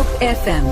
Hope FM.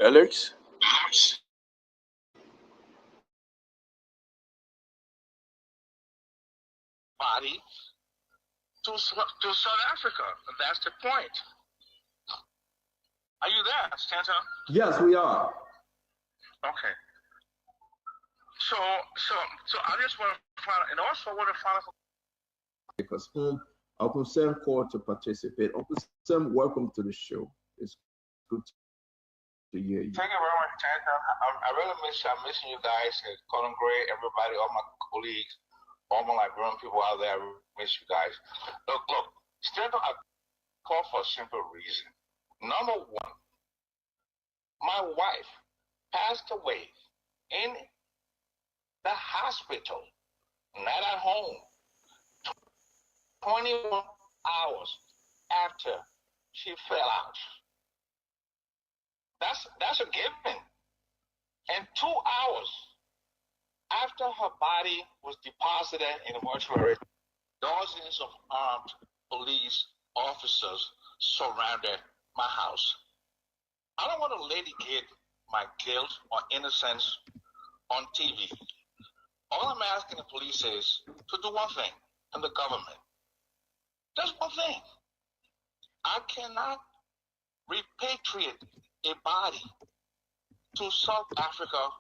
Alex? Body to South Africa. That's the point. Are you there, Stanton? Yes, we are. Okay. So I just want to find out, and also I want to find out. Because Uncle Sam called to participate. Uncle Sam, welcome to the show. It's good to hear you. Thank you very much, Stanton. I really I'm missing you guys, Colin Gray, everybody, all my colleagues, all my Liberian people out there. I miss you guys. Look, Stanton, I call for a simple reason. Number one, my wife passed away in the hospital, not at home, 21 hours after she fell out. That's a given. And 2 hours after her body was deposited in the mortuary, dozens of armed police officers surrounded my house. I don't want to litigate my guilt or innocence on TV. All I'm asking the police is to do one thing, and the government. Just one thing. I cannot repatriate a body to South Africa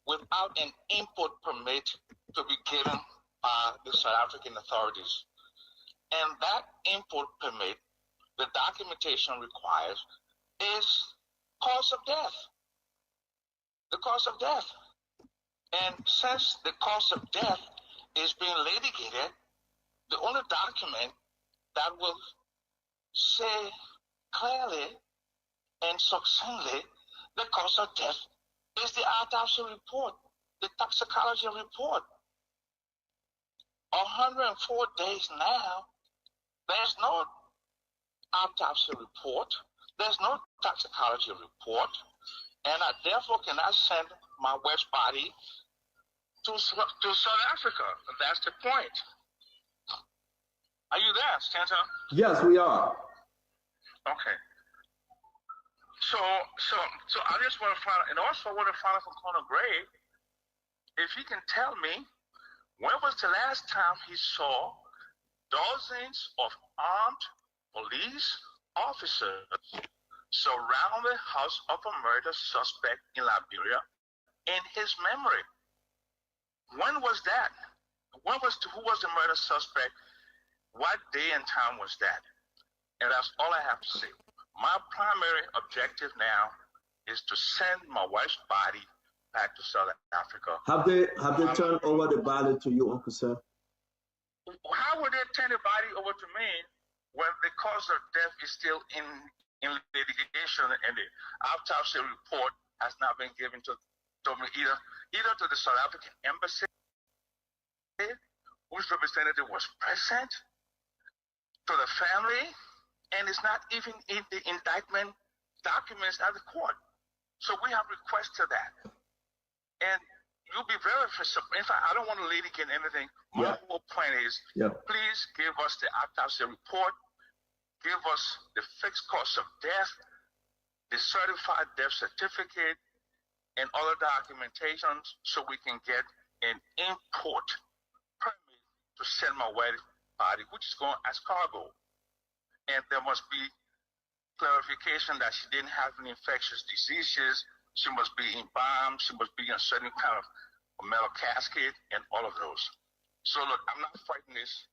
without an import permit to be given by the South African authorities. And that import permit, the documentation requires, is cause of death. The cause of death. And since the cause of death is being litigated, the only document that will say clearly and succinctly the cause of death is the autopsy report, the toxicology report. 104 days now, there's no autopsy report, there's no toxicology report, and I therefore cannot send my wife's body to South Africa. That's the point. Are you there, Stanton? Yes, we are. Okay. So I just want to find out, and also I want to find out from Colonel Gray if he can tell me when was the last time he saw dozens of armed police officers surround the house of a murder suspect in Liberia in his memory. When was that? Who was the murder suspect? What day and time was that? And that's all I have to say. My primary objective now is to send my wife's body back to South Africa. Have they turned over the body to you, Uncle Sam? How would they turn the body over to me when the cause of death is still in litigation and the autopsy report has not been given to me either to the South African embassy, whose representative was present, to the family, and it's not even in the indictment documents at the court. So we have requested that. And you'll be very surprised. In fact, I don't want to litigate anything. My whole point is, please give us the autopsy report, give us the fixed cause of death, the certified death certificate, and other documentations so we can get an import permit to send my wife's body, which is going as cargo. And there must be clarification that she didn't have any infectious diseases. She must be embalmed. She must be in a certain kind of metal casket and all of those. So look, I'm not fighting this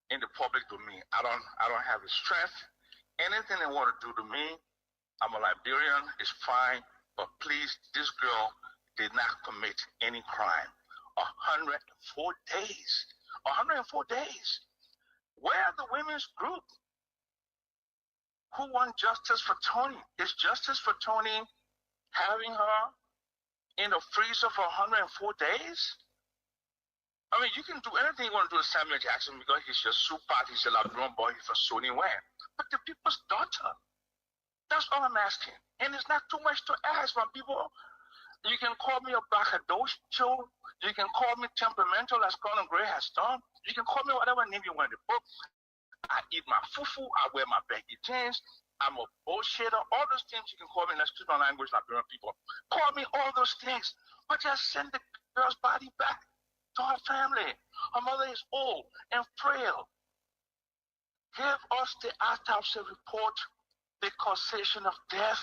in the public domain. I don't have the strength. Anything they want to do to me, I'm a Liberian, it's fine. But please, this girl did not commit any crime. 104 days. 104 days. Where are the women's group who want justice for Tony? Is justice for Tony having her in the freezer for 104 days? I mean, you can do anything you want to do with Samuel Jackson because he's your super, he's a Labron boy, he's from Sony Wayne. But the people's daughter, that's all I'm asking. And it's not too much to ask from people. You can call me a braggadocio. You can call me temperamental, as Colin Gray has done. You can call me whatever name you want in the book. I eat my fufu. I wear my baggy jeans. I'm a bullshitter. All those things you can call me. Let's speak my language, Liberian people. Call me all those things. But just send the girl's body back to her family. Her mother is old and frail. Give us the autopsy report, the causation of death.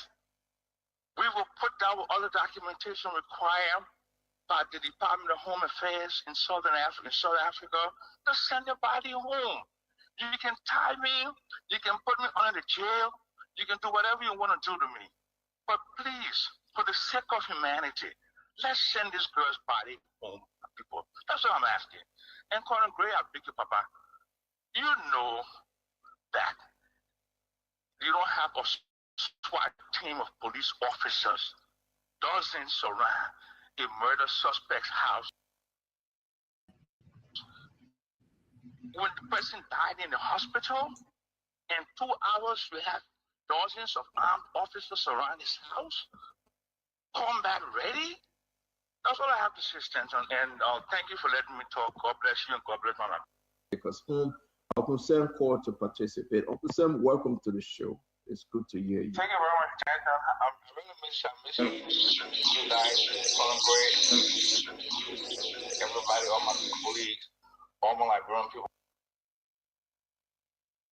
We will put down all the documentation required by the Department of Home Affairs in South Africa to send the body home. You can tie me, you can put me under the jail, you can do whatever you want to do to me. But please, for the sake of humanity, let's send this girl's body home, people. That's what I'm asking. And Colin Gray, I beg you, Papa, you know that you don't have a SWAT team of police officers, dozens surround a murder suspect's house. When the person died in the hospital, in 2 hours we had dozens of armed officers around his house, combat ready. That's all I have to say, Stanton. And thank you for letting me talk. God bless you and God bless my life. Because Uncle Sam called to participate. Uncle Sam, welcome to the show. It's good to hear you. Thank you very much, Stanton. I really miss you guys, Colin Gray, everybody, all my colleagues, all my Liberian people.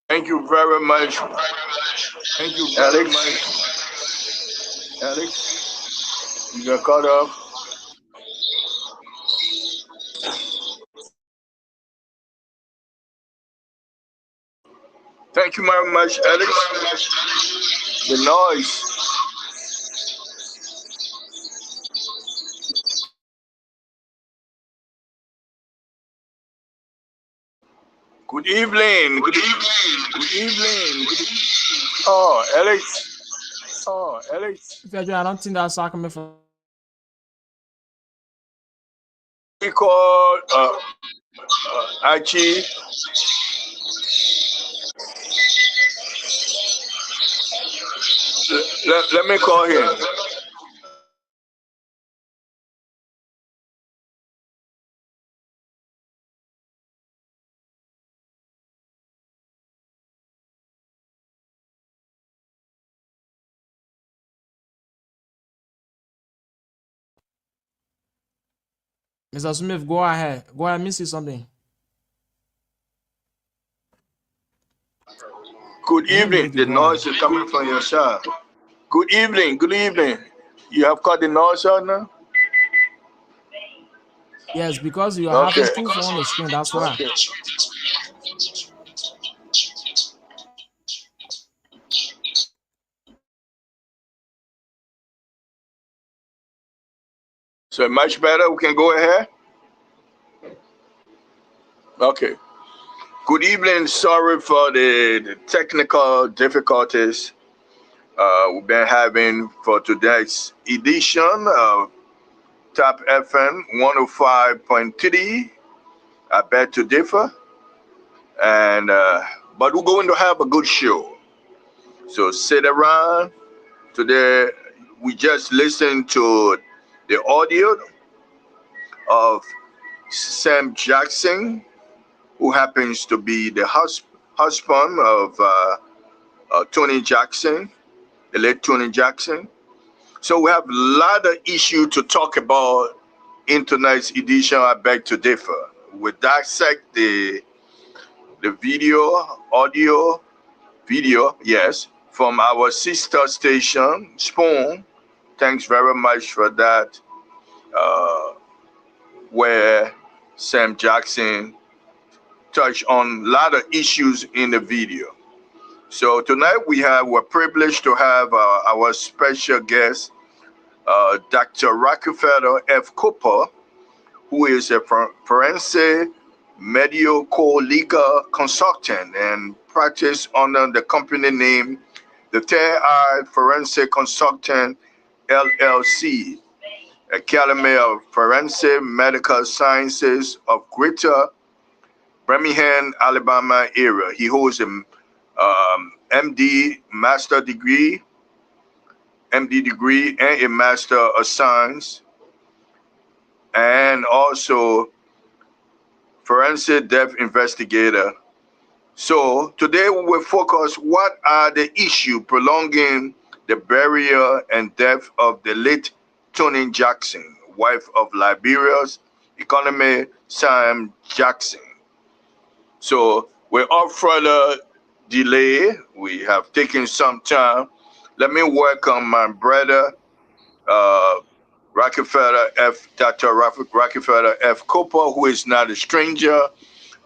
Thank you very much. Thank you very much. Alex, you got caught up. Thank you very much, Alex. The noise. Good evening. Good evening. Good evening. Good evening. Oh, Alex. Oh, Alex. I don't think that's coming from. We call Archie. Let me call him. Mr. Smith, go ahead. Let me see something. Good evening. The noise is coming from your side. Good evening. Good evening. You have cut the noise out now? Yes, because you are Okay. having two phones on the screen. That's why. Okay. So much better. We can go ahead. Okay. Good evening. Sorry for the technical difficulties we've been having for today's edition of Top FM 105.3. I beg to differ. And but we're going to have a good show. So sit around. Today we just listened to the audio of Sam Jackson, who happens to be the husband of Tony Jackson, the late Tony Jackson. So we have a lot of issues to talk about in tonight's edition. I beg to differ. We dissect the audio, yes, from our sister station, Spoon. Thanks very much for that. Where Sam Jackson touched on a lot of issues in the video. So tonight we're privileged to have our special guest, Dr. Rockefeller F. Cooper, who is a forensic medico-legal consultant and practice under the company name the Third Eye Forensic Consultant LLC, Academy of Forensic Medical Sciences of Greater Birmingham, Alabama area. He holds a MD degree and a Master of Science, and also forensic death investigator. So today we will focus what are the issues prolonging the burial and death of the late Tony Jackson, wife of Liberia's economy Sam Jackson. So without further delay, we have taken some time. Let me welcome my brother, Dr. Rockefeller F. Cooper, who is not a stranger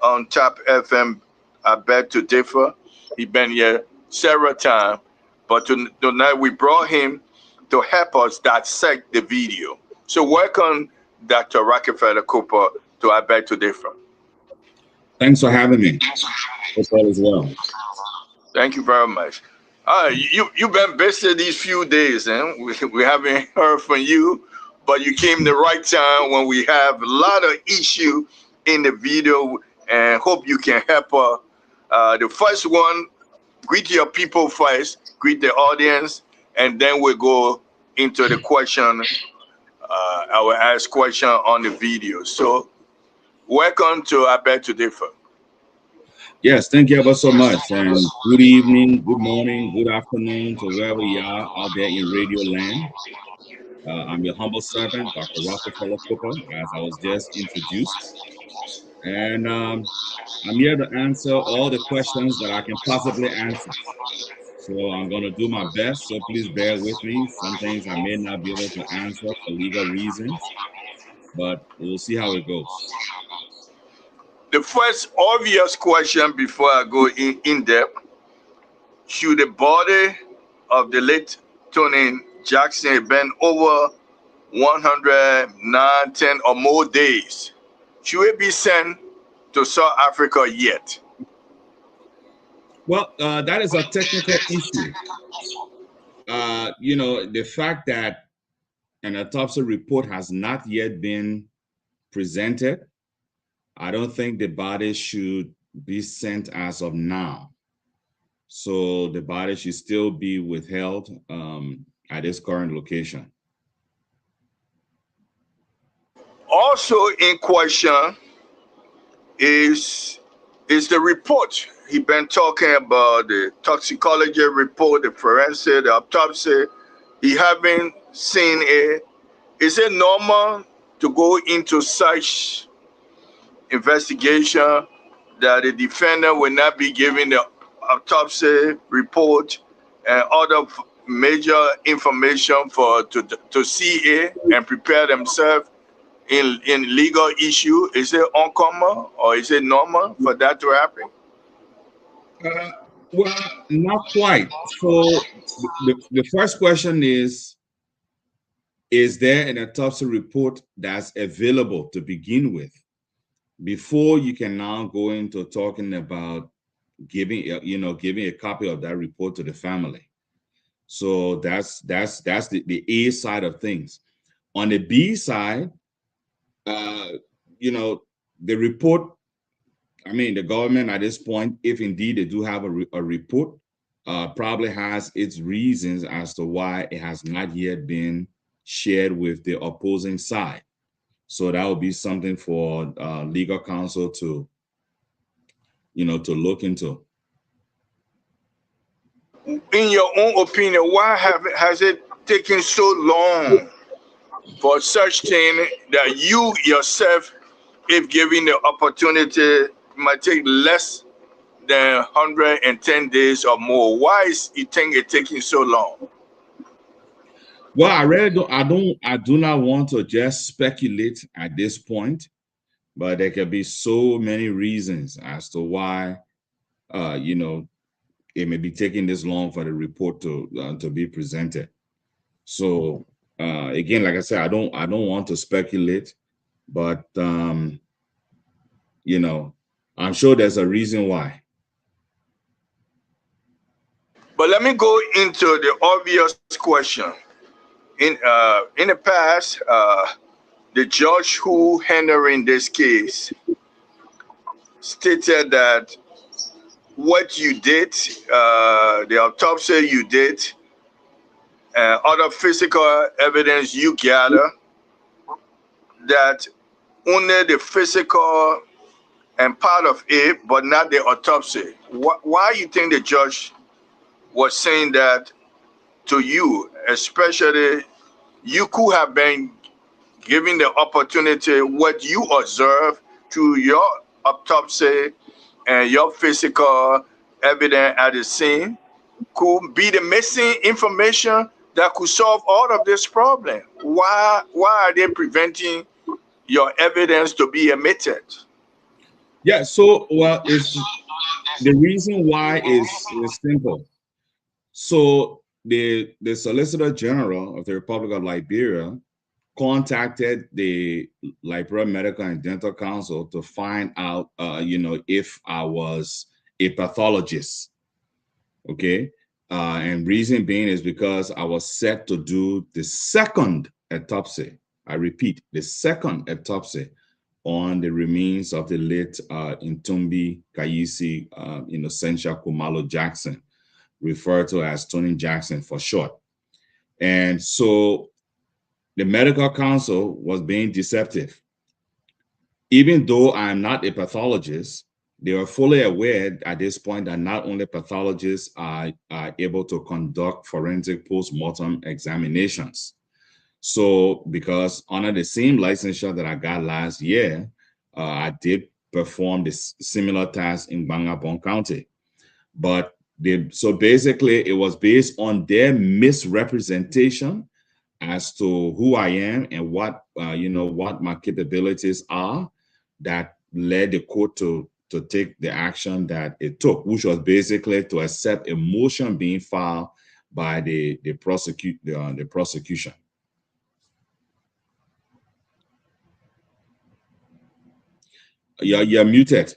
on Top FM. I beg to differ. He's been here several times, but tonight we brought him to help us dissect the video. So welcome, Dr. Rockefeller Cooper, to I beg to differ. Thanks for having me. Hope all is well. Thank you very much. You've been busy these few days, and we haven't heard from you, but you came the right time when we have a lot of issue in the video, and hope you can help us. The first one, greet your people first, greet the audience, and then we'll go into the question. I will ask question on the video. So welcome to I Beg to Differ. Yes, thank you ever so much. And good evening, good morning, good afternoon to wherever you are out there in radio land. I'm your humble servant, Dr. Rockefeller Cooper, as I was just introduced. And I'm here to answer all the questions that I can possibly answer. So I'm going to do my best, so please bear with me. Some things I may not be able to answer for legal reasons, but we'll see how it goes. The first obvious question before I go in depth, should the body of the late Tony Jackson have been over 110 or more days? Should it be sent to South Africa yet? Well, that is a technical issue. The fact that an autopsy report has not yet been presented, I don't think the body should be sent as of now. So the body should still be withheld at its current location. Also in question is the report. He been talking about the toxicology report, the forensic, the autopsy. He haven't seen it. Is it normal to go into such investigation that the defendant will not be given the autopsy report and other major information to CA and prepare themselves in legal issue? Is it uncommon or is it normal for that to happen? Well, not quite. So the first question is there an autopsy report that's available to begin with before you can now go into talking about giving a copy of that report to the family? So that's the A side of things. On the B side, the report, I mean, the government at this point, if indeed they do have a report, probably has its reasons as to why it has not yet been shared with the opposing side. So that would be something for legal counsel to look into. In your own opinion, why has it taken so long for such thing that you yourself, if given the opportunity, might take less than 110 days or more? Why is you think it taking so long? Well, I do not want to just speculate at this point, but there could be so many reasons as to why, it may be taking this long for the report to be presented. So again, like I said, I don't want to speculate, but I'm sure there's a reason why. But let me go into the obvious question. In the past, the judge who handling this case stated that what you did, the autopsy you did, other physical evidence you gather, that only the physical and part of it, but not the autopsy. Why you think the judge was saying that to you, especially you could have been given the opportunity, what you observed through your autopsy and your physical evidence at the scene could be the missing information that could solve all of this problem. Why are they preventing your evidence to be admitted? Yeah, so well, it's the reason why is simple. So the Solicitor General of the Republic of Liberia contacted the Liberia Medical and Dental Council to find out, if I was a pathologist. Okay, and reason being is because I was set to do the second autopsy. I repeat, the second autopsy on the remains of the late Ntumbi Kayisi Innocentia Kumalo Jackson, referred to as Tony Jackson for short. And so the medical council was being deceptive. Even though I'm not a pathologist, they are fully aware at this point that not only pathologists are able to conduct forensic post-mortem examinations. So because under the same licensure that I got last year, I did perform this similar task in Bangabon County. But so basically it was based on their misrepresentation as to who I am and what my capabilities are that led the court to take the action that it took, which was basically to accept a motion being filed by the prosecution. You're muted.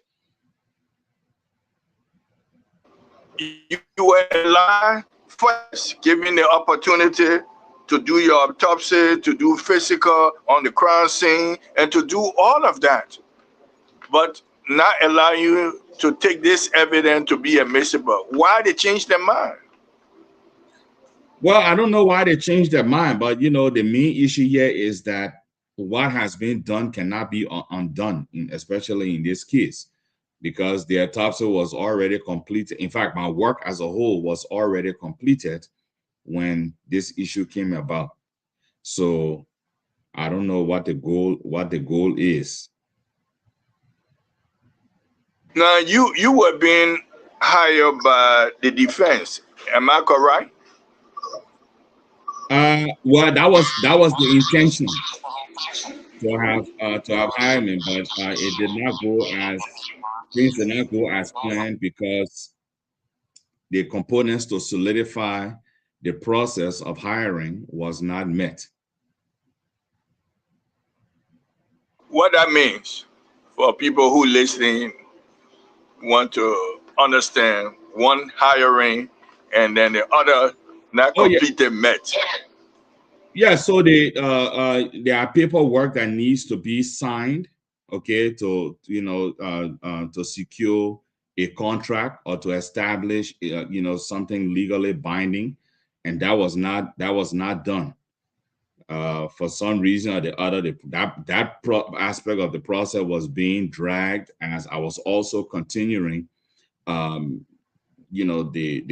You were in line first, given the opportunity to do your autopsy, to do physical on the crime scene, and to do all of that, but not allow you to take this evidence to be admissible. Why they changed their mind? Well, I don't know why they changed their mind, but the main issue here is that what has been done cannot be undone, especially in this case, because the autopsy was already completed. In fact, my work as a whole was already completed when this issue came about. So I don't know what the goal is. Now you were being hired by the defense. Am I correct? Well, that was the intention to have hired me, but it did not go as things did not go as planned because the components to solidify the process of hiring was not met. What that means for people who listening want to understand one hiring and then the other not Oh yeah, completed met. yeah. So there are paperwork that needs to be signed, okay, to to secure a contract or to establish something legally binding, and that was not done. For some reason or the other, that aspect of the process was being dragged as I was also continuing, the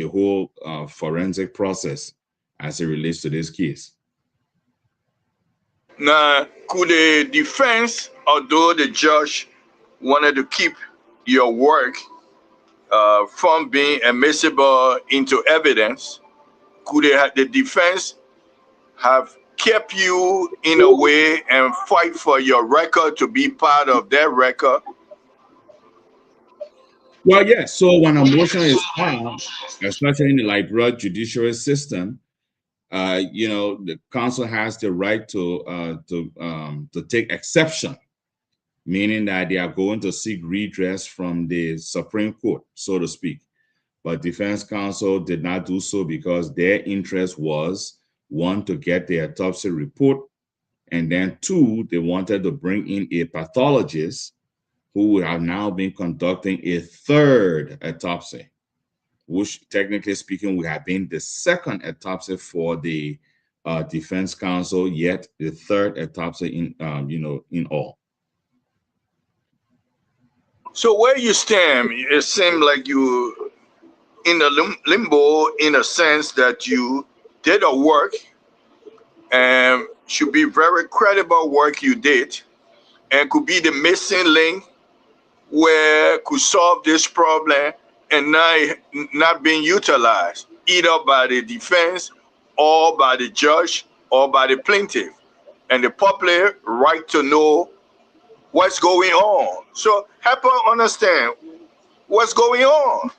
whole forensic process as it relates to this case. Now, could the defense, although the judge wanted to keep your work from being admissible into evidence, could the defense have kept you in a way and fight for your record to be part of their record? Well, yeah. So when a motion is filed, especially in the liberal judiciary system, the council has the right to take exception, meaning that they are going to seek redress from the Supreme Court, so to speak. But defense counsel did not do so because their interest was, one, to get the autopsy report, and then two, they wanted to bring in a pathologist who would have now been conducting a third autopsy, which technically speaking would have been the second autopsy for the defense counsel, yet the third autopsy in all. So where you stand, it seemed like you in a limbo in a sense that you did a work and should be very credible work you did and could be the missing link where could solve this problem and not being utilized either by the defense or by the judge or by the plaintiff, and the public right to know what's going on. So help us understand what's going on.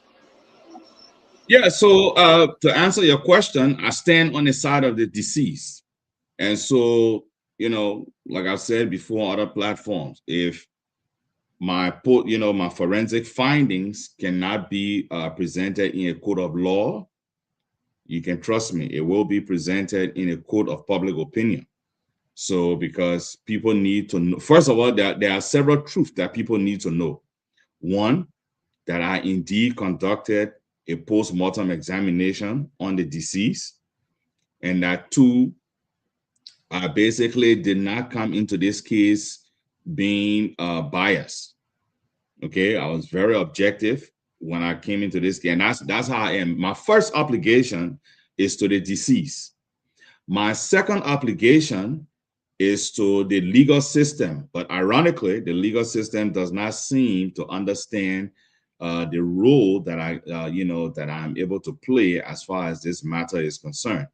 Yeah, so to answer your question, I stand on the side of the deceased. And so, like I've said before on other platforms, if my forensic findings cannot be presented in a court of law, you can trust me, it will be presented in a court of public opinion. So because people need to know, first of all, there are several truths that people need to know. One, that I indeed conducted a post-mortem examination on the deceased, and that two, I basically did not come into this case being biased. Okay, I was very objective when I came into this case, and that's how I am. My first obligation is to the deceased. My second obligation is to the legal system, but ironically, the legal system does not seem to understand the role that that I'm able to play as far as this matter is concerned.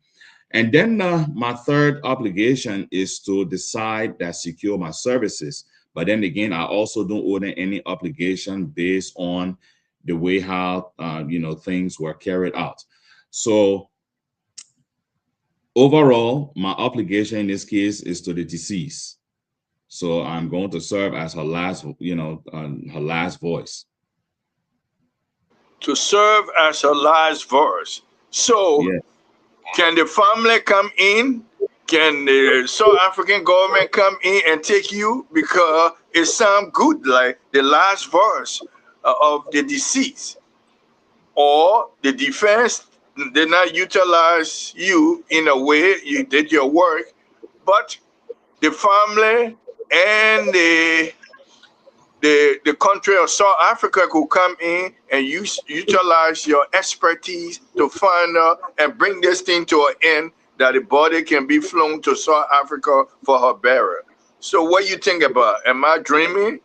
And then my third obligation is to decide that secure my services. But then again, I also don't owe any obligation based on the way how things were carried out. So overall, my obligation in this case is to the deceased. So I'm going to serve as her last, her last voice. To serve as her last voice. So Yeah. Can the family come in? Can the South African government come in and take you? Because it sounds good, like the last verse of the deceased. Or the defense did not utilize you in a way you did your work, but the family and the country of South Africa could come in and utilize your expertise to find out and bring this thing to an end, that the body can be flown to South Africa for her burial. So what do you think about? Am I dreaming?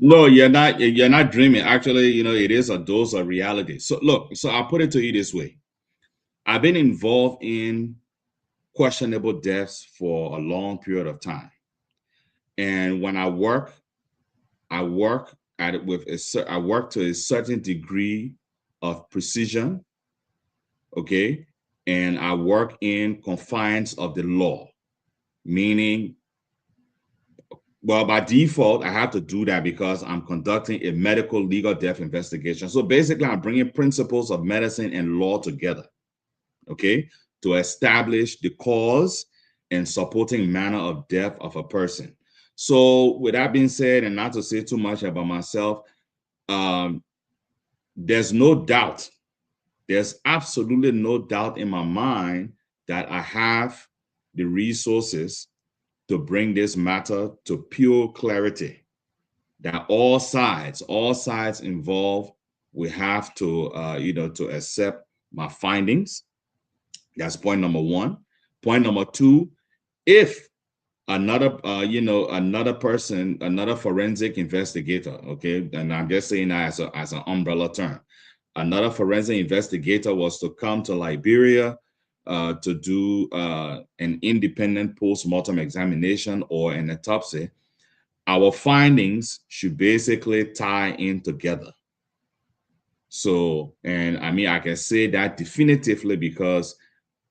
No, you're not. You're not dreaming. Actually, it is a dose of reality. So look. So I'll put it to you this way. I've been involved in questionable deaths for a long period of time, and when I work at it with I work to a certain degree of precision. Okay, and I work in confines of the law, meaning, well, by default, I have to do that because I'm conducting a medical legal death investigation. So basically, I'm bringing principles of medicine and law together, okay, to establish the cause and supporting manner of death of a person. So with that being said, and not to say too much about myself, there's no doubt, there's absolutely no doubt in my mind that I have the resources to bring this matter to pure clarity, that all sides involved, we have to to accept my findings. That's point number one. Point number two, if another another person, another forensic investigator, okay, and I'm just saying that as an umbrella term, another forensic investigator was to come to Liberia to do an independent post-mortem examination or an autopsy, our findings should basically tie in together. So, and I mean, I can say that definitively because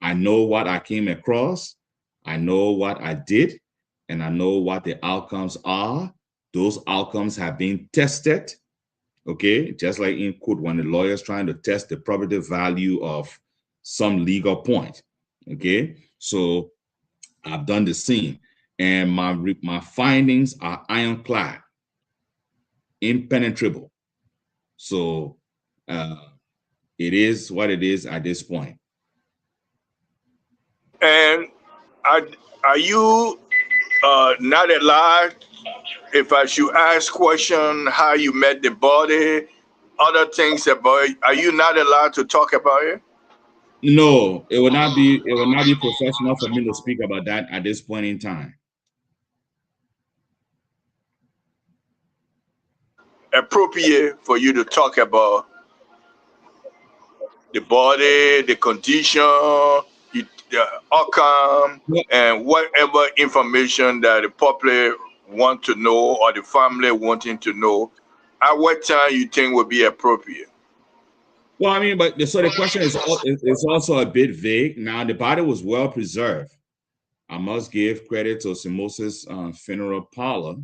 I know what I came across, I know what I did, and I know what the outcomes are. Those outcomes have been tested, okay? Just like in court when the lawyer's trying to test the probative value of some legal point, okay? So I've done the same, and my findings are ironclad, impenetrable. So it is what it is at this point. And are you not allowed, if I should ask question, how you met the body, other things about it, are you not allowed to talk about it? No, it would not be professional for me to speak about that at this point in time. Appropriate for you to talk about the body, the condition, the outcome, and whatever information that the public want to know or the family wanting to know. At what time you think would be appropriate? Well, I mean, but so the question is also a bit vague. Now, the body was well preserved. I must give credit to Osimosis Funeral Parlor.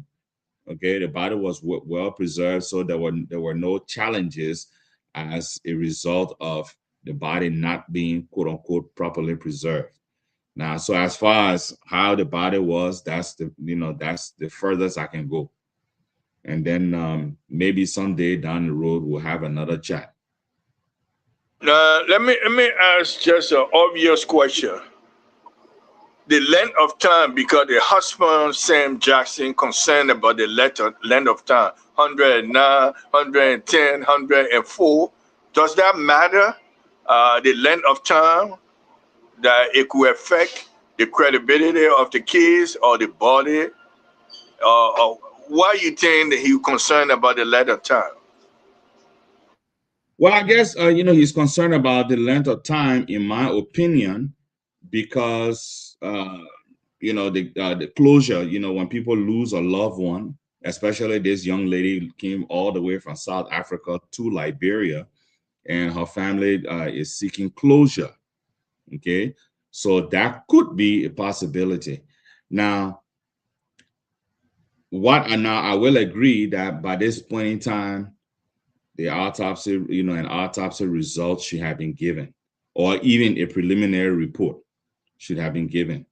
Okay, the body was well preserved, so there were no challenges as a result of the body not being quote unquote properly preserved. Now, so as far as how the body was, that's the furthest I can go. And then maybe someday down the road we'll have another chat. Let me ask just an obvious question. The length of time, because the husband Sam Jackson concerned about the length of time, 109, 110, 104. Does that matter? The length of time that it could affect the credibility of the case or the body? Why you think that he concerned about the length of time? Well, I guess he's concerned about the length of time, in my opinion, because the closure. When people lose a loved one, especially this young lady came all the way from South Africa to Liberia, and her family is seeking closure. Okay, so that could be a possibility. Now, I will agree that by this point in time, the autopsy, an autopsy result should have been given, or even a preliminary report should have been given.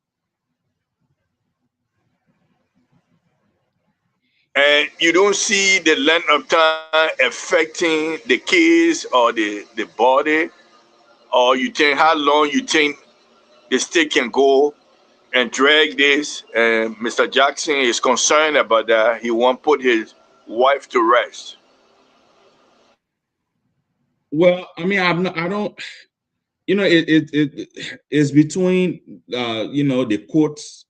And you don't see the length of time affecting the case or the body, or you think how long you think the state can go and drag this. And Mr. Jackson is concerned about that. He won't put his wife to rest. Well, I mean, I don't. It's between the courts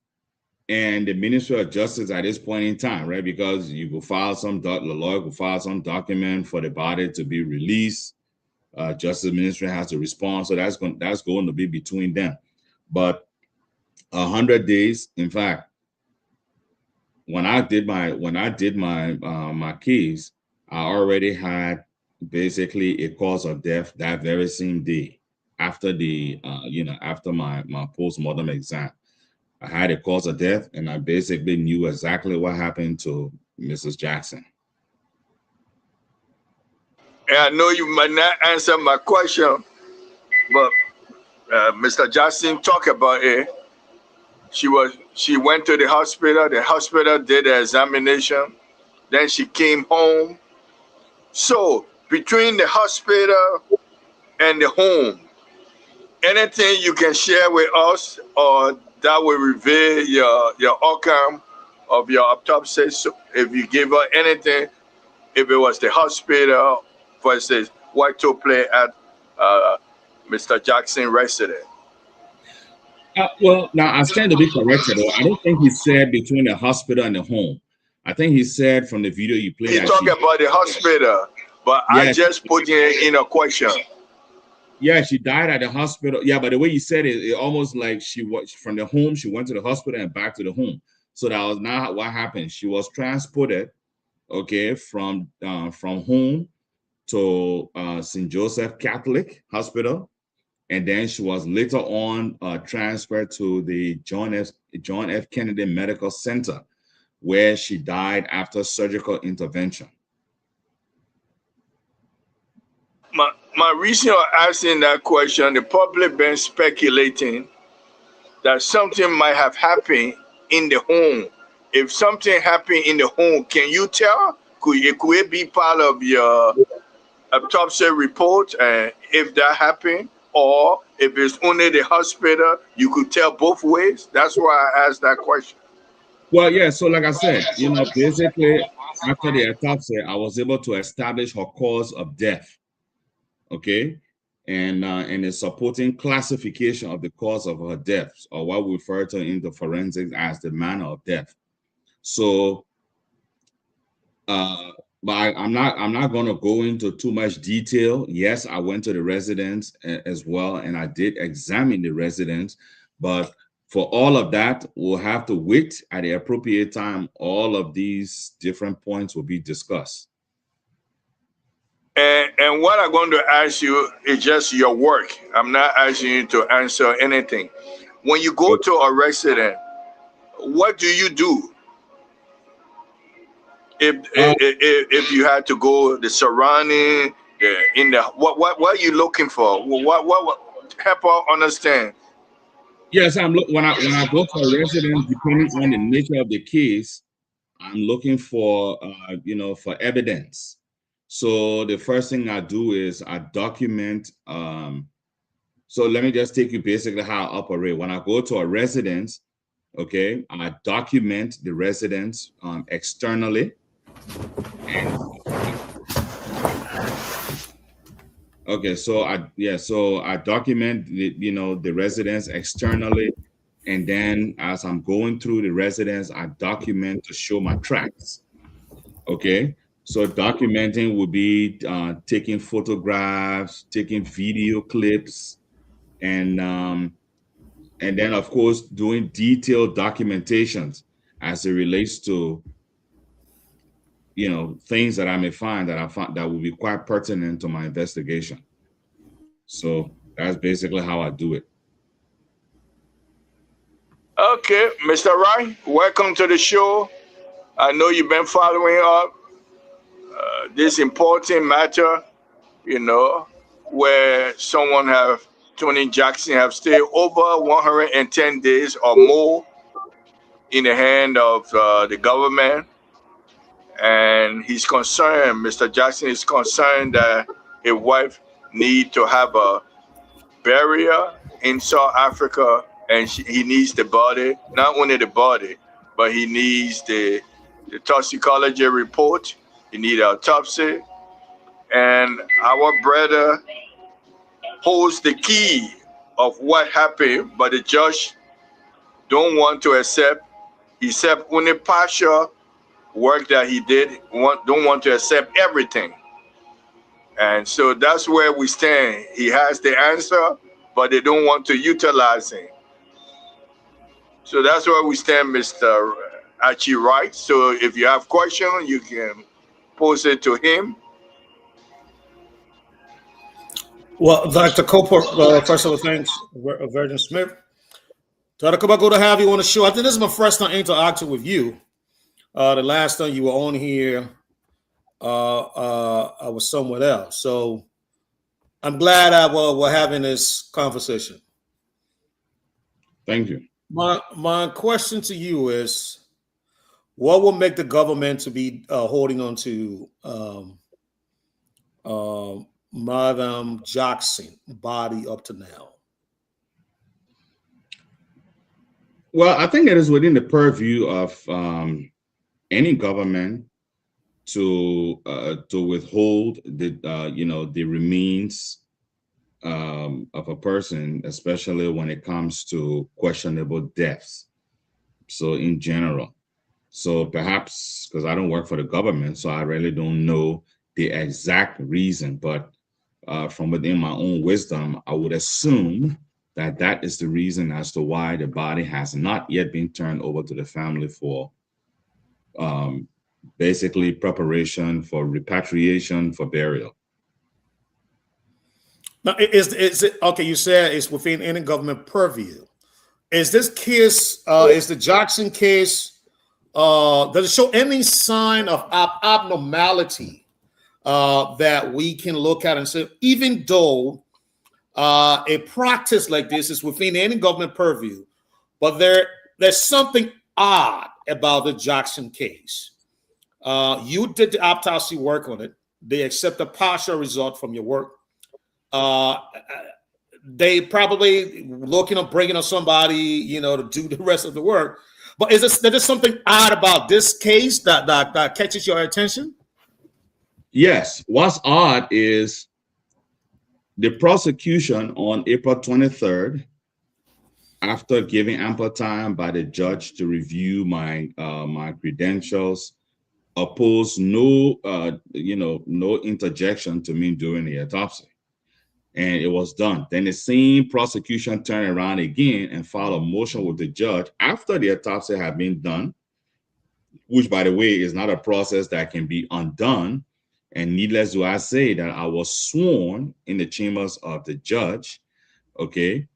and the Ministry of Justice at this point in time, right? Because you will file the lawyer will file some document for the body to be released. Justice Ministry has to respond, so that's going to be between them. But 100 days, in fact, when I did my my case, I already had basically a cause of death that very same day after the after my postmortem exam. I had a cause of death, and I basically knew exactly what happened to Mrs. Jackson. And I know you might not answer my question, but Mr. Jackson talked about it. She went to the hospital. The hospital did the examination. Then she came home. So between the hospital and the home, anything you can share with us, or that will reveal your outcome of your autopsy? So if you give her anything, if it was the hospital, for instance, what took place at Mr. Jackson residence. Well, now I stand to be corrected. I don't think he said between the hospital and the home. I think he said from the video you played. He talked about the hospital, but yes, I just put it in a question. Yeah, she died at the hospital. Yeah, but the way you said it, it almost like she was from the home. She went to the hospital and back to the home. So that was not what happened. She was transported, okay, from home to St. Joseph Catholic Hospital. And then she was later on transferred to the John F. Kennedy Medical Center, where she died after surgical intervention. My reason for asking that question, the public been speculating that something might have happened in the home. If something happened in the home, can you tell? Could it be part of your autopsy report? And if that happened, or if it's only the hospital, you could tell both ways. That's why I asked that question. Well, yeah. So, like I said, basically after the autopsy, I was able to establish her cause of death. Okay, and a supporting classification of the cause of her death, or what we refer to in the forensics as the manner of death. So, but I'm not going to go into too much detail. Yes, I went to the residence as well, and I did examine the residence. But for all of that, we'll have to wait at the appropriate time. All of these different points will be discussed. And what I'm going to ask you is just your work. I'm not asking you to answer anything. When you go to a resident, what do you do? If you had to go the surrounding in the what are you looking for? What help us understand? Yes, when I go to a residence, depending on the nature of the case, I'm looking for for evidence. So the first thing I do is I document. So let me just take you basically how I operate. When I go to a residence, okay, I document the residence externally. Okay, so I document the residence externally, and then as I'm going through the residence, I document to show my tracks. Okay. So documenting would be taking photographs, taking video clips, and then of course doing detailed documentations as it relates to things that I may find that will be quite pertinent to my investigation. So that's basically how I do it. Okay, Mr. Wright, welcome to the show. I know you've been following up this important matter, where someone Tony Jackson have stayed over 110 days or more in the hand of the government. And he's concerned, Mr. Jackson is concerned that his wife need to have a burial in South Africa, and he needs the body, not only the body, but he needs the toxicology report. He needs autopsy, and our brother holds the key of what happened, but the judge don't want to accept except only partial work that he did. Don't want to accept everything. And so that's where we stand. He has the answer, but they don't want to utilize him. So that's where we stand, Mr. Archie Wright. So if you have questions, you can pose it to him. Well, Dr. Cooper, first of all, thanks, Virgin Smith. Dr. Cooper, good to have you on the show. I think this is my first time interacting with you. The last time you were on here, I was somewhere else. So I'm glad we're having this conversation. Thank you. My question to you is, what will make the government to be holding on to Madam Jackson body up to now? Well, I think it is within the purview of any government to withhold the the remains of a person, especially when it comes to questionable deaths. So in general, so perhaps because I don't work for the government, so I really don't know the exact reason, but from within my own wisdom, I would assume that that is the reason as to why the body has not yet been turned over to the family for basically preparation for repatriation for burial. Now, is it okay? You said it's within any government purview. Is this case, is the Jackson case, does it show any sign of abnormality that we can look at and say, even though a practice like this is within any government purview, but there's something odd about the Jackson case? You did the autopsy work on it. They accept a partial result from your work. They probably looking at bringing on somebody, to do the rest of the work. But there something odd about this case that catches your attention? Yes. What's odd is the prosecution on April 23rd, after giving ample time by the judge to review my credentials, opposed no interjection to me doing the autopsy. And it was done. Then the same prosecution turned around again and filed a motion with the judge after the autopsy had been done, which, by the way, is not a process that can be undone. And needless do I say that I was sworn in the chambers of the judge, okay,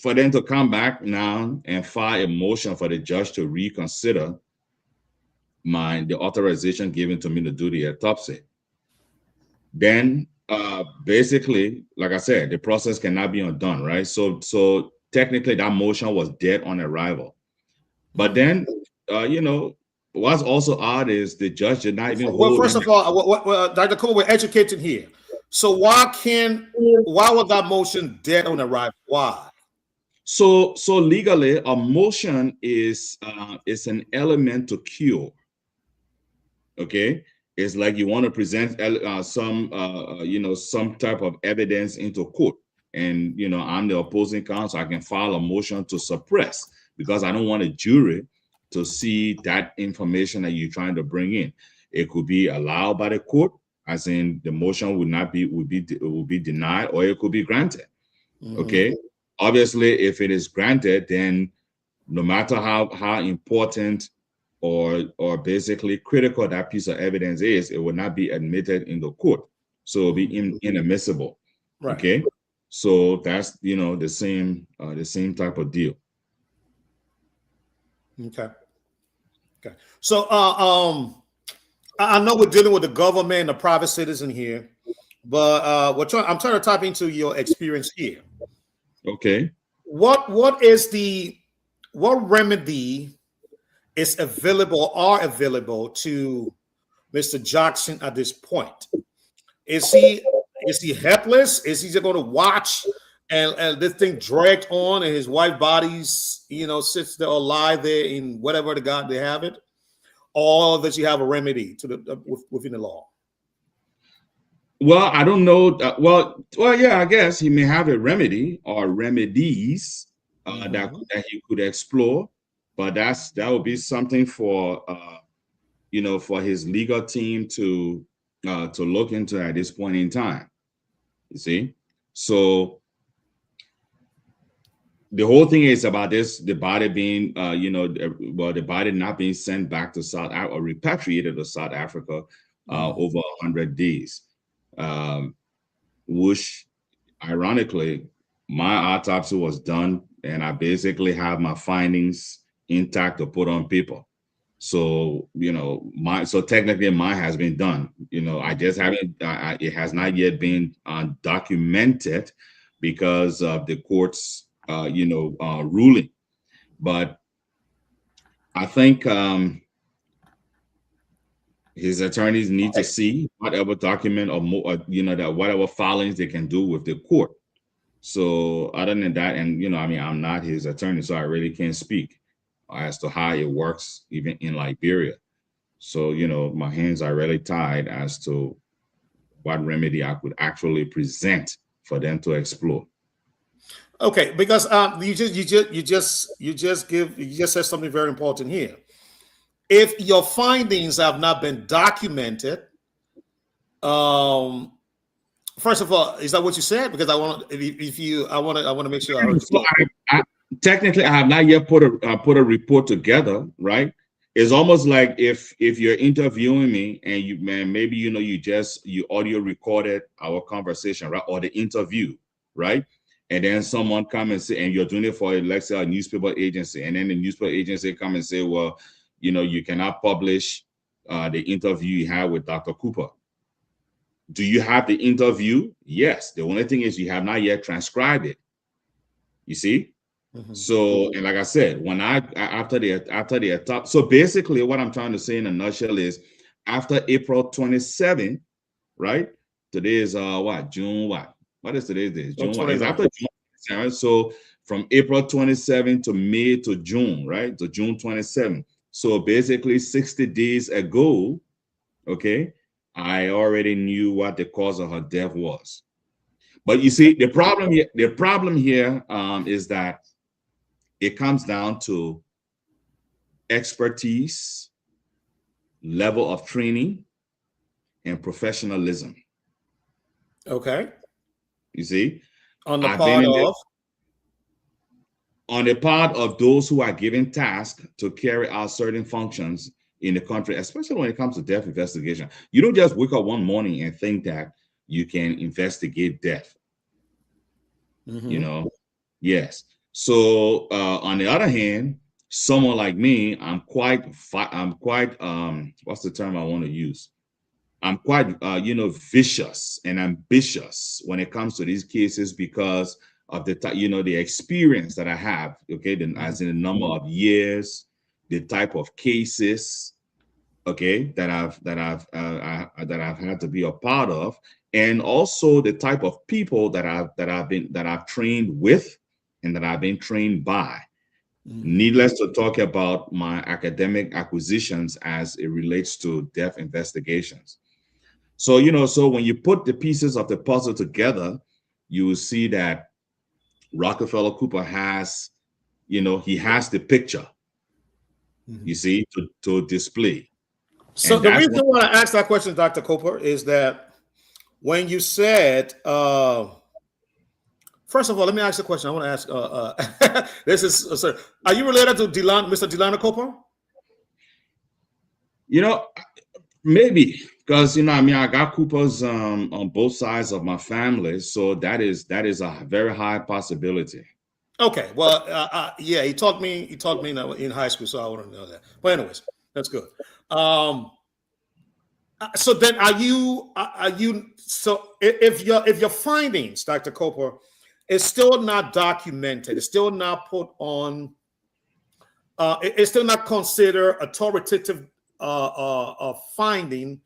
for them to come back now and file a motion for the judge to reconsider the authorization given to me to do the autopsy. Then basically, like I said, the process cannot be undone, right? So technically that motion was dead on arrival. But then, what's also odd is the judge did not even hold. Well, first of all, Dr. Cooper, we're educated here. So why was that motion dead on arrival? Why? So legally, a motion is an element to cure. Okay. It's like you want to present some type of evidence into court. And, I'm the opposing counsel. I can file a motion to suppress because I don't want a jury to see that information that you're trying to bring in. It could be allowed by the court, as in the motion would be denied, or it could be granted. Mm-hmm. Okay. Obviously, if it is granted, then no matter how important or basically critical that piece of evidence is, it will not be admitted in the court. So it'll be inadmissible. Right. Okay. So that's the same type of deal. Okay. So I know we're dealing with the government and the private citizen here, but I'm trying to tap into your experience here. Okay. What remedy is available to Mr. Jackson at this point? Is he helpless? Is he just going to watch and this thing dragged on and his wife's body's sits there or lie there in whatever the God they have it, or does he have a remedy within the law? Well, I don't know. Well, yeah, I guess he may have a remedy or remedies that he could explore. but that would be something for for his legal team to look into at this point in time. You see, so the whole thing is about the body being, the body not being sent back to South Africa or repatriated to South Africa over 100 days, which ironically, my autopsy was done and I basically have my findings intact to put on paper. So, so technically mine has been done. I just haven't, it has not yet been documented because of the court's ruling. But I think his attorneys need to see whatever document or more, that whatever filings they can do with the court. So other than that, and I'm not his attorney, so I really can't speak as to how it works even in Liberia. So my hands are really tied as to what remedy I could actually present for them to explore. Okay, because you just said something very important here. If your findings have not been documented, first of all, is that what you said? Because I want to make sure I heard you. Technically, I have not yet put a report together, right? It's almost like if you're interviewing me and maybe you audio recorded our conversation, right, or the interview, right? And then someone come and say, and you're doing it for, let's say, a newspaper agency, and then the newspaper agency come and say, well, you cannot publish the interview you had with Dr. Cooper. Do you have the interview? Yes. The only thing is you have not yet transcribed it. You see? Mm-hmm. So, and like I said, when after the attack, so basically what I'm trying to say in a nutshell is after April 27, right? Today is June what? What is today's day? June 1. It's after June 27. So from April 27 to May to June, right? To June 27. So basically 60 days ago, okay, I already knew what the cause of her death was. But you see, the problem here is that it comes down to expertise, level of training, and professionalism. Okay. You see? On the part of those who are given tasks to carry out certain functions in the country, especially when it comes to death investigation. You don't just wake up one morning and think that you can investigate death. Mm-hmm. Yes. So on the other hand, someone like me, I'm quite what's the term I want to use? I'm quite vicious and ambitious when it comes to these cases because of the experience that I have. Okay, as in the number of years, the type of cases, okay, that I've had to be a part of, and also the type of people that I've trained with and that I've been trained by. Mm-hmm. Needless to talk about my academic acquisitions as it relates to death investigations. So so when you put the pieces of the puzzle together, you will see that Rockefeller Cooper has, he has the picture. You see, to display. So and the reason why I asked that question, Dr. Cooper, is that when you said, first of all, let me ask you a question. I want to ask, this is, sir, are you related to Mr. Delano Cooper? Maybe, because, I got Coopers on both sides of my family. So that is a very high possibility. Okay, well, yeah, he taught me in high school, so I want to know that. But anyways, that's good. So then, are you? So if your findings, Dr. Cooper, is still not documented, it's still not put on, it's still not considered authoritative finding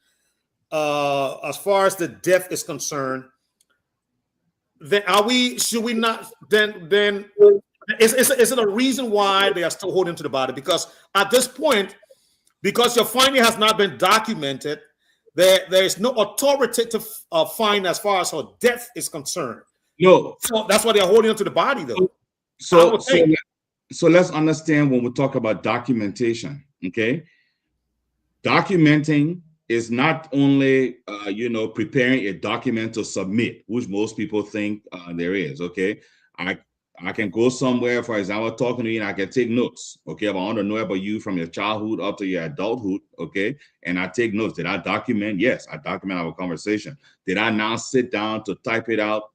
as far as the death is concerned. Then should we not then is it a reason why they are still holding to the body? Because at this point, because your finding has not been documented, there is no authoritative find as far as her death is concerned. No. So that's why they're holding on to the body, though. So so let's understand when we talk about documentation, okay? Documenting is not only, preparing a document to submit, which most people think there is, okay? I can go somewhere, for example, talking to you, and I can take notes, okay? If I want to know about you from your childhood up to your adulthood, okay? And I take notes. Did I document? Yes, I document our conversation. Did I now sit down to type it out?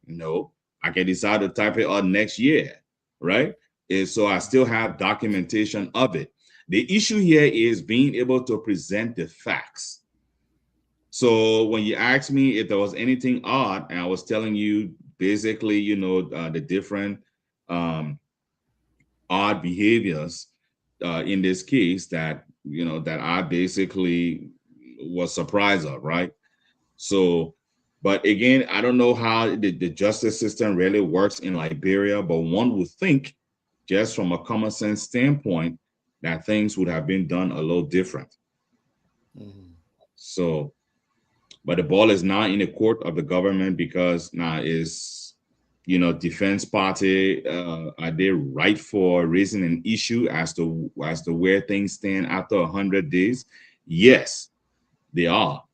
No. I can decide to type it out next year, right? And so I still have documentation of it. The issue here is being able to present the facts. So when you asked me if there was anything odd, and I was telling you basically, the different odd behaviors in this case that, that I basically was surprised of, right? So, but again, I don't know how the justice system really works in Liberia, but one would think, just from a common sense standpoint, that things would have been done a little different. Mm-hmm. So, but the ball is now in the court of the government, because now is, defense party, are they right for raising an issue as to where things stand after 100 days? Yes, they are.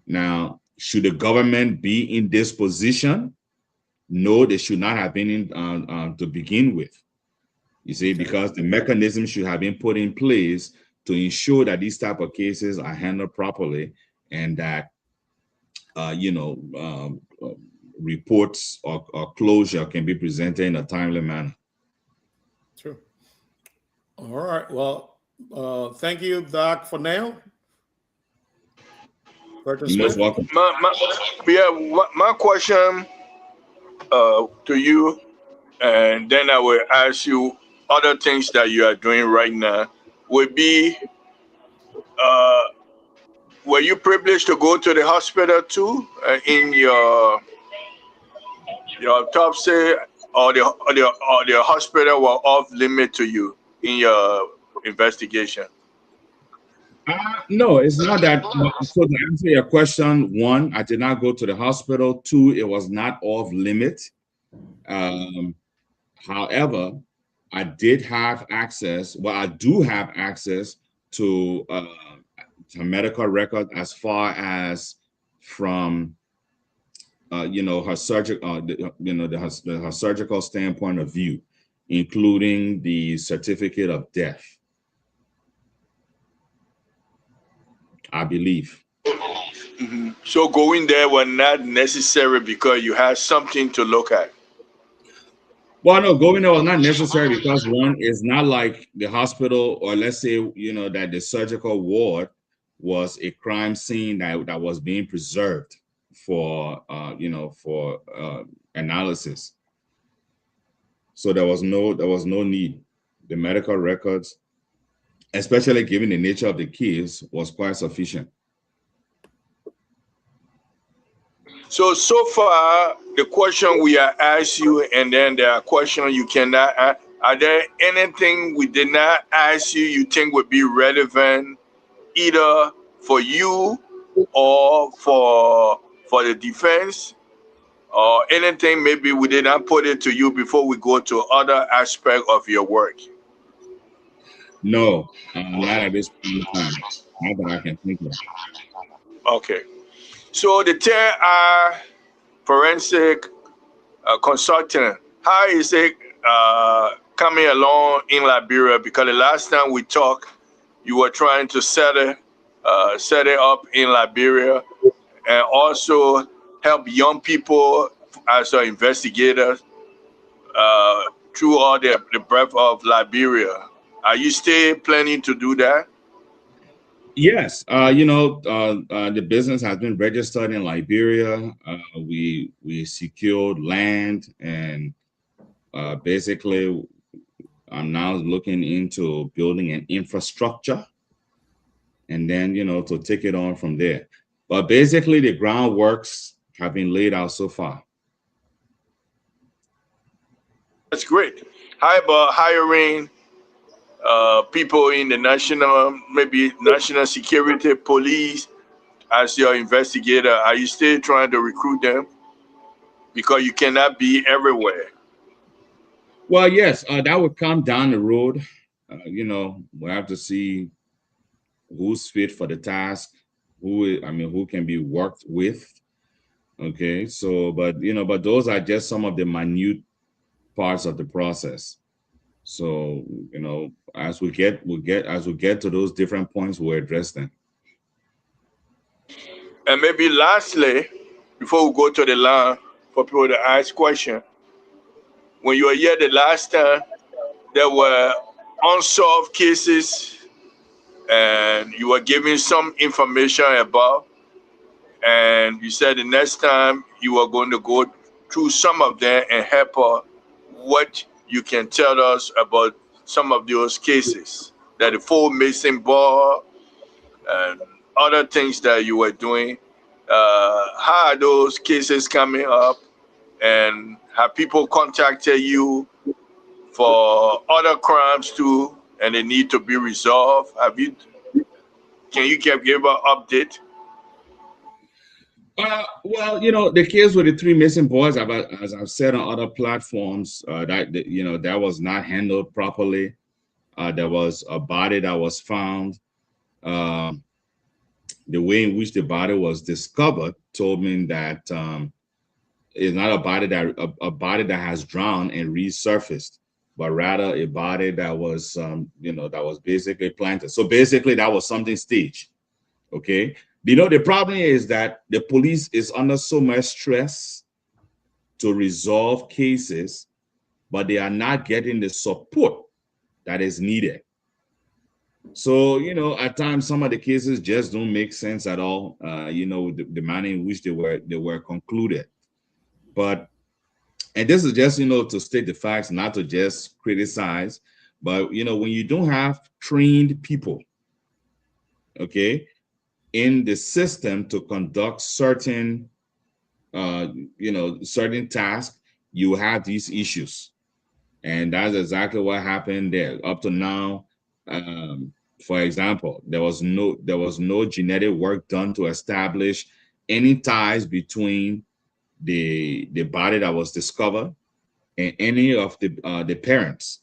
Now, should the government be in this position? No, they should not have been in to begin with. You see, because the mechanism should have been put in place to ensure that these type of cases are handled properly, and that reports or closure can be presented in a timely manner. True. All right. Well, thank you, Doc, for now. You're most welcome. My question to you, and then I will ask you other things that you are doing right now, would be, were you privileged to go to the hospital too in your autopsy, or the hospital were off limit to you in your investigation? No, it's not that. So to answer your question, one, I did not go to the hospital. Two, it was not off limit. However, I did have access. Well, I do have access to medical record as far as from her surgical, her surgical standpoint of view, including the certificate of death, I believe. Mm-hmm. So going there was not necessary because you had something to look at. Well, no, going there was not necessary because, one, is not like the hospital, or let's say, that the surgical ward was a crime scene that was being preserved for, for analysis. So there was no need. The medical records, especially given the nature of the case, was quite sufficient. So far, the question we are asked you, and then there are questions you cannot ask. Are there anything we did not ask you think would be relevant either for you or for the defense, or anything maybe we did not put it to you before we go to other aspects of your work? No, not at this point in time. Not that I can think of. Okay. So the TR forensic consultant, how is it coming along in Liberia? Because the last time we talked, you were trying to set it up in Liberia, and also help young people as an investigator through all the breadth of Liberia. Are you still planning to do that? Yes, the business has been registered in Liberia. We secured land, and basically, I'm now looking into building an infrastructure, and then to take it on from there. But basically, the groundworks have been laid out so far. That's great. How about hiring people in the national security, police, as your investigator? Are you still trying to recruit them? Because you cannot be everywhere. Well, yes, that would come down the road. We have to see who's fit for the task, who can be worked with. Okay, so but those are just some of the minute parts of the process. So as we get to those different points, we'll address them. And maybe lastly, before we go to the line for people to ask questions, when you were here the last time, there were unsolved cases, and you were giving some information about, and you said the next time you were going to go through some of them and help us what you can tell us about some of those cases, that the 4 missing ball and other things that you were doing. How are those cases coming up, and have people contacted you for other crimes too, and they need to be resolved? Can you give an update? Well, the case with the 3 missing boys, as I've said on other platforms, that was not handled properly. There was a body that was found. The way in which the body was discovered told me that it's not a body that has drowned and resurfaced, but rather a body that was that was basically planted. So basically, that was something staged. Okay. The problem is that the police is under so much stress to resolve cases, but they are not getting the support that is needed. So, at times some of the cases just don't make sense at all, the manner in which they were concluded. And this is just, to state the facts, not to just criticize, but, when you don't have trained people, okay, in the system to conduct certain tasks, you have these issues. And that's exactly what happened there. Up to now, for example, there was no genetic work done to establish any ties between the body that was discovered and any of the parents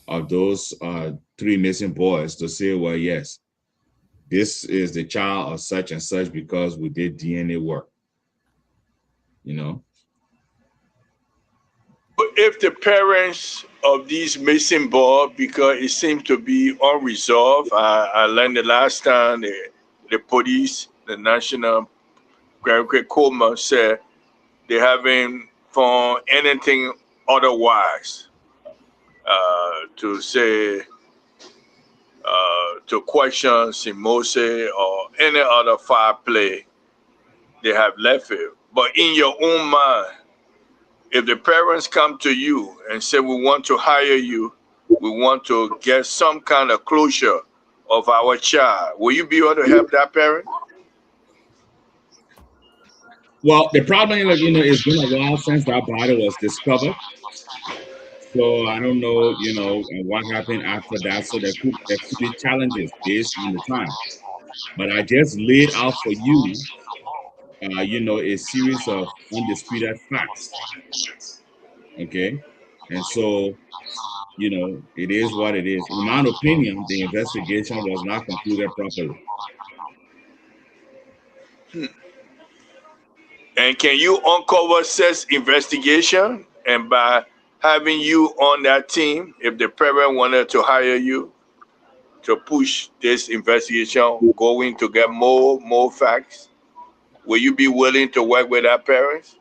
of those 3 missing boys to say, well, yes, this is the child of such and such because we did DNA work. But if the parents of these missing boys, because it seems to be unresolved, I learned the last time the police, the National Coma, said they haven't found anything otherwise to say, to question Simose or any other foul play, they have left it. But in your own mind, if the parents come to you and say, we want to hire you, we want to get some kind of closure of our child, will you be able to help that parent? Well, the problem is, it's been a while since that body was discovered. So I don't know, what happened after that. So there could be challenges based on the time. But I just laid out for you, a series of undisputed facts. Okay. And so, it is what it is. In my opinion, the investigation was not concluded properly. And can you uncover such investigation? And by having you on that team, if the parent wanted to hire you to push this investigation going to get more facts, will you be willing to work with that parents?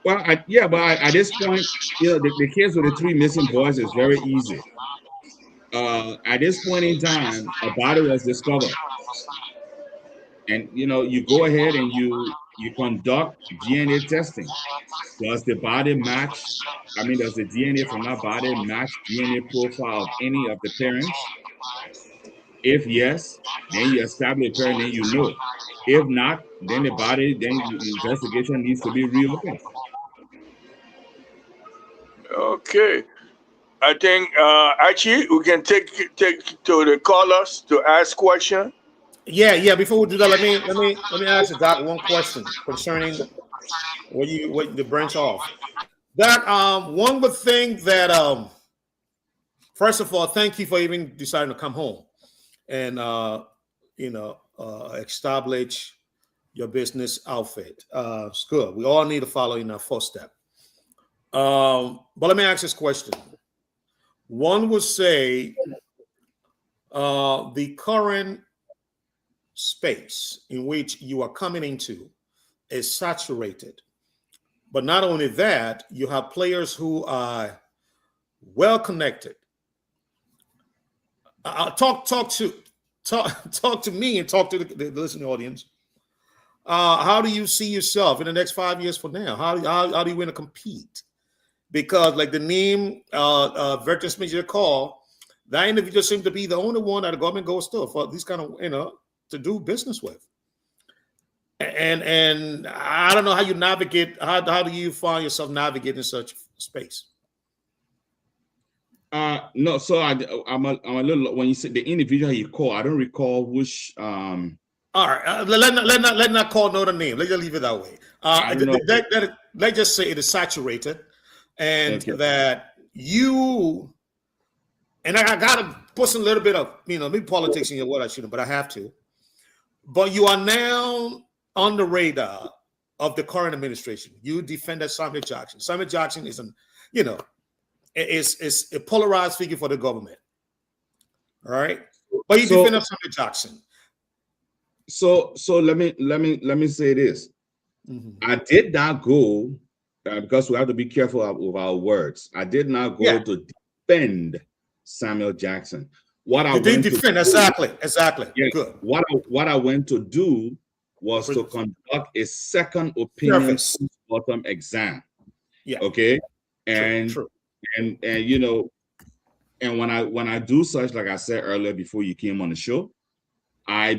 Well, at this point, the case with the 3 missing boys is very easy. At this point in time, a body was discovered. And, you go ahead and you conduct DNA testing. Does the body match? Does the DNA from that body match DNA profile of any of the parents? If yes, then you establish a parent, then you know. If not, then the investigation needs to be reopened. Okay. I think actually we can take to the callers to ask questions. Yeah. Before we do that, let me ask the doc one question concerning what the branch off. That one would think that first of all, thank you for even deciding to come home and establish your business outfit. It's good. We all need to follow in our first step. But let me ask this question. One would say the current space in which you are coming into is saturated. But not only that, you have players who are well connected. Talk to me and talk to the listening audience. How do you see yourself in the next 5 years from now? How do you want to compete? Because like the name Vertus Smith call, that individual seems to be the only one that the government goes to for these kind of to do business with. And I don't know how you navigate. How do you find yourself navigating such space? No, so I'm a little, when you said the individual you call, I don't recall which. All right, let not call no other name. Let's just leave it that way. Let's just say it is saturated, and that you and I gotta put some little bit of maybe politics in your what I shouldn't, but I have to. But you are now on the radar of the current administration. You defended Samuel Jackson. Samuel Jackson is is a polarized figure for the government. All right, but you defended Samuel Jackson. So let me say this. Mm-hmm. I did not go because we have to be careful with our words. I did not go to defend Samuel Jackson. What I did defend exactly. Yeah, good. What I went to do was to conduct a second opinion bottom exam. Yeah. Okay. And true. And and when I do such, like I said earlier before you came on the show, I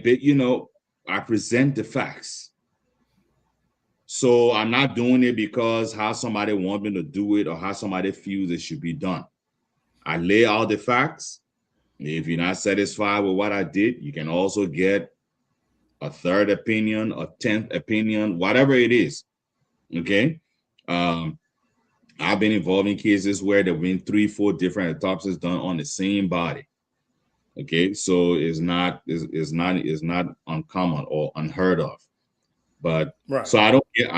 present the facts. So I'm not doing it because how somebody wants me to do it or how somebody feels it should be done. I lay out the facts. If you're not satisfied with what I did, you can also get a third opinion, a 10th opinion, whatever it is. Okay. I've been involved in cases where there have been 3-4 different autopsies done on the same body. Okay, so it's not uncommon or unheard of. But so I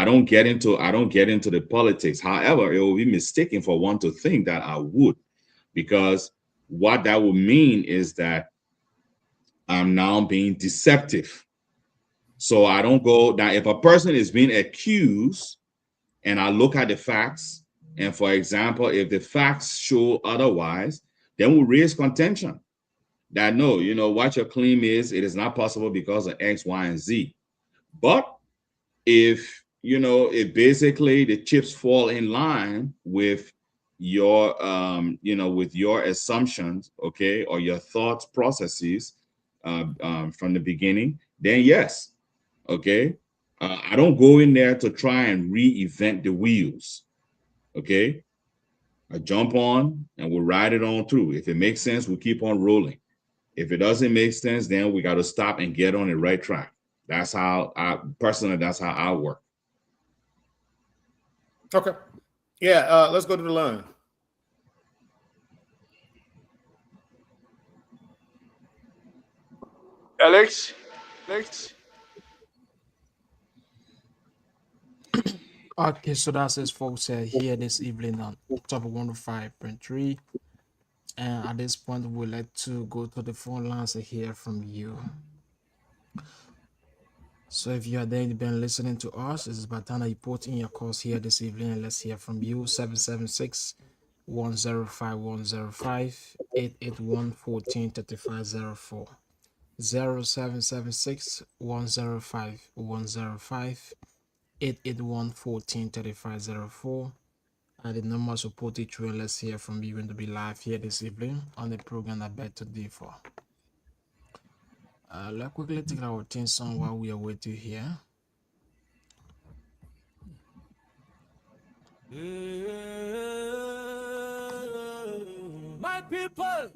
don't get into the politics. However, it will be mistaken for one to think that I would, because what that would mean is that I'm now being deceptive. So I don't go now. If a person is being accused and I look at the facts, and for example, if the facts show otherwise, then we'll raise contention that no, what your claim is, it is not possible because of X, Y, and Z. But if basically the chips fall in line with your with your assumptions, okay, or your thoughts processes from the beginning, then yes, okay. I don't go in there to try and reinvent the wheels. Okay, I jump on and we'll ride it on through. If it makes sense, we'll keep on rolling. If it doesn't make sense, then we got to stop and get on the right track. That's how that's how I work. Okay. Yeah, let's go to the line. Alex. Okay, so that's it, folks, here this evening on Top 105.3. And at this point, we'd like to go to the phone lines and hear from you. So if you are there and been listening to us, this is Batana. You put in your calls here this evening, and let's hear from you. 776-105-105, 881-143504. 0776-105-105, 881-143504. And the numbers will put it through, and let's hear from you. Going to be live here this evening on the program I bet today for. Let's quickly take our theme song while we are waiting here. My people,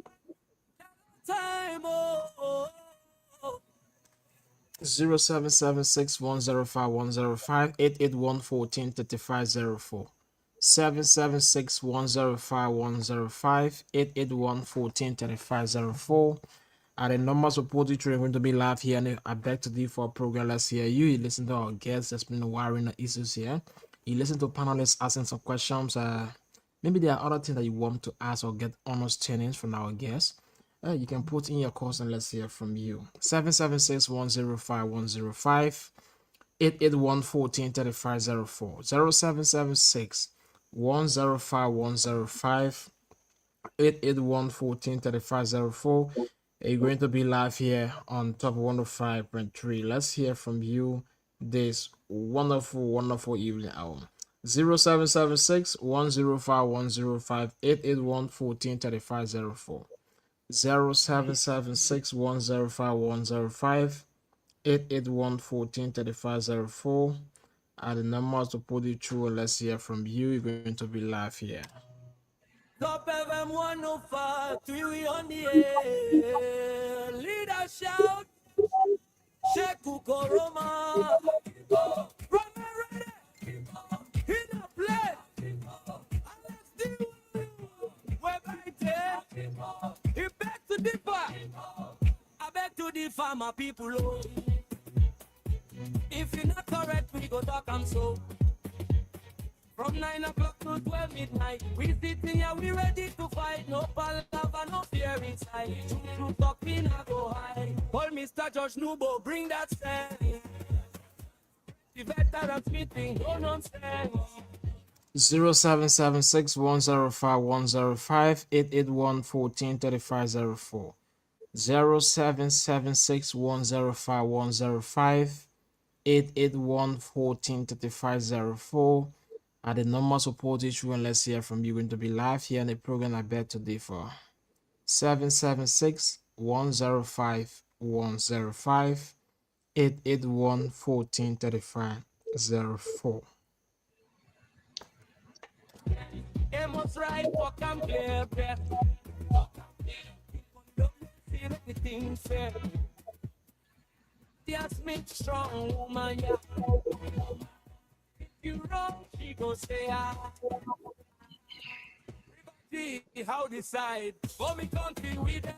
time. 0776-105-105, 881-143504. 776-105-105, 881-14-3504. The numbers for poetry are going to be live here. And I beg to do for a program. Let's hear you. You listen to our guests. There's been wiring issues here. You listen to panelists asking some questions. Maybe there are other things that you want to ask or get honest trainings from our guests. You can put in your calls and let's hear from you. 776-105-105, 881-14-3504, 0776-105-105, 881-14-3504. You're going to be live here on Top 105.3. Let's hear from you this wonderful evening hour. 0776-105-105, 881-14-3504. 0776-105-105, 881-14-3504 are the numbers to put you through. Let's hear from you. You're going to be live here. Top FM 105, 3 we on the air. Leader shout, Sheku Koroma. Roma ready, in a play. Alex D. We're back there. He back to differ. I beg to differ, my people. Oh. If you're not correct, we go talk and so. From 9 o'clock to 12 midnight, we sitting here, we ready to fight. No palaver, no fear inside. True talk, we not go high. Call Mr. George Nubo, bring that sense. The veterans meeting, no nonsense. 0776-105-105, 881-14-3504. 0776-105-105, 881-14-3504 are the numbers for Portage. And let's hear from you. Going to be live here in the program I bet today for 776-105-105, 881-14-3504. Amos right for come clear breath. Feel everything fair. Yes, me strong woman, yeah. If you wrong, she go say ah. See how decide for me country with the life.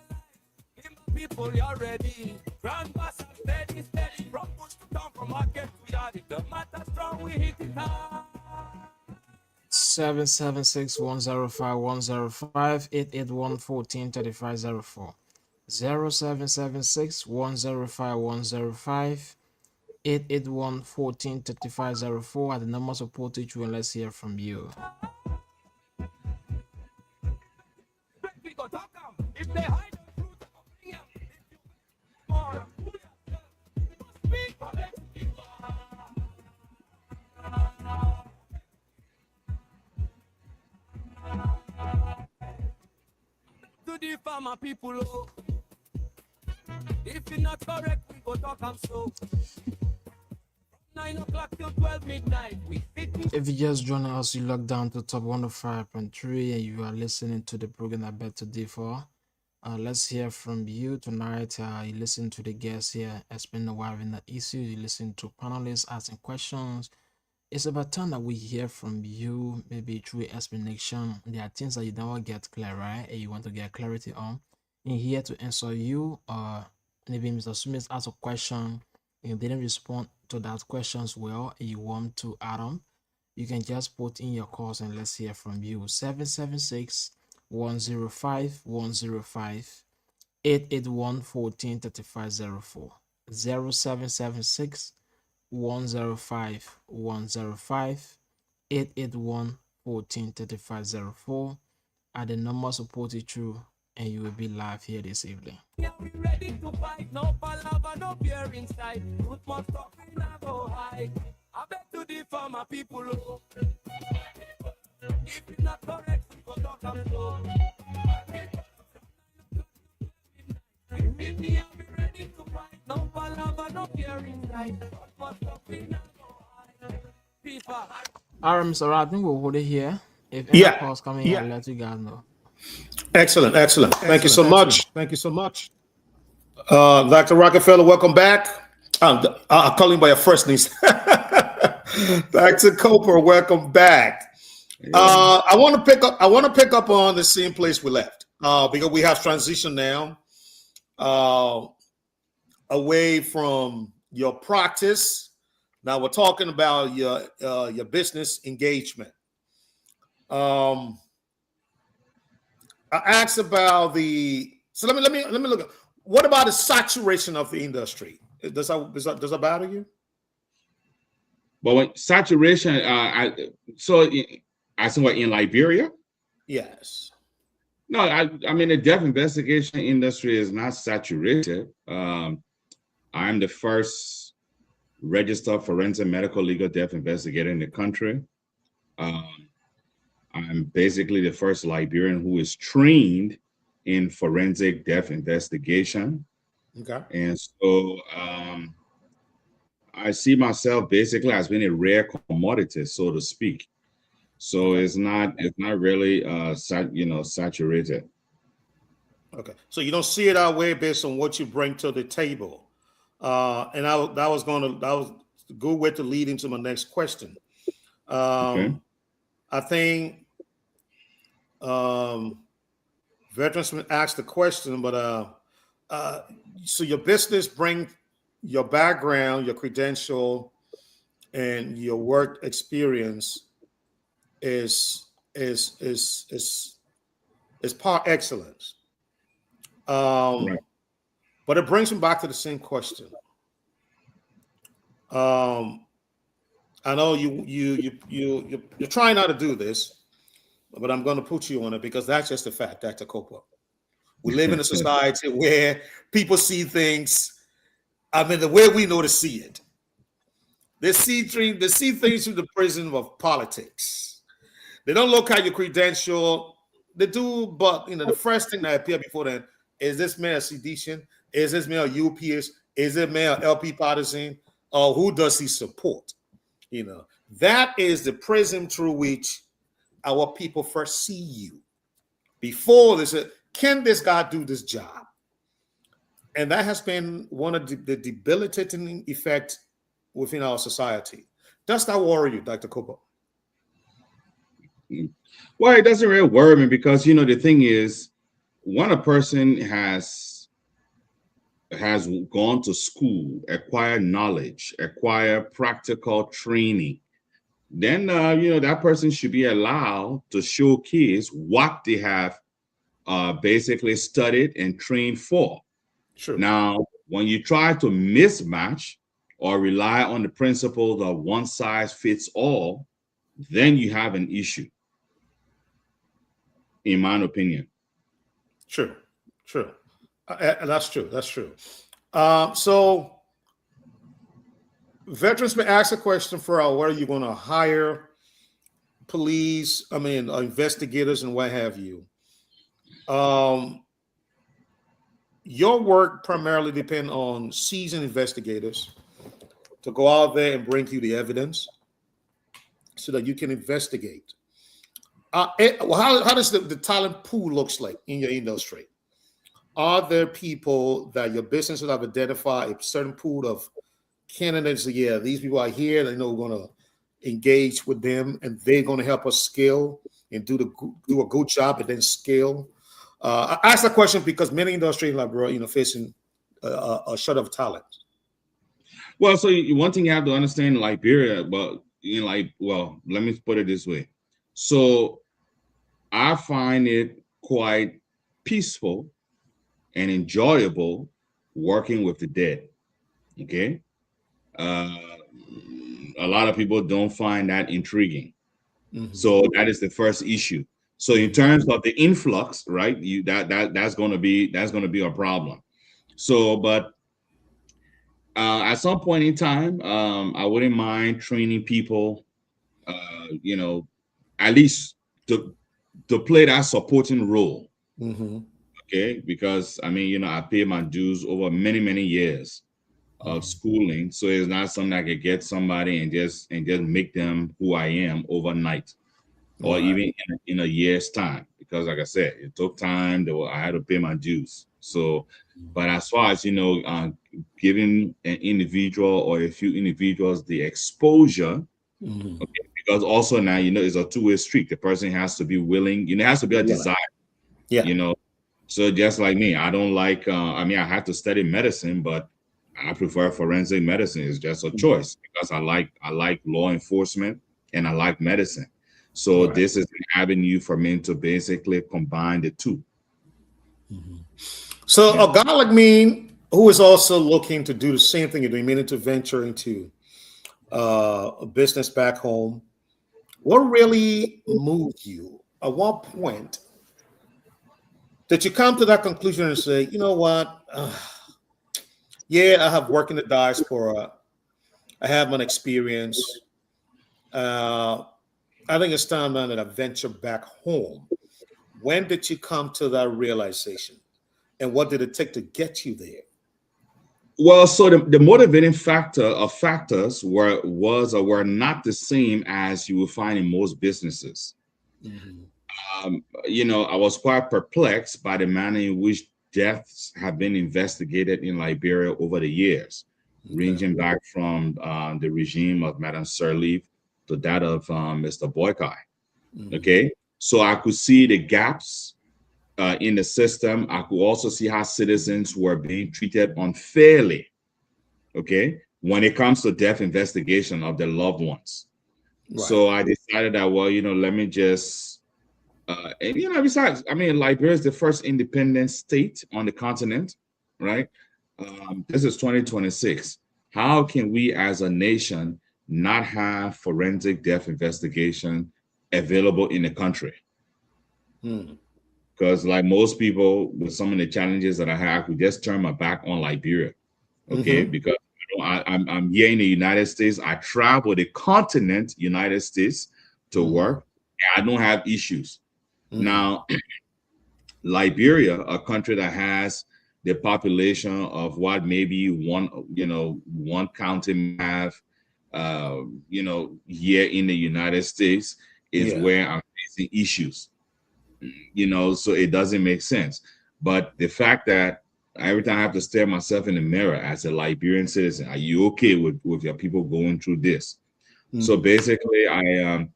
In my people, you're ready. Grand pass and steady. From bush to town, from market to yard. If the matter strong, we hit it hard. 776-105-105, 881-14-3504. 0776-105-105, 881-14-3504 are the numbers of Portage. And let's hear from you. If they hide the truth, bring them. More. Speak for them. To the farmer people, oh. If you're not correct, we go talk am so. 9 o'clock till 12 midnight, we fit. If you just joined us, you log down to Top 105.3 and you are listening to the program I bet today for. Let's hear from you tonight. You listen to the guests here explain the why in the issue. You listen to panelists asking questions. It's about time that we hear from you, maybe through explanation. There are things that you don't get clear, right? And you want to get clarity on. In here to answer you, maybe Mr. Smith asked a question and you didn't respond to that questions well, and you want to add on, you can just put in your calls and let's hear from you. 776-105-105, 881-14-3504, 0776-105-105, 881-14-3504 are the numbers supported through, and you will be live here this evening. Yeah, we ready to fight. No palaver, no fear inside. Root must talk, we not go high. I beg to the farmer people, oh. If you're not correct, we go talk and flow. We ready to fight. No palaver, no fear inside. Root must talk, we not go high. People. All right, Mr. Rod, I think we'll hold it here. If any calls come in, I'll let you guys know. Excellent. Thank you so much. Dr. Rockefeller, welcome back. I'm calling by your first name. Dr. Coper, welcome back. I want to pick up. I want to pick up on the same place we left because we have transitioned now away from your practice. Now we're talking about your business engagement. I asked about the. So let me look at what about the saturation of the industry? Does that bother you? But when saturation, I think what in Liberia? Yes. No, I mean the death investigation industry is not saturated. I'm the first registered forensic medical legal death investigator in the country. I'm basically the first Liberian who is trained in forensic death investigation. Okay. And so I see myself basically as being a rare commodity, so to speak. So okay. It's not really saturated. Okay, so you don't see it that way based on what you bring to the table, and that was a good way to lead into my next question. Okay. I think veterans asked the question, but so your business bring your background, your credential, and your work experience is par excellence. Right. But it brings me back to the same question. I know you're trying not to do this, but I'm going to put you on it because that's just a fact, Dr. Copa. We live in a society where people see things. I mean, the way we know to see it. They see things through the prism of politics. They don't look at your credential. They do, but the first thing that appear before them is this man a seditious? Is this man a UPS? Is this man an LP partisan? Or who does he support? That is the prism through which our people first see you. Before they say, can this guy do this job? And that has been one of the debilitating effects within our society. Does that worry you, Dr. Copa? Well, it doesn't really worry me because, the thing is, when a person has gone to school, acquired knowledge, acquired practical training, then, that person should be allowed to showcase what they have basically studied and trained for. Sure. Now, when you try to mismatch or rely on the principle of one size fits all, then you have an issue, in my opinion. Sure. That's true. So veterans may ask a question for whether you're going to hire police, investigators and what have you. Your work primarily depends on seasoned investigators to go out there and bring you the evidence so that you can investigate. How does the talent pool looks like in your industry? Are there people that your business will have identified a certain pool of candidates? Yeah, these people are here. They know we're going to engage with them, and they're going to help us scale and do a good job and then scale. I ask that question because many industries in Liberia, facing a short of talent. Well, so one thing you have to understand in Liberia, but let me put it this way. So I find it quite peaceful and enjoyable working with the dead. Okay. A lot of people don't find that intriguing. Mm-hmm. So that is the first issue. So in terms of the influx, right, that's going to be a problem. So, but at some point in time, I wouldn't mind training people, at least to play that supporting role. Mm-hmm. Okay, because I pay my dues over many, many years of schooling, so it's not something I could get somebody and just make them who I am overnight. Or right. Even in a year's time, because like I said, it took time. I had to pay my dues. So, but as far as giving an individual or a few individuals the exposure, okay, because also now, you know, it's a two-way street. The person has to be willing, you know, it has to be a desire, Yeah. you know. So just like me, I don't like, I mean, I have to study medicine, but I prefer forensic medicine. It's just a choice because I like law enforcement and I like medicine. So Right. this is an avenue for me to basically combine the two. So a guy like me who is also looking to do the same thing you're doing, meaning to venture into a business back home, what really moved you? At what point did you come to that conclusion and say, you know what? Yeah, I have worked in the diaspora. I have an experience. I think it's time now that I venture back home. When did you come to that realization? And what did it take to get you there? Well, so the motivating factor of factors were not the same as you will find in most businesses. You know, I was quite perplexed by the manner in which deaths have been investigated in Liberia over the years, ranging back from the regime of Madame Sirleaf to that of Mr. Boykai. Okay, so I could see the gaps in the system. I could also see how citizens were being treated unfairly, okay, when it comes to death investigation of their loved ones. Right. So I decided that, well, you know, let me just, and, you know, besides, I mean, Liberia is the first independent state on the continent, right? This is 2026. How can we as a nation not have forensic death investigation available in the country? Because like most people, with some of the challenges that I have, I could just turn my back on Liberia, okay? Because I'm here in the United States. I travel the continent, United States, to work. And I don't have issues. Now, Liberia, a country that has the population of what maybe one county may have, you know, here in the United States, is where I'm facing issues. You know, so it doesn't make sense. But the fact that every time I have to stare myself in the mirror as a Liberian citizen, are you okay with your people going through this? So basically, I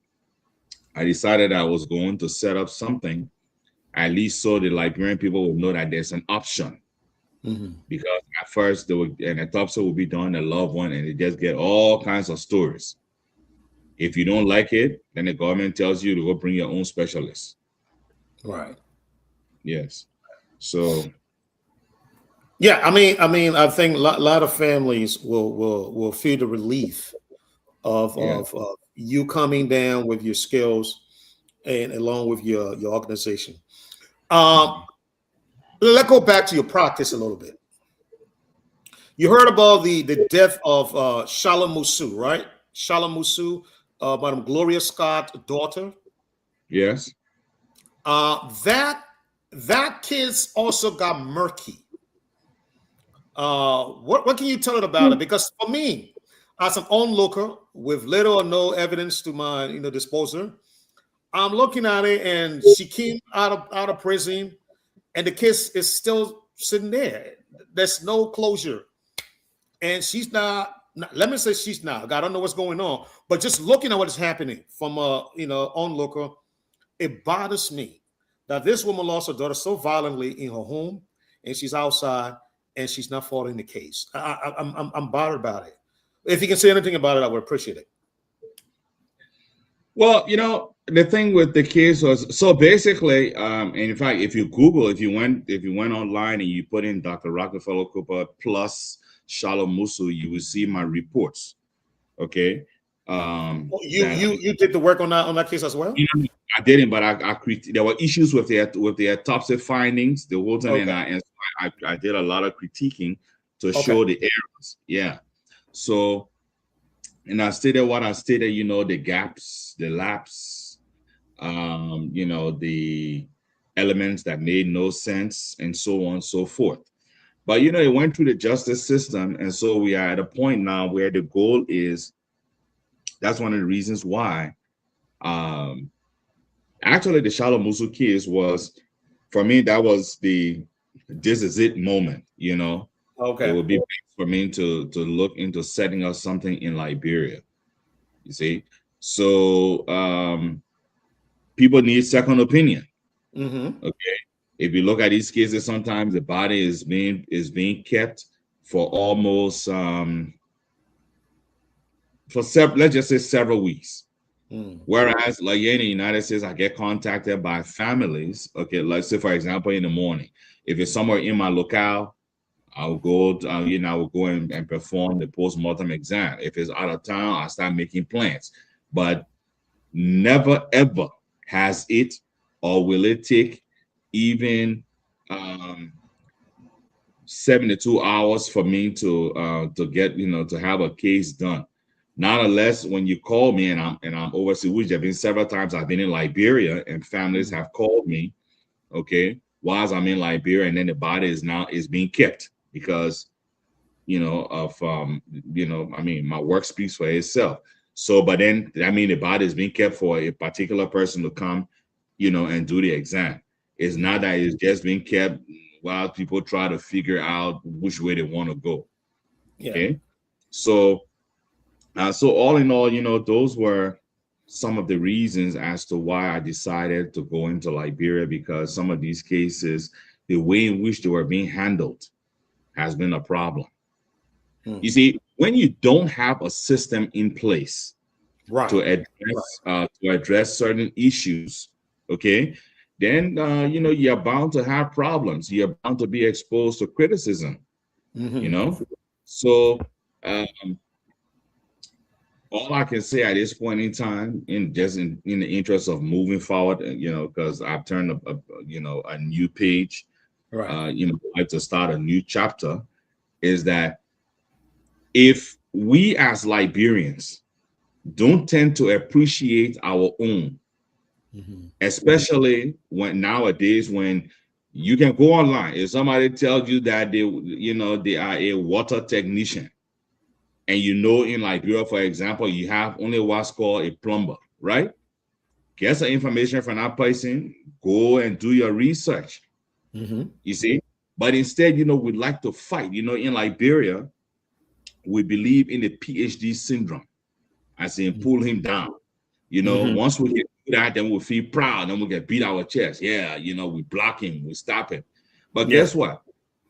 decided I was going to set up something, at least so the Liberian people will know that there's an option. Because at first, an autopsy will be done, a loved one, and they just get all kinds of stories. If you don't like it, then the government tells you to go bring your own specialist. Right. Yes. So. Yeah, I mean, I think a lot of families will feel the relief of you coming down with your skills and along with your organization. Let's go back to your practice a little bit. You heard about the death of Shalom Musu, right? Shalom Musu, Madam Gloria Scott's daughter. Yes. That case also got murky. What can you tell us about it? Because for me, as an onlooker with little or no evidence to my disposal, I'm looking at it, and she came out of prison, and the case is still sitting there. There's no closure, and she's not. Let me say she's not. I don't know what's going on, but just looking at what is happening from a onlooker, it bothers me that this woman lost her daughter so violently in her home, and she's outside, and she's not following the case. I'm bothered about it. If you can say anything about it, I would appreciate it. Well, the thing with the case was, so basically, and in fact, if you went online and you put in Dr. Rockefeller Cooper plus Shalom Musu, you will see my reports. Okay. You did the work on that case as well? I didn't, but there were issues with the autopsy findings, the whole time, and I did a lot of critiquing to show the errors. Yeah. So, and I stated what I stated, the gaps, the lapse, the elements that made no sense, and so on and so forth. But, it went through the justice system. And so we are at a point now where the goal is, that's one of the reasons why, actually the Shalom Musu case was, for me, that was this is it moment, Okay. It would be best for me to look into setting up something in Liberia. You see? So people need second opinion. Mm-hmm. Okay. If you look at these cases, sometimes the body is being kept for almost let's just say several weeks. Whereas like in the United States, I get contacted by families. Okay, let's say for example in the morning, if it's somewhere in my locale, I'll go I will go and perform the post-mortem exam. If it's out of town, I'll start making plans. But never ever has it or will it take even 72 hours for me to get to have a case done. Not unless when you call me and I'm overseas, which have been several times. I've been in Liberia and families have called me, okay, whilst I'm in Liberia, and then the body is being kept because of my work speaks for itself. So, but then the body is being kept for a particular person to come, and do the exam. It's not that it's just being kept while people try to figure out which way they want to go. Yeah. Okay. So all in all, those were some of the reasons as to why I decided to go into Liberia, because some of these cases, the way in which they were being handled has been a problem. You see, when you don't have a system in place to address certain issues, okay, then you're bound to have problems. You're bound to be exposed to criticism. So all I can say at this point in time, in the interest of moving forward, because I've turned a new page, like to start a new chapter, is that if we as Liberians don't tend to appreciate our own, especially nowadays when you can go online, if somebody tells you that they are a water technician, and in Liberia, for example, you have only what's called a plumber, right? Get some information from that person, go and do your research. You see, but instead, we'd like to fight. In Liberia, we believe in the PhD syndrome, as in pull him down. Once we get do that, then we'll feel proud, then we'll get beat our chest. Yeah, we block him, we stop him. But guess what?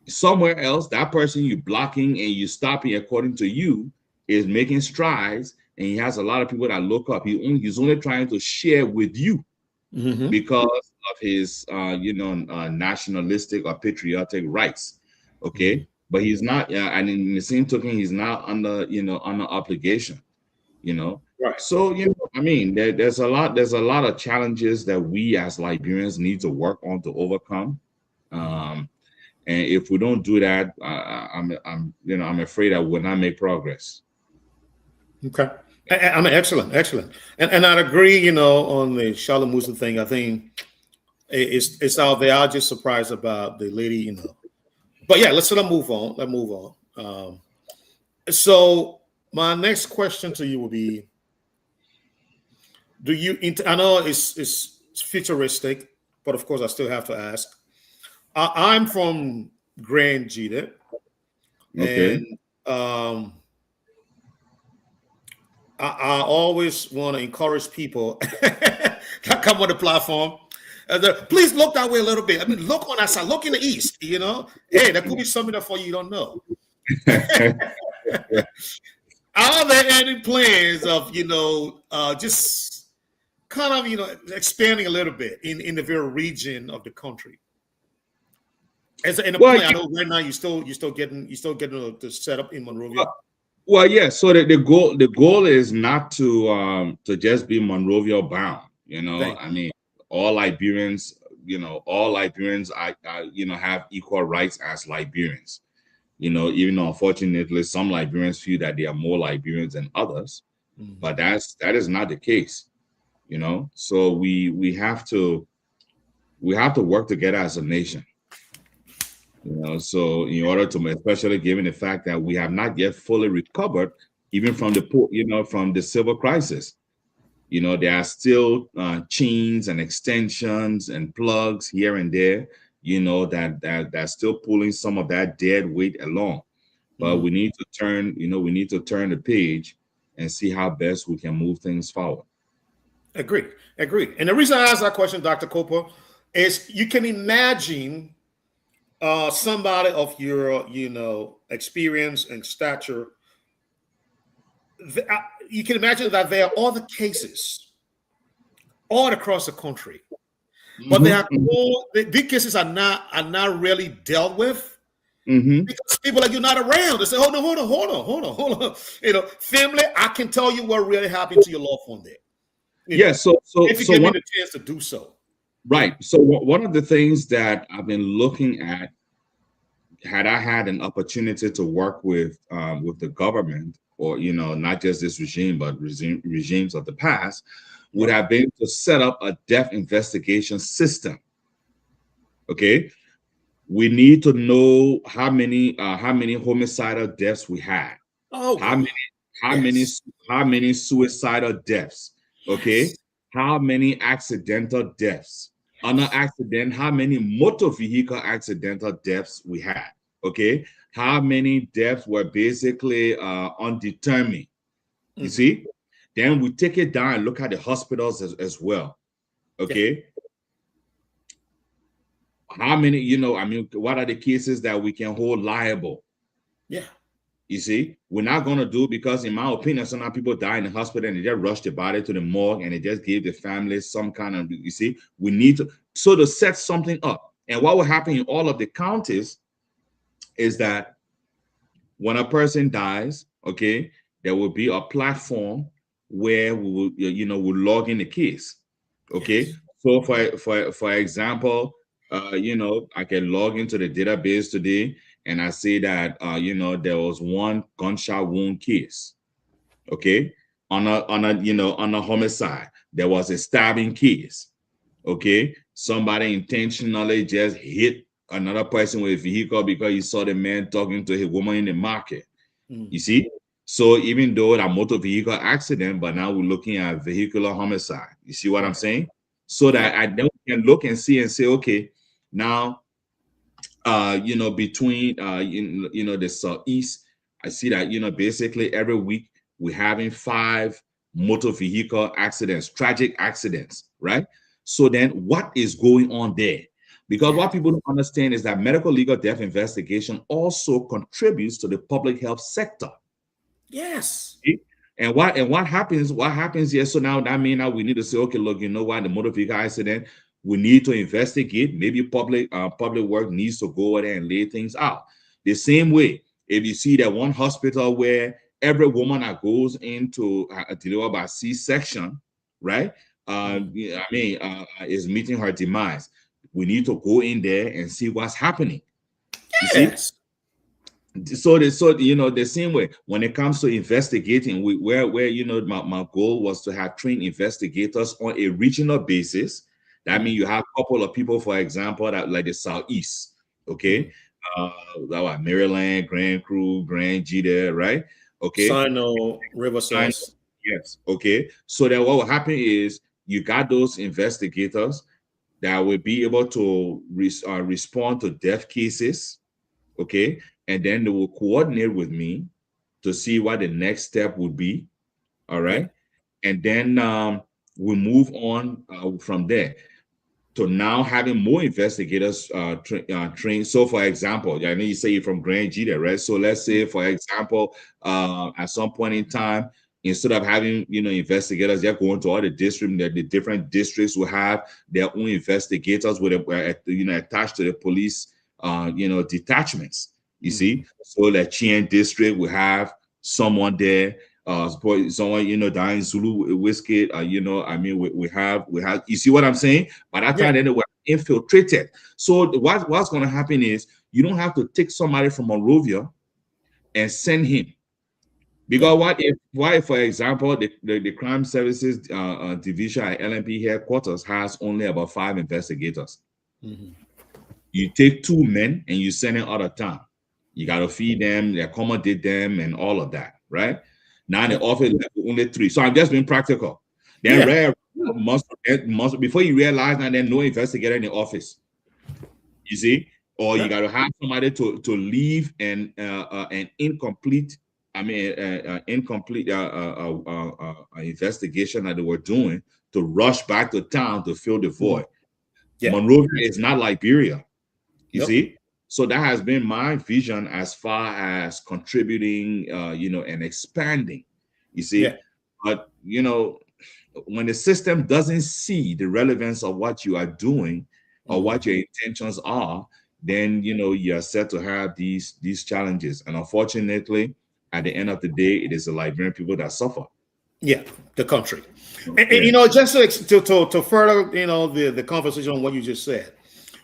Somewhere else, that person you blocking and you stopping, according to you, is making strides, and he has a lot of people that look up. He's only trying to share with you because of his nationalistic or patriotic rights. Okay. But he's not, and in the same token, he's not under obligation, Right. So, there's a lot of challenges that we as Liberians need to work on to overcome. And if we don't do that, I'm afraid that we'll not make progress. Okay. Excellent. And I'd agree, on the Charlotte Musa thing. I think it's out there. I'm just surprised about the lady, But yeah, let's move on. So my next question to you will be, I know it's futuristic, but of course I still have to ask. I'm from Grand Jita, and I always want to encourage people that come on the platform. Please look that way a little bit. Look on that side. Look in the east. Hey, there could be something there for you don't know. Are there any plans of just kind of expanding a little bit in the very region of the country? I know right now you're still getting the setup in Monrovia. Well, yeah. So the goal is not to just be Monrovia bound. All Liberians, have equal rights as Liberians. Even though unfortunately some Liberians feel that they are more Liberians than others, but that is not the case. So we have to work together as a nation. So in order to, especially given the fact that we have not yet fully recovered, even from the civil crisis, there are still chains and extensions and plugs here and there, that's still pulling some of that dead weight along. But we need to turn the page and see how best we can move things forward. Agree. And the reason I asked that question, Dr. Cooper, is you can imagine somebody of your, experience and stature. You can imagine that there are other cases all across the country, but these cases are not really dealt with. Because people like you're not around. They say, hold on. Family, I can tell you what really happened to your loved one there. So if you give me the chance to do so. Right. So one of the things that I've been looking at, had I had an opportunity to work with the government, or not just this regime, but regimes of the past, would have been to set up a death investigation system. Okay. We need to know how many homicidal deaths we had. How many suicidal deaths? Okay. How many accidental deaths? Under accident, how many motor vehicle accidental deaths we had? Okay. How many deaths were basically undetermined? You see? Then we take it down and look at the hospitals as well. Okay. How many, what are the cases that we can hold liable? Yeah. You see, we're not going to do, because in my opinion, sometimes people die in the hospital and they just rush the body to the morgue and they just give the family some kind of, we need to set something up. And what will happen in all of the counties is that when a person dies, okay, there will be a platform where we will, we'll log in the case. Okay. Yes. So for example, I can log into the database today and I see that, there was one gunshot wound case. Okay. On a homicide, there was a stabbing case. Okay. Somebody intentionally just hit another person with a vehicle because he saw the man talking to a woman in the market. You see? So even though that motor vehicle accident, but now we're looking at vehicular homicide. You see what I'm saying? So that I then can look and see, okay, now, between, the Southeast, I see that, basically every week we're having 5 motor vehicle accidents, tragic accidents, right? So then what is going on there? Because what people don't understand is that medical legal death investigation also contributes to the public health sector. Yes. And what happens here? So now that means now we need to say, okay, look, the motor vehicle accident, we need to investigate. Maybe public work needs to go there and lay things out. The same way, if you see that one hospital where every woman that goes into deliver by C-section, right? Is meeting her demise. We need to go in there and see what's happening. Yes. So the same way when it comes to investigating, where my goal was to have trained investigators on a regional basis. That means you have a couple of people, for example, that like the Southeast, okay, Maryland, Grand Crew, Grand G there, right? Okay, Sino, Riverside. Yes, okay. So then what will happen is you got those investigators that will be able to respond to death cases, okay, and then they will coordinate with me to see what the next step would be, all right, and then we move on from there to now having more investigators trained. So, for example, I know you say you're from Grand G there, right? So let's say, for example, at some point in time, instead of having investigators, they're going to all the districts. The different districts will have their own investigators with attached to the police, detachments. You see, so the Chien district will have someone there. Someone down in Zulu Whiskey, we have. You see what I'm saying? By that time, then they were infiltrated. So what's going to happen is you don't have to take somebody from Monrovia and send him, because why for example the crime services division at LMP headquarters has only about 5 investigators. You take 2 men and you send them out of town. You got to feed them, accommodate them, and all of that, right? Now in the office, only 3. So I'm just being practical. Then must before you realize that there's no investigator in the office. You see, or you got to have somebody to leave an incomplete incomplete investigation that they were doing to rush back to town to fill the void. Yeah. Monrovia is not Liberia, you Yep. see? So that has been my vision as far as contributing, and expanding, you see? Yeah. But, when the system doesn't see the relevance of what you are doing or what your intentions are, then, you are set to have these challenges. And unfortunately, at the end of the day, it is the Liberian people that suffer. Yeah, the country. And, Yeah. just to further, the conversation on what you just said,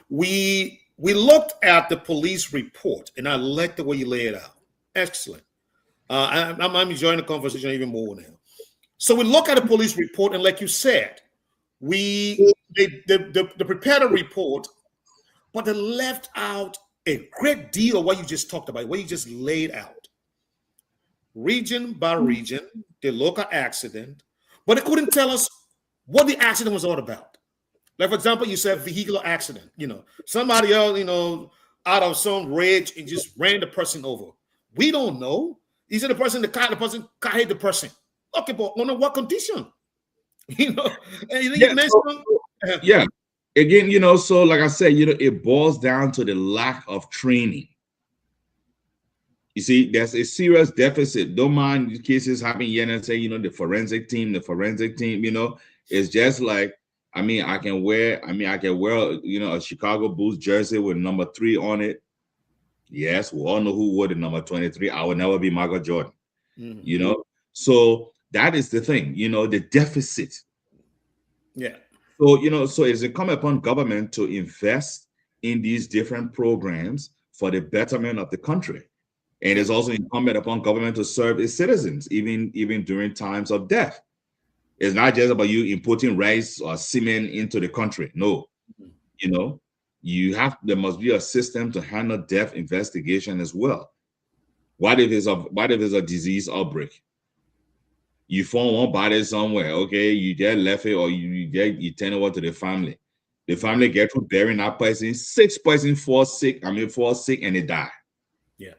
we looked at the police report, and I like the way you lay it out. Excellent. I'm enjoying the conversation even more now. So we look at the police report, and like you said, they prepared a report, but they left out a great deal of what you just talked about, what you just laid out. Region by region, the local accident, but they couldn't tell us what the accident was all about. Like, for example, you said vehicular accident, somebody else, out of some rage and just ran the person over. We don't know. He said the person hit the person. Okay, but under what condition? Yeah. Again, so like I said, it boils down to the lack of training. You see, there's a serious deficit. Don't mind the cases happening here and say, the forensic team, it's just like, I can wear, a Chicago Bulls jersey with number 3 on it. Yes, we all know who wore the number 23. I will never be Michael Jordan. So that is the thing, the deficit. Yeah. So it's incumbent upon government to invest in these different programs for the betterment of the country. And it's also incumbent upon government to serve its citizens, even during times of death. It's not just about you importing rice or cement into the country. No, there must be a system to handle death investigation as well. What if it's a disease outbreak? You found one body somewhere, okay? You just left it, or you turn it over to the family. The family get to burying that person. 6 persons fall sick, and they die. Yeah.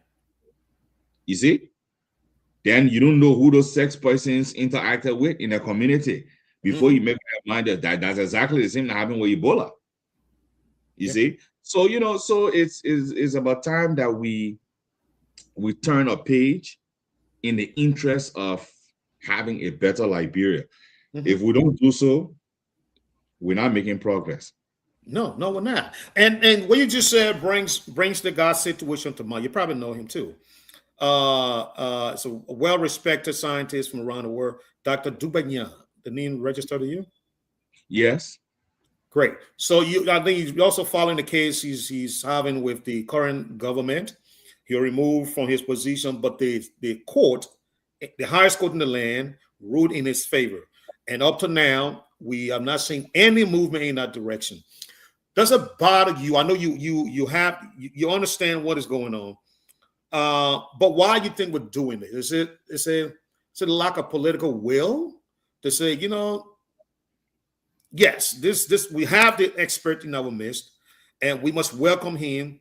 You see? Then you don't know who those 6 persons interacted with in the community before you make up your mind that that's exactly the same that happened with Ebola. You see? So so it's about time that we turn a page in the interest of having a better Liberia. If we don't do so, we're not making progress. No, we're not. And what you just said brings the God situation to mind. You probably know him too. So a well-respected scientist from around the world, Dr. Dubagnan. The name registered to you? Yes. Great. So I think he's also following the case he's having with the current government. He removed from his position, but the court, the highest court in the land, ruled in his favor. And up to now, we have not seen any movement in that direction. Does it bother you? I know you understand what is going on. But why do you think we're doing it? Is it a lack of political will to say, yes, this we have the expert in our midst, and we must welcome him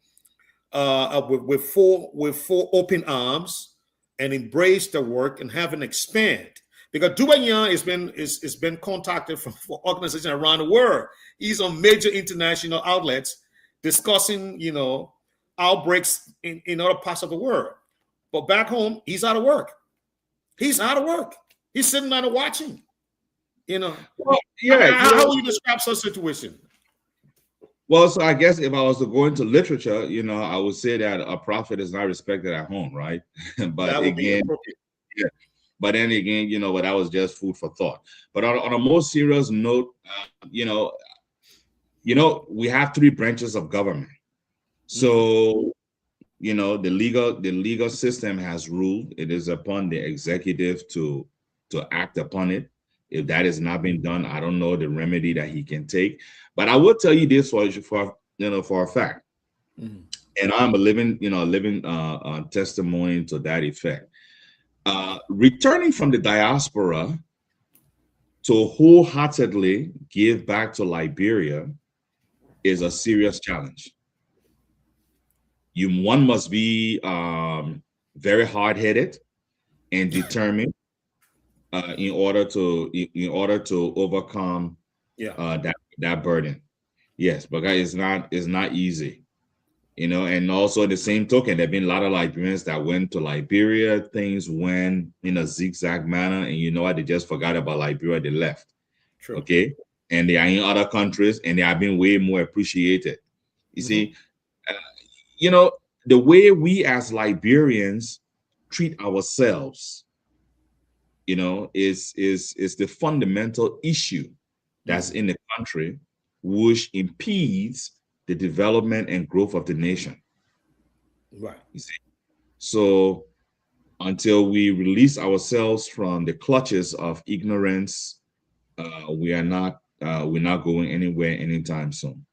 with full open arms and embrace the work and have an expand. Because Dubagnan has been contacted from organizations around the world. He's on major international outlets discussing, outbreaks in other parts of the world. But back home, he's out of work. He's sitting there watching. Well, yeah. How would you describe such a situation? Well, so I guess if I was to go into literature, I would say that a prophet is not respected at home, right? But again, yeah. But then again, but that was just food for thought. But on a more serious note, we have 3 branches of government. So, the legal system has ruled. It is upon the executive to act upon it. If that is not being done, I don't know the remedy that he can take. But I will tell you this for a fact, and I'm a living testimony to that effect. Returning from the diaspora to wholeheartedly give back to Liberia is a serious challenge. One must be very hard-headed. and determined in order to overcome that burden. Yes, but guys, it's not easy, and also the same token, there have been a lot of Liberians that went to Liberia. Things went in a zigzag manner, and you know what? They just forgot about Liberia. They left. True. Okay, and they are in other countries, and they have been way more appreciated. You see, the way we as Liberians treat ourselves, is the fundamental issue that's in the country, which impedes the development and growth of the nation. Right. You see, so until we release ourselves from the clutches of ignorance, we're not going anywhere anytime soon.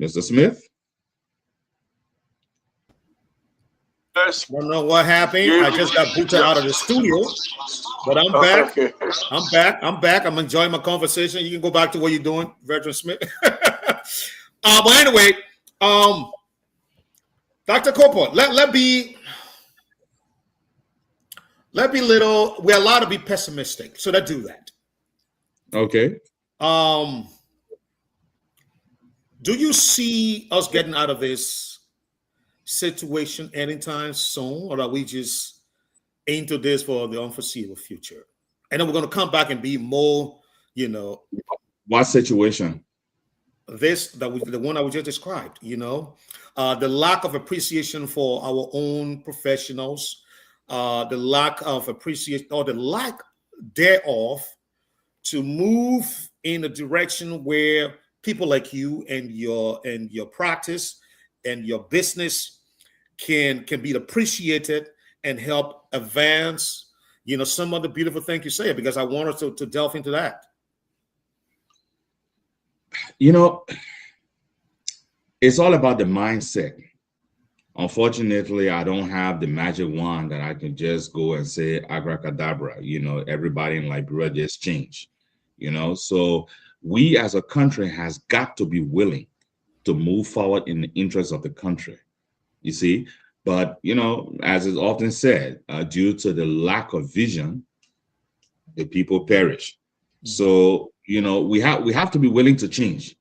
Mr. Smith? Yes. I don't know what happened. I just got booted out of the studio, but I'm back. Okay. I'm back. I'm enjoying my conversation. You can go back to what you're doing, Veteran Smith. But anyway, Dr. Kopo, let be little. We're allowed to be pessimistic, so let's do that. Okay. Do you see us getting out of this situation anytime soon, or are we just into this for the unforeseeable future? And then we're going to come back and be more, What situation? The one I was just described, the lack of appreciation for our own professionals, the lack of appreciation or the lack thereof to move in a direction where people like you and your practice and your business can be appreciated and help advance, some of the beautiful things you say, because I want us to delve into that. It's all about the mindset. Unfortunately, I don't have the magic wand that I can just go and say abracadabra. Everybody in Liberia just changed. So we as a country has got to be willing to move forward in the interest of the country. You see, but as is often said, due to the lack of vision, the people perish. So we have to be willing to change.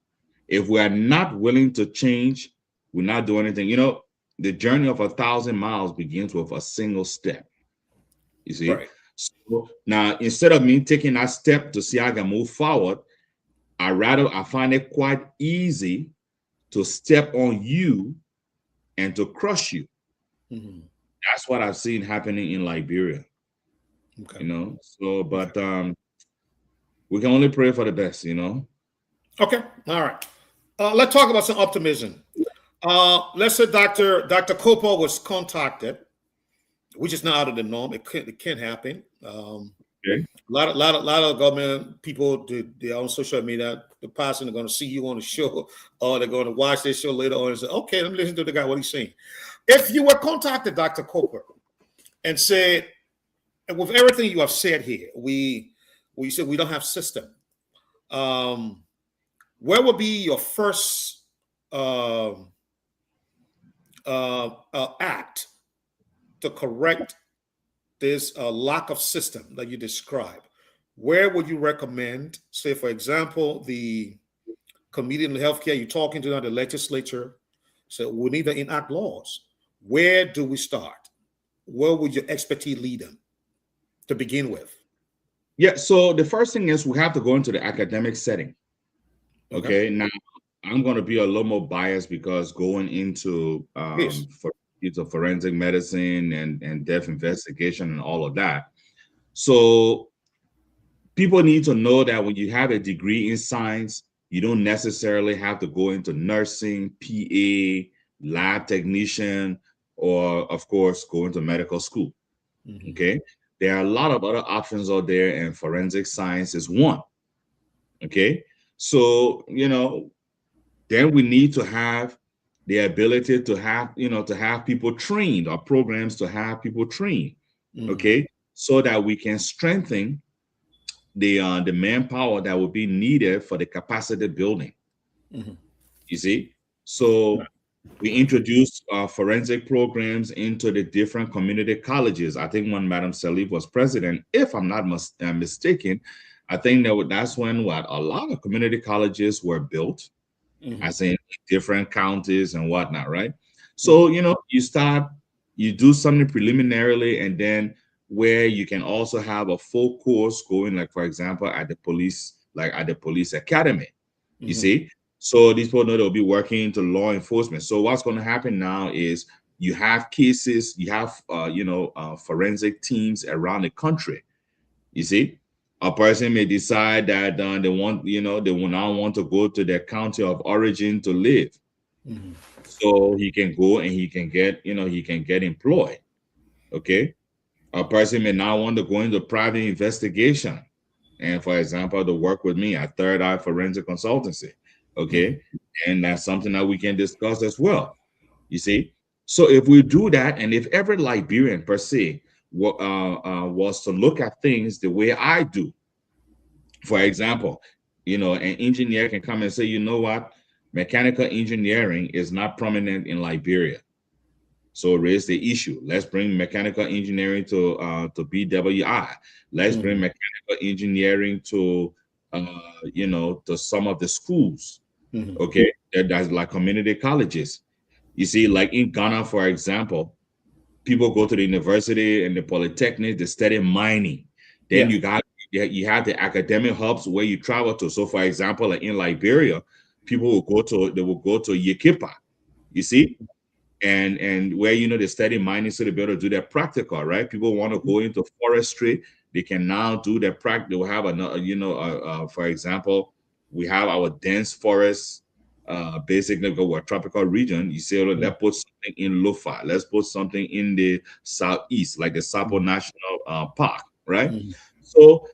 If we are not willing to change, we're not doing anything. The journey of 1,000 miles begins with a single step. You see, right. So now instead of me taking that step to see how I can move forward, I find it quite easy to step on you and to crush you. Mm-hmm. That's what I've seen happening in Liberia. Okay. So, but we can only pray for the best, Okay. All right. Let's talk about some optimism. Let's say Dr. Kopo was contacted, which is not out of the norm. It can happen. Okay. A lot of government people they're on social media. The person are going to see you on the show, or they're going to watch this show later on and say, "Okay, let me listen to the guy what he's saying." If you were contacted, Dr. Kopo, and said, and with everything you have said here, we said we don't have system. Where would be your first act to correct this lack of system that you describe? Where would you recommend, say, for example, the committee in healthcare, you're talking to the legislature, so we need to enact laws. Where do we start? Where would your expertise lead them to begin with? Yeah, so the first thing is we have to go into the academic setting. Okay. Now, I'm going to be a little more biased because going into forensic medicine and death investigation and all of that. So people need to know that when you have a degree in science, you don't necessarily have to go into nursing, PA, lab technician, or of course, go into medical school. Mm-hmm. Okay. There are a lot of other options out there, and forensic science is one. Okay. So, then we need to have the ability to have, to have people trained, or programs to have people trained, okay, so that we can strengthen the manpower that will be needed for the capacity building. You see, so we introduced forensic programs into the different community colleges. I think when Madam Salif was president, if I'm not mistaken, I think that's when a lot of community colleges were built, as in different counties and whatnot, right? So, you do something preliminarily, and then where you can also have a full course going, like, for example, at the police academy, you see? So these people know they'll be working into law enforcement. So what's going to happen now is you have cases, you have, forensic teams around the country, you see? A person may decide that they will now want to go to their county of origin to live. So he can go and he can get employed. Okay. A person may now want to go into private investigation. And for example, to work with me at Third Eye Forensic Consultancy. Okay. And that's something that we can discuss as well. You see? So if we do that, and if every Liberian per se was to look at things the way I do. For example, an engineer can come and say, you know what, mechanical engineering is not prominent in Liberia. So raise the issue. Let's bring mechanical engineering to BWI. Let's bring mechanical engineering to to some of the schools. Okay, that's like community colleges. You see, like in Ghana, for example, people go to the university and the polytechnic to study mining. Then you have the academic hubs where you travel to. So, for example, like in Liberia, people will go to Yekipa, you see, and where they study mining, so they be able to do their practical, right? People want to go into forestry, they can now do their practice. They will have another, for example, we have our dense forest. Basically go a tropical region. You say, let's put something in Lofa, let's put something in the southeast, like the Sapo National Park, right? So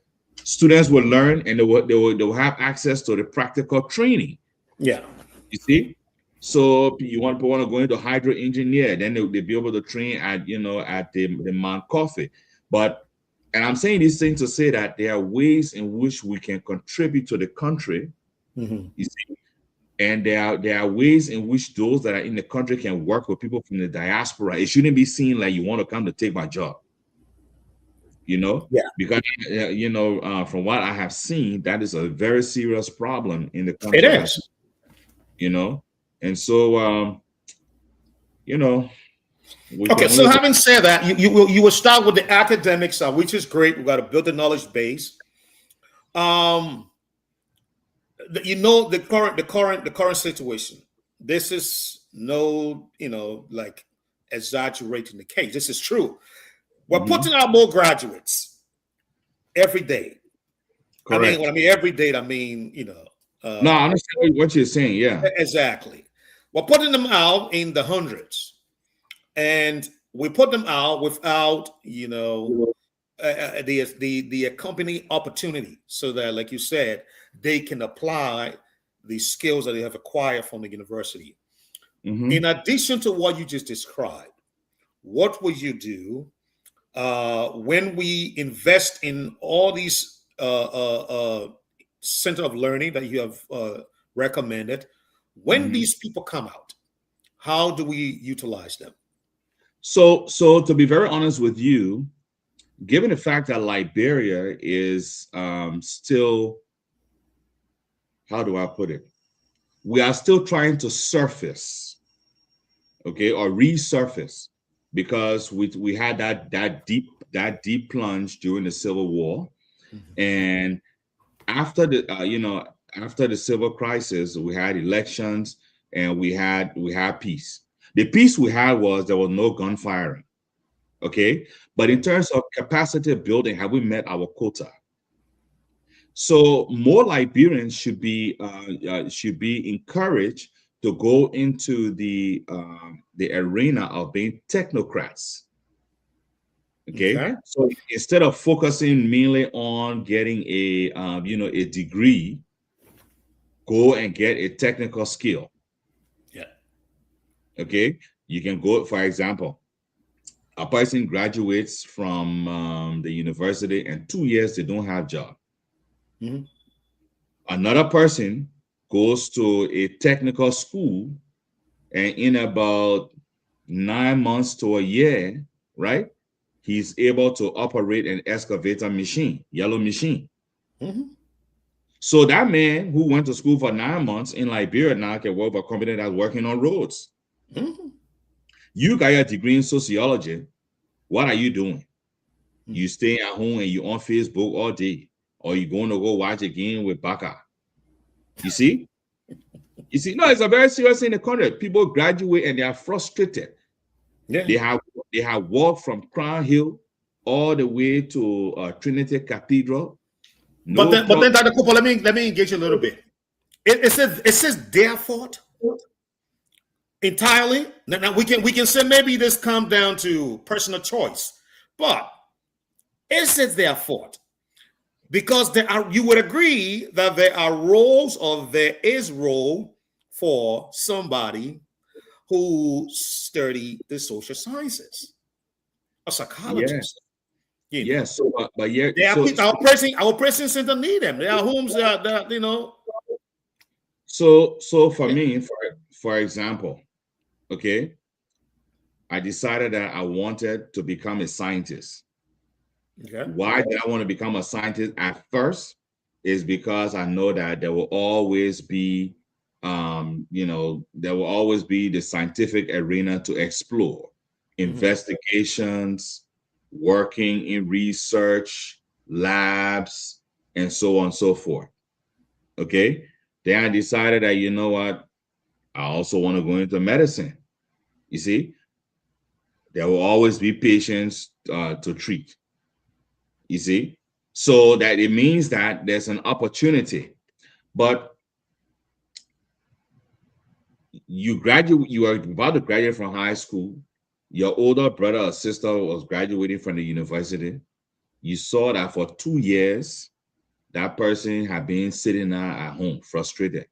students will learn, and they will have access to the practical training. Yeah, you see. So you want to go into hydro engineer, then they'll be able to train at the Mount Coffee. And I'm saying these things to say that there are ways in which we can contribute to the country. You see. And there are ways in which those that are in the country can work with people from the diaspora. It shouldn't be seen like you want to come to take my job. Because from what I have seen, that is a very serious problem in the country. It is. And so okay. So having said that, you will start with the academics, which is great. We got to build the knowledge base. The current situation. This is like exaggerating the case. This is true. We're putting out more graduates every day. Correct. When I mean every day, I mean no, I understand what you're saying. Yeah, exactly. We're putting them out in the hundreds, and we put them out without the accompanying opportunity, so that, like you said, they can apply the skills that they have acquired from the university. In addition to what you just described, what would you do when we invest in all these center of learning that you have recommended? When these people come out, how do we utilize them? So to be very honest with you, given the fact that Liberia is still, how do I put it? We are still trying to surface, okay, or resurface, because we had that deep plunge during the Civil War, and after the civil crisis, we had elections and we had peace. The peace we had was there was no gun firing, okay. But in terms of capacity building, have we met our quota? So more Liberians should be encouraged to go into the arena of being technocrats. Okay. So instead of focusing mainly on getting a degree, go and get a technical skill. Yeah. Okay, you can go, for example, a person graduates from the university and 2 years they don't have job. Mhm. Another person goes to a technical school, and in about 9 months to a year, right, he's able to operate an excavator machine, yellow machine. Mhm. So that man who went to school for 9 months in Liberia now can work for a company that's working on roads. Mhm. You got your degree in sociology. What are you doing? Mhm. You stay at home and you on Facebook all day, or you going to go watch a game with Baka. You see? You see, no, it's a very serious thing in the country. People graduate and they are frustrated. Yeah. They have walked from Crown Hill all the way to Trinity Cathedral. But then, Dr. Cooper, let me engage you a little bit. It says their fault entirely. Now we can say maybe this comes down to personal choice, but it says their fault because there are. You would agree that there are roles, or there is role for somebody who study the social sciences, a psychologist. You know. Yes, so, but yeah, There are so, people, our prison center need them. There are homes that you know. so for me, for example, okay, I decided that I wanted to become a scientist. Okay. Why did I want to become a scientist at first? Is because I know that there will always be, there will always be the scientific arena to explore, investigations, working in research, labs, and so on and so forth. Okay. Then I decided that, you know what, I also want to go into medicine. You see, there will always be patients to treat. You see, so that it means that there's an opportunity. But you are about to graduate from high school. Your older brother or sister was graduating from the university. You saw that for 2 years, that person had been sitting there at home, frustrated.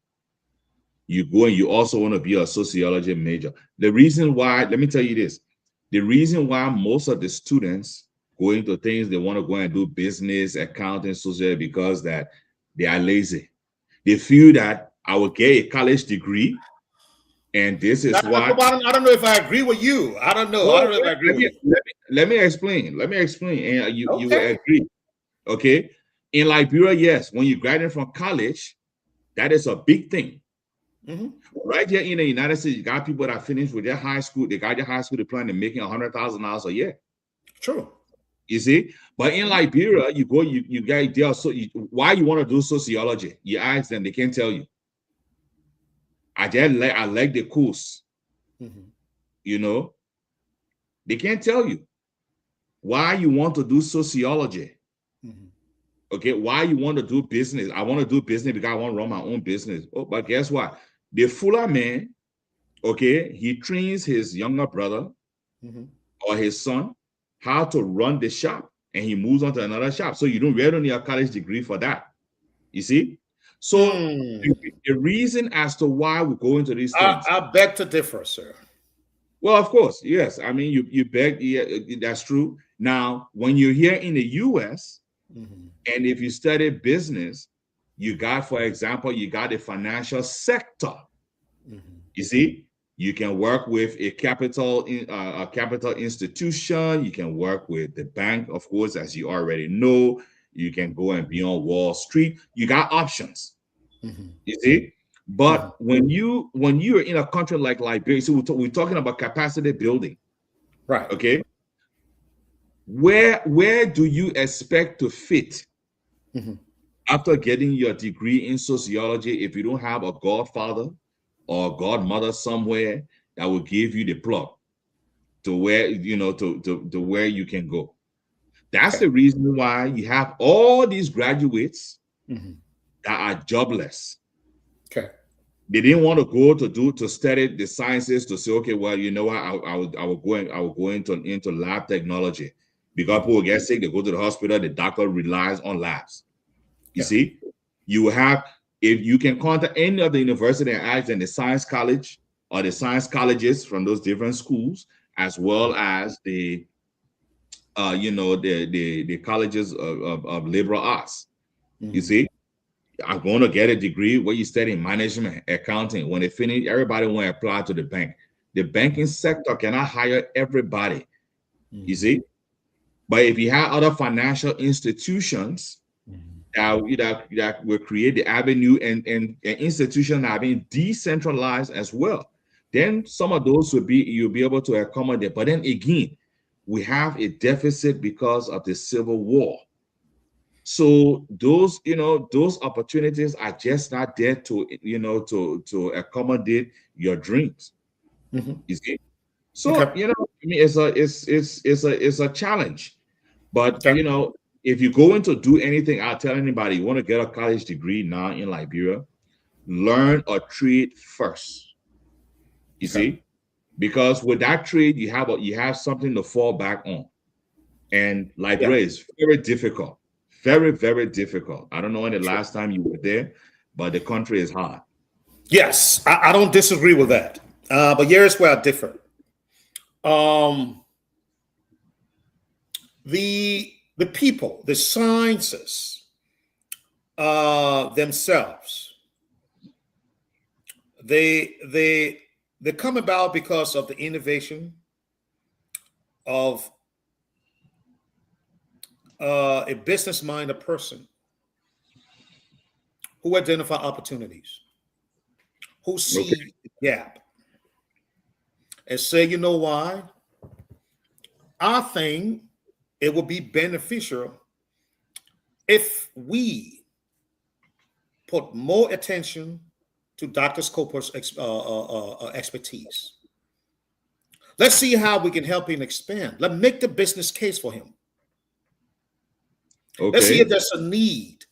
You go and you also want to be a sociology major. The reason why, let me tell you this, the reason why most of the students go into things they want to go and do business, accounting, social, because that they are lazy. They feel that I will get a college degree, and this is why. I don't know if I agree with you. I don't know. Well, I don't know if I agree with you. let me explain. Let me explain, and you will Okay. agree. Okay, in Liberia, yes, when you graduate from college, that is a big thing. Right here in the United States, you got people that finish with their high school. They got their high school diploma, they're making $100,000 a year. True. You see, but in Liberia, you go, you guys there. So why you want to do sociology? You ask them, they can't tell you. I like the course. You know, they can't tell you why you want to do sociology. Okay, why you want to do business? I want to do business because I want to run my own business. Oh, but guess what? The Fuller man, okay, he trains his younger brother or his son how to run the shop, and he moves on to another shop. So you don't really need a college degree for that. You see? So the reason as to why we go into these things. I beg to differ, sir. Well, of course, yes. I mean, you beg, yeah, that's true. Now, when you're here in the US, and if you study business, you got, for example, you got the financial sector. You see, you can work with a capital institution. You can work with the bank, of course, as you already know. You can go and be on Wall Street. You got options. You see, but when you're in a country like Liberia, so we're talking about capacity building, right? Okay, where do you expect to fit after getting your degree in sociology if you don't have a godfather or a godmother somewhere that will give you the plug to where to where you can go? That's the reason why you have all these graduates that are jobless. Okay. They didn't want to go to study the sciences to say, okay, well, you know what, I will go into lab technology, because people get sick, they go to the hospital, the doctor relies on labs. You see, you have, if you can contact any of the university and ask them, the science college, or the science colleges from those different schools, as well as the the colleges of liberal arts. You see, I'm going to get a degree where you study management, accounting. When they finish, everybody want to apply to the bank. The banking sector cannot hire everybody. You see, but if you have other financial institutions that will create the avenue and institutions that are being decentralized as well, then some of those you'll be able to accommodate. But then again, we have a deficit because of the Civil War. So those opportunities are just not there to accommodate your dreams. You see? So I mean, it's a challenge. But if you're going to do anything, I'll tell anybody, you want to get a college degree now in Liberia, learn a trade first. You see? Because with that trade, you have something to fall back on. And Liberia is very difficult. Very, very difficult. I don't know when the last time you were there, but the country is hard. Yes, I don't disagree with that. But here's where I differ. The people, the sciences themselves, they come about because of the innovation of a business-minded person who identify opportunities, who see the gap, and say, you know why? I think it would be beneficial if we put more attention to Dr. Scoper's expertise. Let's see how we can help him expand. Let's make the business case for him. Okay. Let's see if there's a need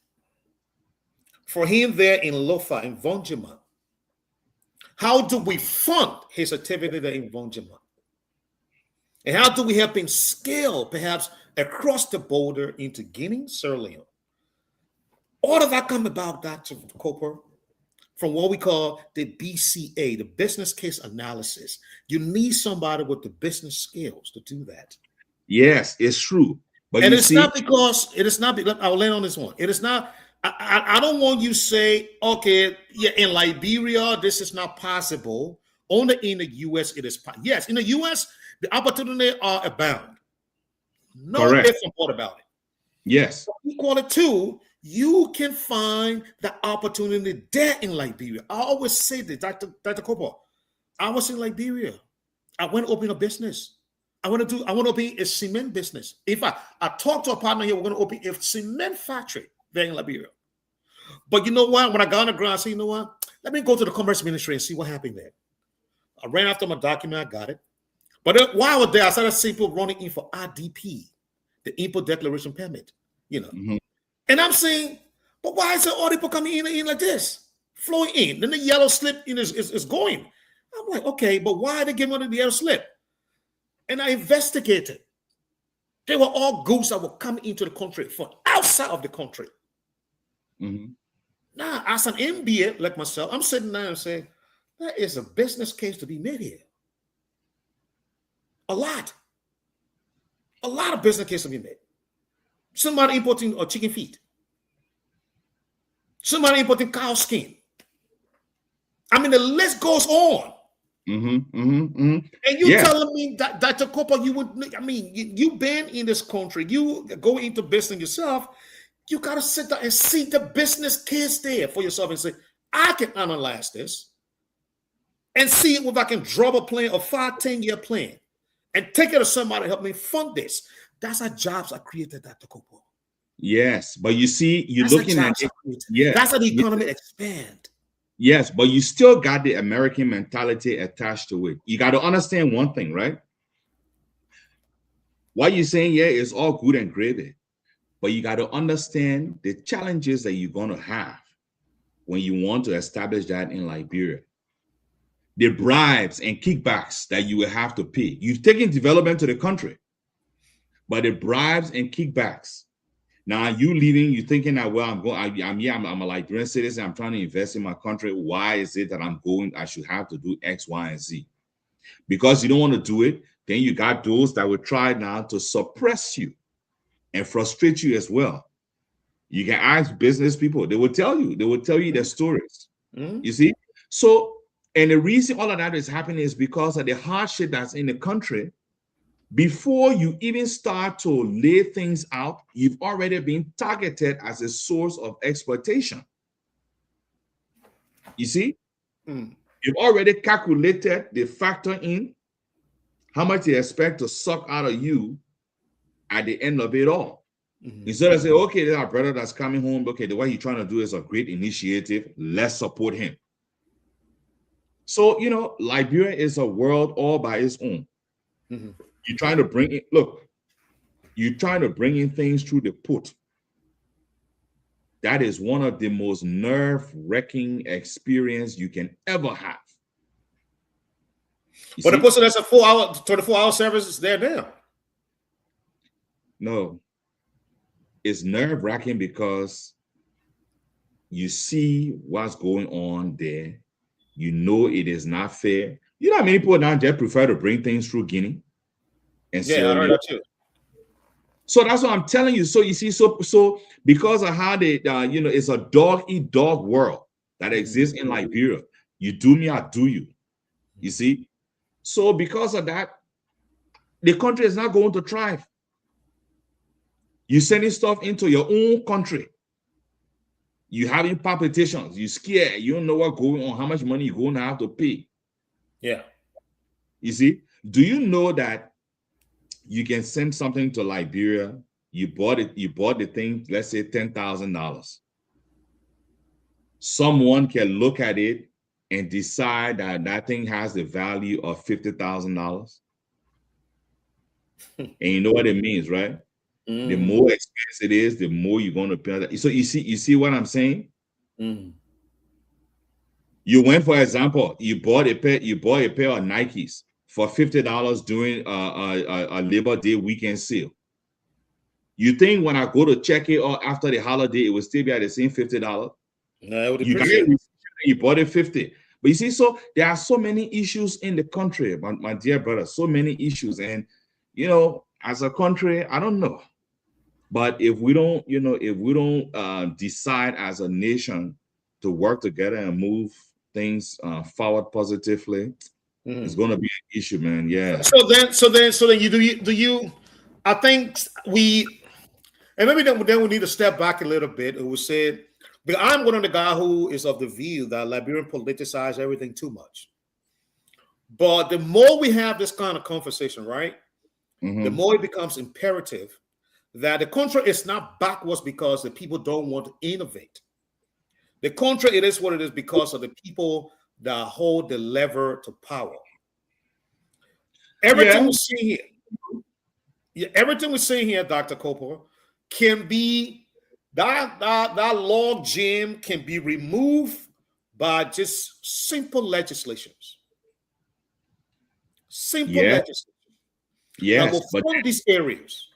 for him there in Lofa, in Vonjima. How do we fund his activity there in Vonjima? And how do we help him scale perhaps across the border into Guinea, Sierra Leone? All of that come about, Dr. Coper, from what we call the BCA, the business case analysis. You need somebody with the business skills to do that. Yes, it's true. But and it's not because I'll land on this one. It is not. I don't want you to say, okay, yeah, in Liberia, this is not possible. Only in the U.S. it is possible. Yes, in the U.S., the opportunities are abound. No different part about it. Yes. Equal to, you can find the opportunity there in Liberia. I always say this, Dr. Coper. I was in Liberia. I went to open a business. I want to open a cement business. In fact, I talked to a partner here. We're going to open a cement factory there in Liberia. But you know what? When I got on the ground, I said, you know what? Let me go to the Commerce Ministry and see what happened there. I ran after my document. I got it. But then, while I was there, I started seeing people running in for IDP, the Import Declaration Permit. And I'm saying, but why is all people coming in like this, flowing in? Then the yellow slip is going. I'm like, okay, but why are they giving rid of the yellow slip? And I investigated. They were all goods that were coming into the country from outside of the country. Now, as an MBA like myself, I'm sitting there and saying, there is a business case to be made here. A lot of business case to be made. Somebody importing chicken feet. Somebody importing cow skin. I mean, the list goes on. And you telling me that Dr. Coper, you've been in this country, you go into business yourself, you got to sit down and see the business case there for yourself and say, I can analyze this and see if I can draw a plan, a 5-10-year plan, and take it to somebody to help me fund this. That's how jobs are created, Dr. Coper. Yes, but you see, you're looking at it. Yeah, that's how the economy expands. Yes, but you still got the American mentality attached to it. You got to understand one thing, right? What you're saying, yeah, is all good and gravy, but you got to understand the challenges that you're going to have when you want to establish that in Liberia. The bribes and kickbacks that you will have to pay. You've taken development to the country, but the bribes and kickbacks Now you leaving, you thinking that, well, I'm a Liberian citizen. I'm trying to invest in my country. Why is it that I'm going? I should have to do X, Y, and Z. Because you don't want to do it, then you got those that will try now to suppress you and frustrate you as well. You can ask business people; they will tell you their stories. You see, so and the reason all of that is happening is because of the hardship that's in the country. Before you even start to lay things out, you've already been targeted as a source of exploitation. You see, you've already calculated, they factor in how much they expect to suck out of you at the end of it all. Instead of say, okay, there's our brother that's coming home. Okay, the way he's trying to do is a great initiative. Let's support him. So, you know, Liberia is a world all by its own. You're trying to bring in, look, you're trying to bring in things through the port. That is one of the most nerve-wracking experience you can ever have. But of course, that's a 24-hour service there now. No, it's nerve-wracking because you see what's going on there. You know it is not fair. You know how many people now just prefer to bring things through Guinea? And yeah, I heard that too. So that's what I'm telling you. So you see, so because of how they, you know, it's a dog-eat-dog world that exists in Liberia. You do me, I do you. You see? So because of that, the country is not going to thrive. You're sending stuff into your own country. You having palpitations. You scared. You don't know what's going on, how much money you're going to have to pay. Yeah. You see? Do you know that you can send something to Liberia? You bought the thing, let's say $10,000. Someone can look at it and decide that that thing has the value of $50,000. And you know what it means, right? The more expensive it is, the more you're going to pay. So you see what I'm saying? You went, for example, you bought a pair of Nikes for $50 during a Labor Day weekend sale. You think when I go to check it out after the holiday, it will still be at the same $50? No, it would you bought it $50. But you see, so there are so many issues in the country, my dear brother, so many issues. And, you know, as a country, I don't know. But if we don't, you know, decide as a nation to work together and move things forward positively, it's going to be an issue, man. Yeah. So then you I think and maybe then we need to step back a little bit. It was said, because I'm one of the guys who is of the view that Liberian politicize everything too much. But the more we have this kind of conversation, right, the more it becomes imperative that the country is not backwards because the people don't want to innovate. The country, it is what it is because of the people that hold the lever to power. Everything we're seeing here, Dr. Cooper, can be that log jam can be removed by just simple legislations. Legislation. Yes, but from these areas.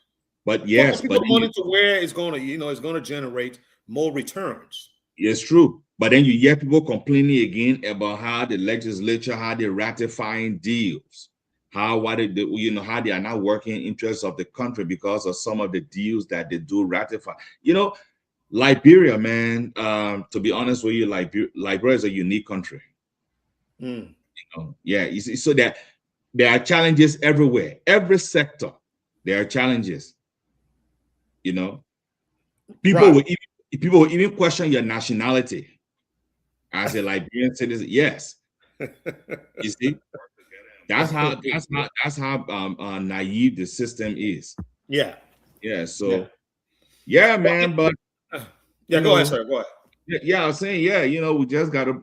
But yes, but money to where it's going to, it's going to generate more returns. It's true. But then you hear people complaining again about how the legislature, how they're ratifying deals, how they are not working in interests of the country because of some of the deals that they do ratify. You know, Liberia, man, to be honest with you, Liberia is a unique country. You know, yeah, you see, so that there are challenges everywhere, every sector. There are challenges. You know, people will even question your nationality as a Liberian citizen. Yes, you see, that's how naive the system is. Yeah. So, yeah, man. But go ahead, sir. Go ahead. Yeah, I was saying, yeah, you know, we just gotta,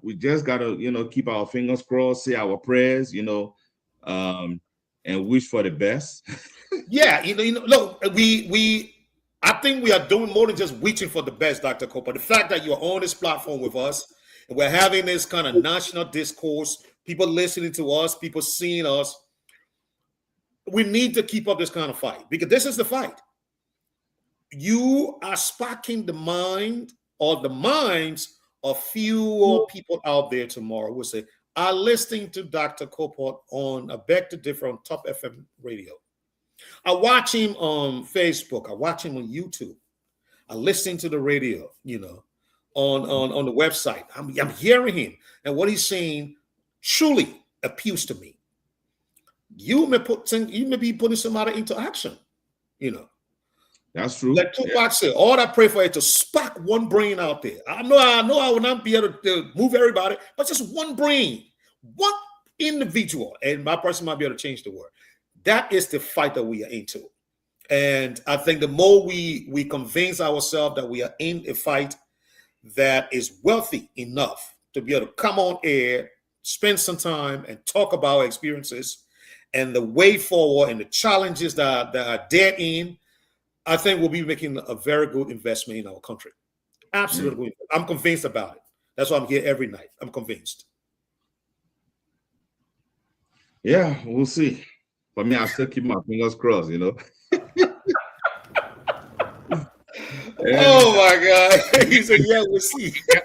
you know, keep our fingers crossed, say our prayers, you know, and wish for the best. Yeah, you know, look, I think we are doing more than just wishing for the best, Dr. Cooper. The fact that you're on this platform with us and we're having this kind of national discourse, people listening to us, people seeing us, we need to keep up this kind of fight because this is the fight. you are sparking the mind or the minds of fewer people out there tomorrow who say, I'm listening to Dr. Copart on a Back to Differ on Top FM radio. I watch him on Facebook. I watch him on YouTube. I listen to the radio, you know, on the website. I'm hearing him. And what he's saying truly appeals to me. You may be putting somebody into action, you know. That's true. Like Tupac said, all I pray for is to spark one brain out there. I know I will not be able to move everybody, but just one brain, one individual, and my person might be able to change the world. That is the fight that we are into. And I think the more we convince ourselves that we are in a fight that is wealthy enough to be able to come on air, spend some time and talk about our experiences and the way forward and the challenges that are therein, I think we'll be making a very good investment in our country. Absolutely. I'm convinced about it. That's why I'm here every night. I'm convinced. Yeah, we'll see. For me, I still keep my fingers crossed, you know. Oh my God. He said, yeah, we'll see. I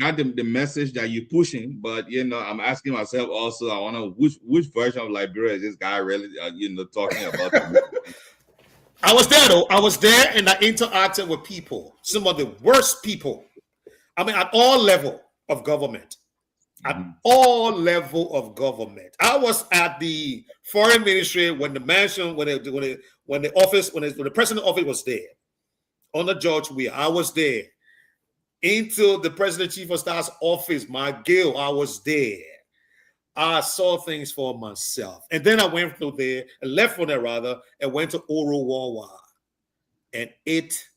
got the message that you're pushing, but you know, I'm asking myself also, I want to which version of Liberia is this guy really talking about? I was there though. I was there and I interacted with people, some of the worst people. I mean, at all level of government. At all level of government. I was at the foreign ministry when the mansion, when the president office was there. On the George Weah, I was there. Into the president chief of staff's office, McGill, I was there. I saw things for myself. And then I went through there, and left from there rather, and went to Oro Wawa and ate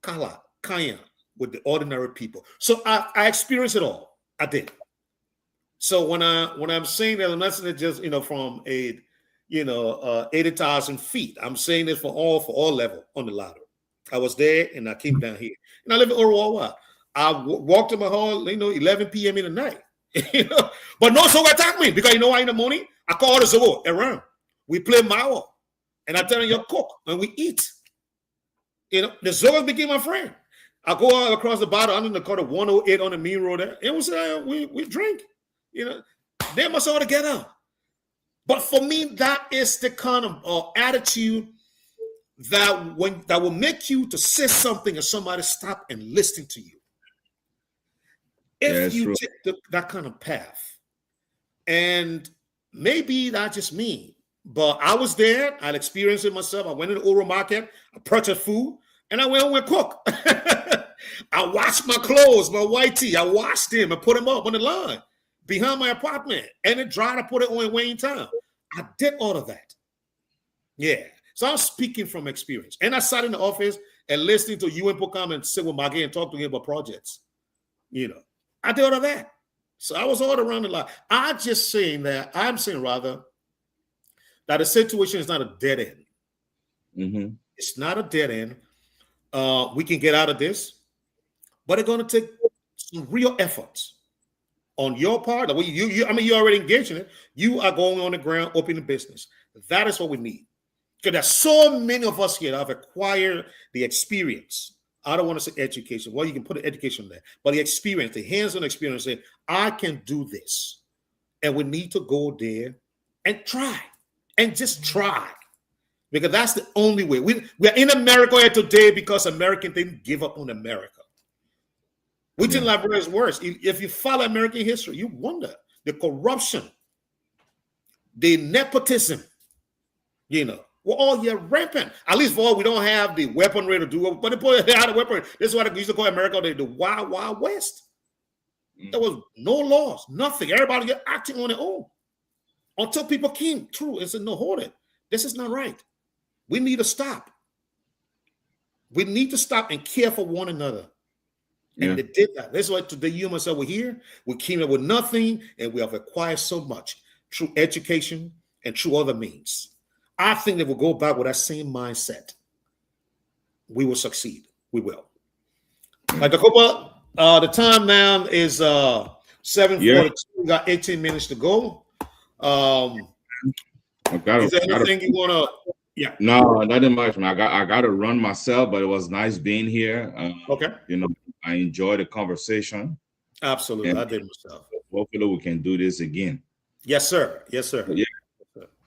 kaya with the ordinary people. So I experienced it all. I did. So when I'm saying that, I'm not saying it just from 80,000 feet. I'm saying it for all level on the ladder. I was there and I came down here. And I live in Oro Wawa. I walked to my hall, 11 p.m. in the night. But no Zogo attack me because why in the morning I call the Zogo around. We play Mao and I tell them you cook and we eat. The Zogos became my friend. I go across the bottom under the corner 108 on the main road there, and we drink. They must all together. But for me, that is the kind of attitude that will make you to say something and somebody stop and listen to you. If you take that kind of path, and maybe not just me, but I was there, I'd experienced it myself. I went to the Oro market, I purchased food, and I went home and cook. I washed my clothes, my white tee, I washed them and put them up on the line behind my apartment, and it dried. I put it on Wayne Town. I did all of that. Yeah. So I'm speaking from experience. And I sat in the office and listening to UN come and sit with Maggie and talk to him about projects. I did all of that. So I was all around the line. I'm saying that the situation is not a dead end. Mm-hmm. It's not a dead end. We can get out of this, but it's going to take some real efforts on your part. You're already engaged in it. You are going on the ground, opening business. That is what we need. Because there's so many of us here that have acquired the experience. I don't want to say education. Well, you can put an education there. But the experience, the hands-on experience, say, I can do this. And we need to go there and try. And just try. Because that's the only way. We're in America here today because Americans didn't give up on America. We think Liberia is worse. If you follow American history, you wonder. The corruption, the nepotism, we're all here rampant. At least for all, we don't have the weaponry to do it. But they had a weapon. This is what they used to call America the Wild, Wild West. There was no laws, nothing. Everybody just acting on their own. Until people came through and said, no, hold it. This is not right. We need to stop. We need to stop and care for one another. And they did that. That's why today you and myself were here. We came up with nothing, and we have acquired so much through education and through other means. I think that we'll go back with that same mindset. We will succeed. We will. Like the time now is 7:42. We got 18 minutes to go. Is there anything you Yeah. No, nothing much, man. I got to run myself, but it was nice being here. Okay. You know, I enjoyed the conversation. Absolutely. And I did myself. hopefully we can do this again. Yes, sir. Yes, sir. Yeah.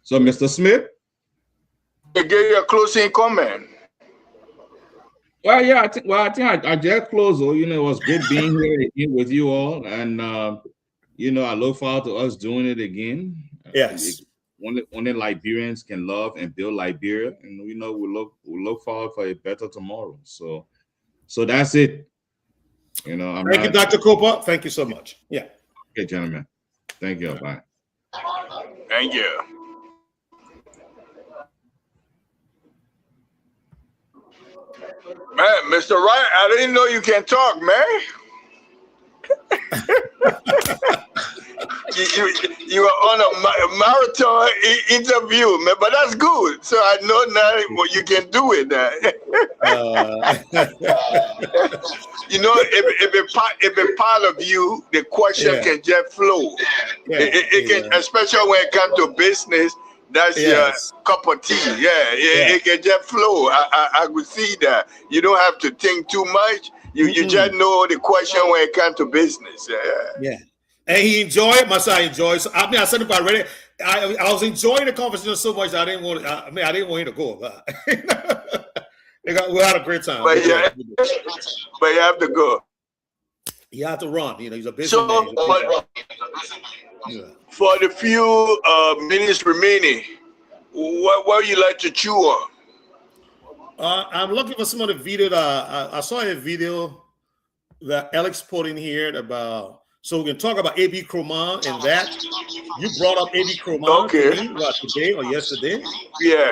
So, Mr. Smith? Give your closing comment. Well, yeah, I think I just closed. You know, it was good being here again with you all, and you know, I look forward to us doing it again. Yes. Only Liberians can love and build Liberia, and you know, we look forward for a better tomorrow. So that's it. You know, Thank you, Dr. Cooper. Thank you so much. Yeah. Okay, gentlemen. Thank you. Bye. Thank you. Man, Mr. Wright, I didn't know you can talk, man. you were on a marathon interview, man, but that's good. So I know now what you can do with that. You know, if a part of you, the question can just flow. Yeah. It can, especially when it comes to business. That's your cup of tea. It can just flow. I could see that. You don't have to think too much. You just know the question when it comes to business. Yeah. And he enjoyed. My son enjoyed. So, I mean, I said it already. I was enjoying the conversation so much that I didn't want. I didn't want him to go. We had a great time. But you have to go. You have to run. You know, he's a busy man. For the few minutes remaining, what would you like to chew on? I'm looking for some of the video that I saw a video that Alex put in here about. So we can talk about A.B. Croman and that. You brought up A.B. Croman today or yesterday? Yeah.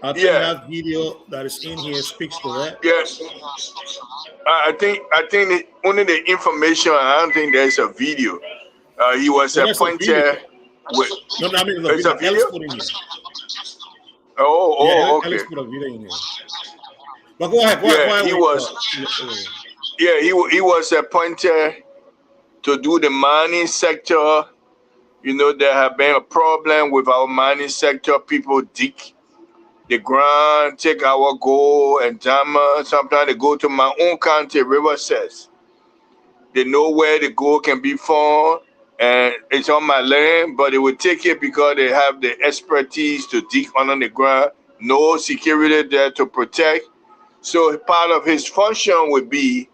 I think that video that is in here speaks to that. Yes. I think only the information. I don't think there's a video. He was appointed with. No, I mean the video Alex put in here. Okay. Alex put a video in here. But go ahead. He was appointed to do the mining sector. You know, there have been a problem with our mining sector. People dig the ground, take our gold and diamond. Sometimes they go to my own county, Riverside. They know where the gold can be found, and it's on my land, but they will take it because they have the expertise to dig under the ground. No security there to protect. So part of his function would be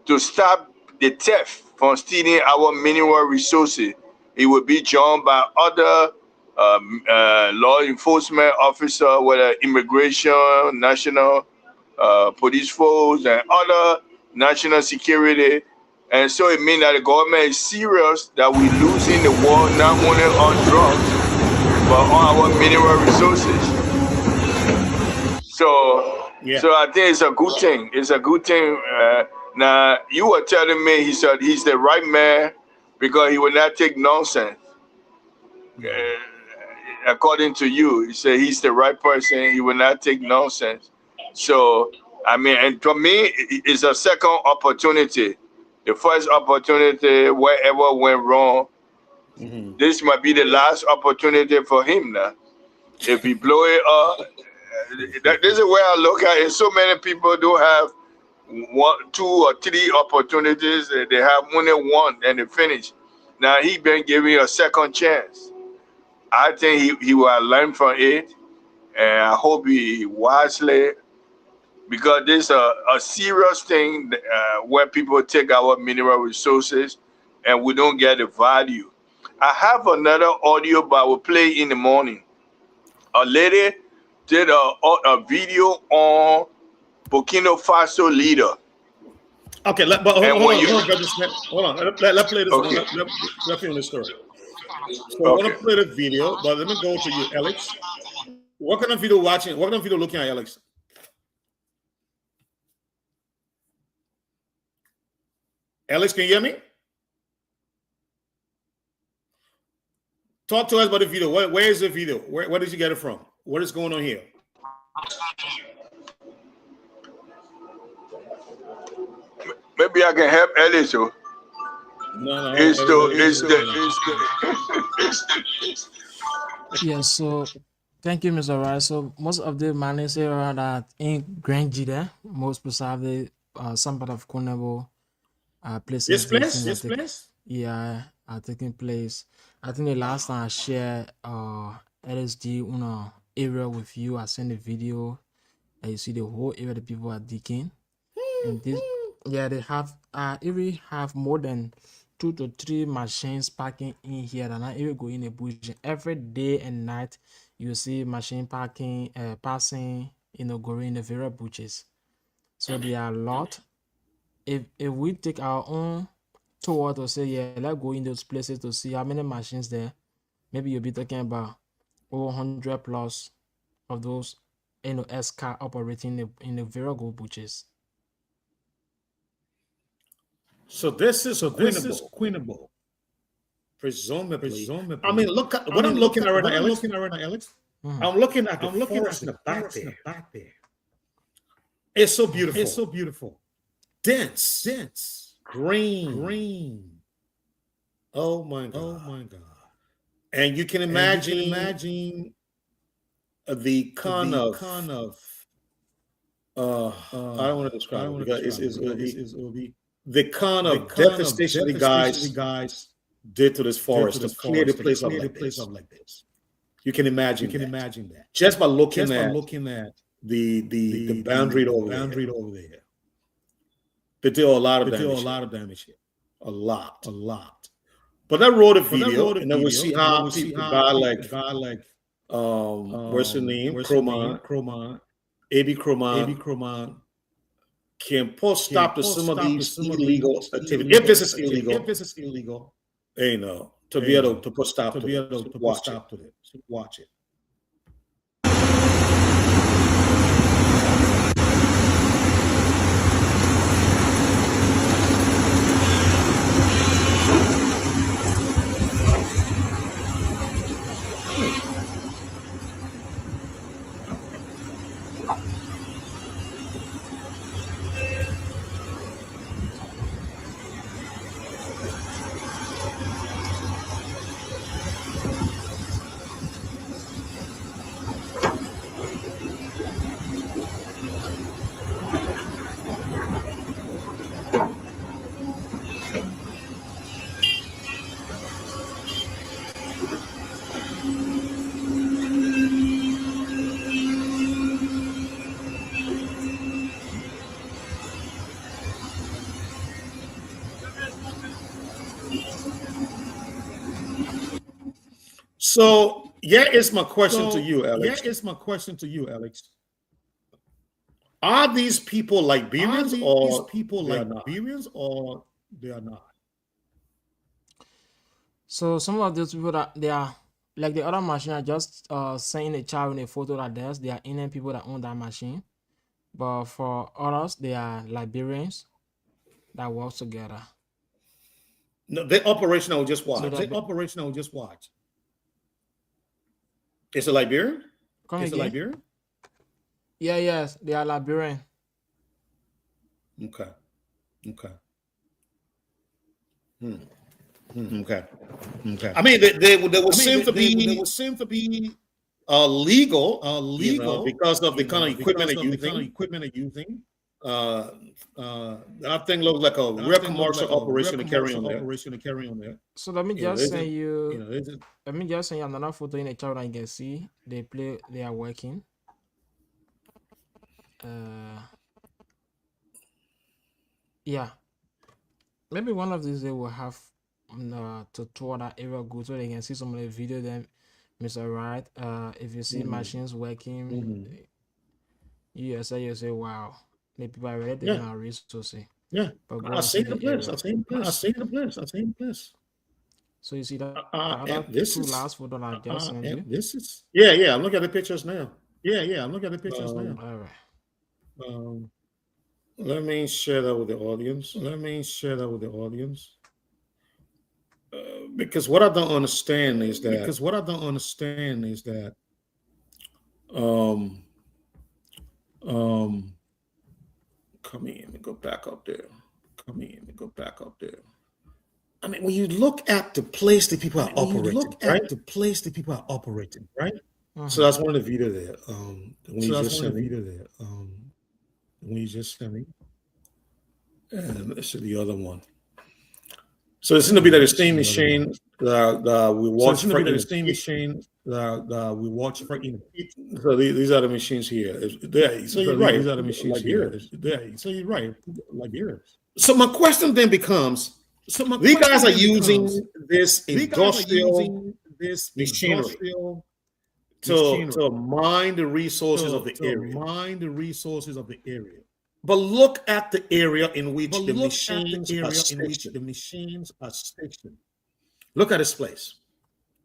to stop the theft from stealing our mineral resources. It would be joined by other law enforcement officers, whether immigration, national police force, and other national security. And so it means that the government is serious that we're losing the war not only on drugs, but on our mineral resources. So I think it's a good thing. It's a good thing. Now, you were telling me, he said he's the right man because he will not take nonsense. According to you, he said he's the right person. He will not take nonsense. So, I mean, and to me, it's a second opportunity. The first opportunity, wherever went wrong, this might be the last opportunity for him now. If he blow it up, this is where I look at it. So many people don't have 1, 2, or 3 opportunities. They have only one and they finish. Now he been giving a second chance. I think he will learn from it, and I hope he wisely, because this is a serious thing where people take our mineral resources and we don't get the value. I have another audio, but I will play in the morning. A lady did a video on Burkina Faso leader. Okay, hold on. Let's play this. Okay. Let's finish the story. So I want to play the video, but let me go to you, Alex. What kind of video watching? What kind of video looking at, Alex? Alex, can you hear me? Talk to us about the video. Where is the video? Where did you get it from? What is going on here? Maybe I can help Ellie too. No. Yeah, so Thank you, Mr. Rice. So most of the miners here that in Grand G there, most precisely some part of Konebo places. This place? Yeah, are taking place. I think the last time I shared LSD area with you, I sent a video and you see the whole area the people are digging. And this they have even have more than 2 to 3 machines parking in here and I even go in a bush every day and night. You see machine parking passing, going in the various bushes. So there are a lot. If we take our own tour to say let's go in those places to see how many machines there, maybe you'll be talking about over 100 plus of those S car operating in the very good bushes. So this is Queenable. Presumably. I mean, look at what I'm looking at right now, Alex. I'm looking at the forest in the back there. It's so beautiful. Dense. Green. Oh my God. And you can imagine the kind of I don't want to describe it because it will be the kind of devastation the guys did to this forest to clear the place up like this. You can imagine that just by looking at the boundary over there. They did a lot of damage here. A lot. But I wrote a video, and then we'll see how people guy like what's her name? Croman. A.B. Croman can post stop to some of these illegal activities. If this is illegal, to be able to put stop to it. Watch it. So, is my question to you, Alex. Are these people Liberians or they are not? So some of those people that they are like the other machine are just saying a child in a photo that they are Indian people that own that machine. But for others, they are Liberians that work together. No, the operation I will just watch. It's a Liberian? Liberian? Yes, they are Liberian. Okay. Okay. I mean, they would seem to be legal, because of the kind of equipment they're using. That thing looks like a real commercial operation to carry on there. So let me just send you. Let me just send you another photo in the chat and you can see they are working. Yeah. Maybe one of these they will have to tour that area good so they can see some of the video. Then, Mr. Wright, if you see machines working, you say, wow, the people are ready to our resources. Yeah, but I've seen the place. So you see that this is last photo I just sent you. This is I'm looking at the pictures now. All right. Let me share that with the audience. Because what I don't understand is that. Come in and go back up there. I mean, when you look at the place that people are operating, right? So that's one of the video there. When So you that's just one of sent the me. video there. When you just sent me. And let's see the other one. So it's going to be that the same machine that we So watch it's going for to be in the same machine that we watch for in. So these are the machines here. So you're right. These are the machines here. Liberians. So you're right. Liberians. So my question then becomes: these guys are using this industrial machinery to mine the resources of the area. Mine the resources of the area. But look at the area in which But the look at machines the are area in which stationed. the machines are stationed. Look at this place.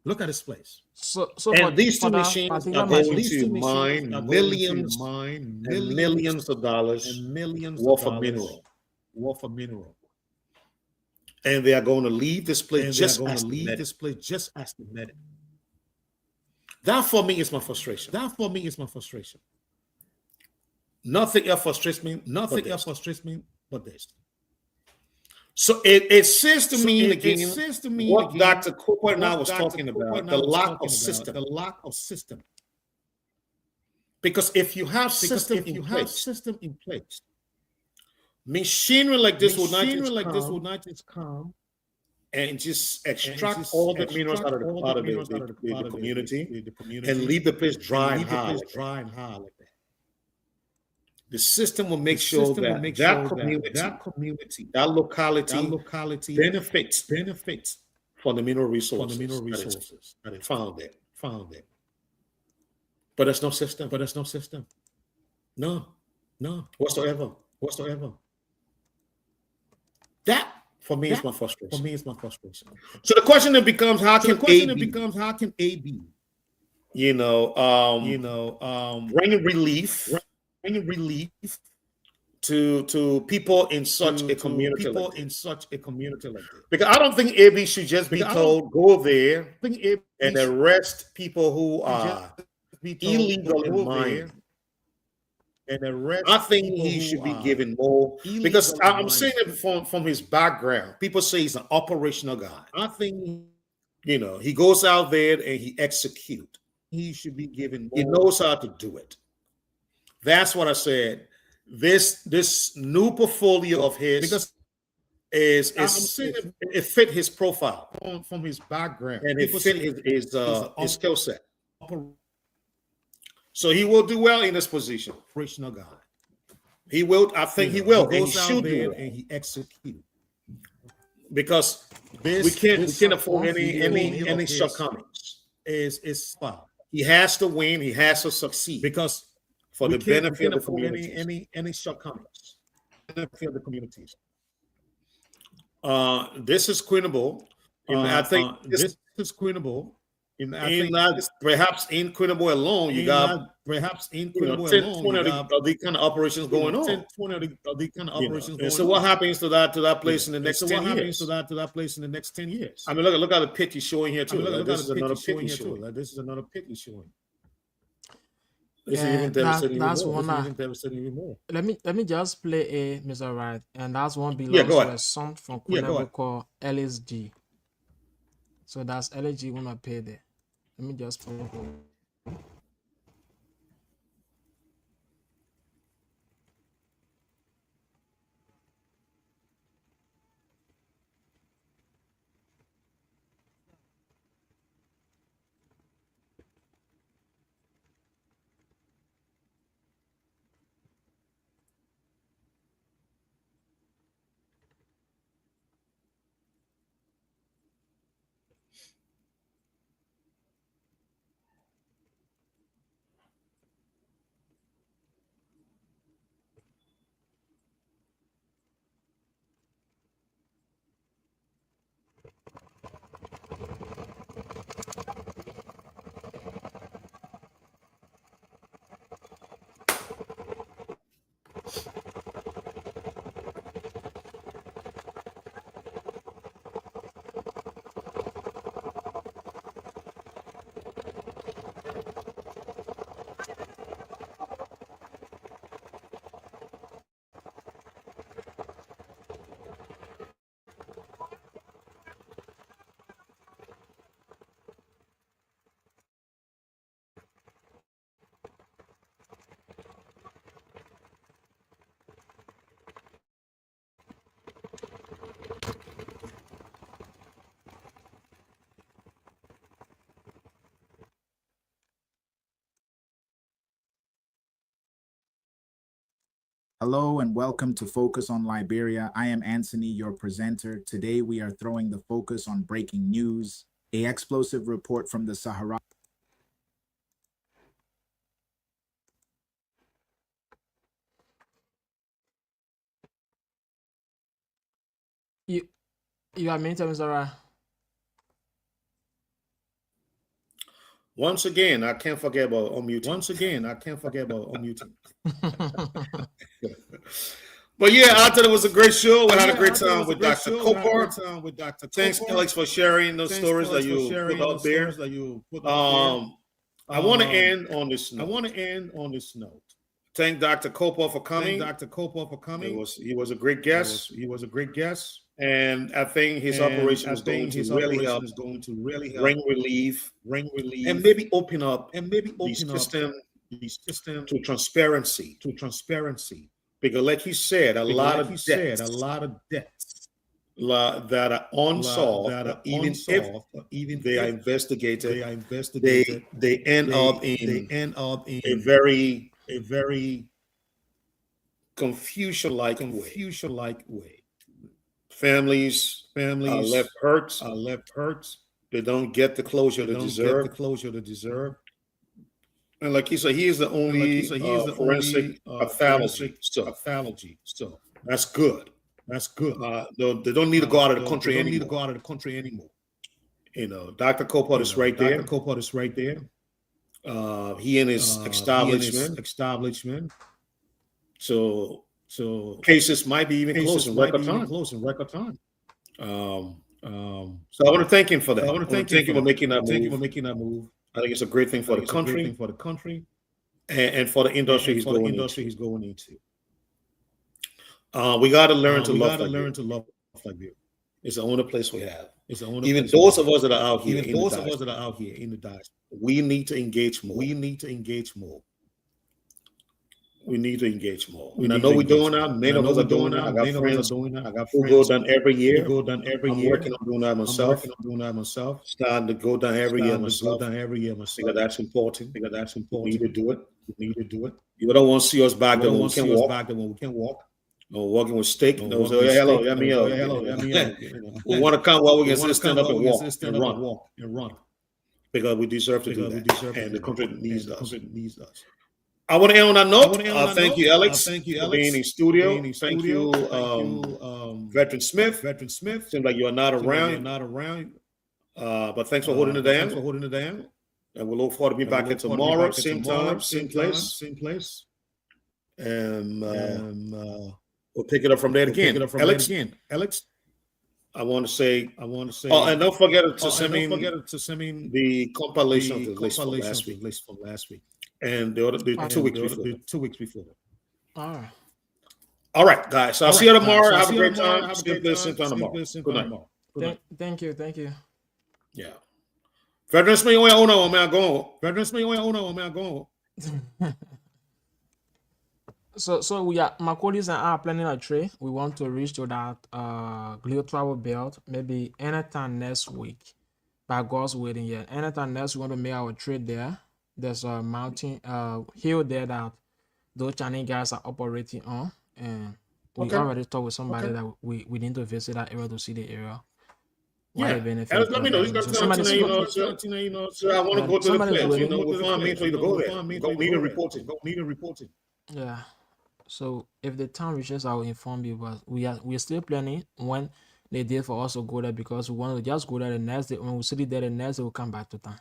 Look at this place. So and these two machines are going to mine millions and millions of dollars worth of mineral. And they are going to leave this place just as they met it. That for me is my frustration. Nothing else frustrates me. But this. So it says to me again what Dr. Cooper and I was talking about, the lack of system. The lack of system. Because if you have system in place, machinery like this would not just come and just extract all the minerals out of the community and leave the place dry and high like that. The system will make sure that that community, that locality benefits from the mineral resources that is found there. But there's no system. No. Whatsoever. That for me is my frustration. So the question then becomes, how can A be? Bringing relief to people in such a community like this. Because I don't think AB should just be told, go there and arrest people who are illegal in mining. I think he should be given more, because I'm saying it from his background. People say he's an operational guy. I think, he goes out there and he executes. He should be given more. He knows how to do it. That's what I said. This new portfolio of his, because it fit his profile from his background, and it fit his skill set. So he will do well in this position. Operational guy. He will. I think he will. And he should do well. And he execute. Because we can't afford any shortcomings. Is foul. He has to win. He has to succeed. Because for the benefit of the community. Any shortcomings. Benefit of the communities. This is Quinnable. I think this is Quinnable. Perhaps in Quinnable alone, you got 10, 20 of these kind of operations going on. 10, 20 of these kind of operations going on. So what happens to that place in the next 10 years? What happens to that place in the next 10 years? I mean, look at the pit he's showing here too. This is another pit he's showing. This is another pit he's showing. That's one. Let me just play Mr. Wright, and that's one belongs to a son from Quinnable called LSG. So that's LSG gonna pay there. Let me just play it. Hello and welcome to Focus on Liberia. I am Anthony, your presenter. Today we are throwing the focus on breaking news, an explosive report from the Sahara. You are me, Mr. Once again, I can't forget about unmuting. But yeah, I thought it was a great show. We had a great time with Dr. Copar. Thanks, Alex, for sharing those stories that you put out there. I want to end on this note. Thank Dr. Copar for coming. He was a great guest. And I think his operation is going to really help bring relief, and maybe open up the system to transparency. Because, like he said, a lot of debts that are unsolved, even if they are investigated, they end up in a very confusion-like way. Families are left hurt. They don't get the closure they deserve. And like he said, he is the only forensic pathology. So that's good. They don't need to go out of the country anymore. You know, Dr. Copar is right there. He and his establishment. So cases might be even closed in record time. So I want to thank him for that. I want to thank him for making that move. I think it's a great thing for the country, and for the industry he's going into. We got to learn to love Liberia. It's the only place we have. Even those of us that are out here in the diaspora, we need to engage more. And I know we're doing that. Many of us are doing that. I got friends who go down every year. I'm working on doing that myself. Starting to go down every year myself. Because that's important. We need to do it. You don't want to see us back there when we can't walk. No, walking with stick. No, hello. We want to come while we can still stand up and walk and run. Because we deserve to do that. And the country needs us. I want to end on that note. Thank you, Alex, for being in studio. Thank you, Veteran Smith. Seems like you are not around. But thanks for holding it down. And we'll look forward to being back here tomorrow. Same time, same place. And we'll pick it up from there again. Alex. I want to say. Oh, and don't forget to send me the compilation of the list from last week. And the 2 weeks before. All right, guys. So I'll see you tomorrow. Have a great time. Same time tomorrow. Good night. Thank you. Yeah. Veteran Smith, you ain't on man. Go on. So we are Macaulay and I are planning a trip. We want to reach to that Glio travel belt maybe anytime next week. By God's willing, yeah. Anytime next we want to make our trip there. There's a mountain hill there that those Chinese guys are operating on, and we already talked with somebody that we need to visit that area to see the area. Yeah, let me know. You got to tell Tina, I want to go to the place. We'll find me for you to go there. Go need a reporting. Yeah. So if the time reaches, I will inform you. But we are still planning when they did for us to go there, because we want to just go there the next day. When we see it there the next day, we'll come back to town.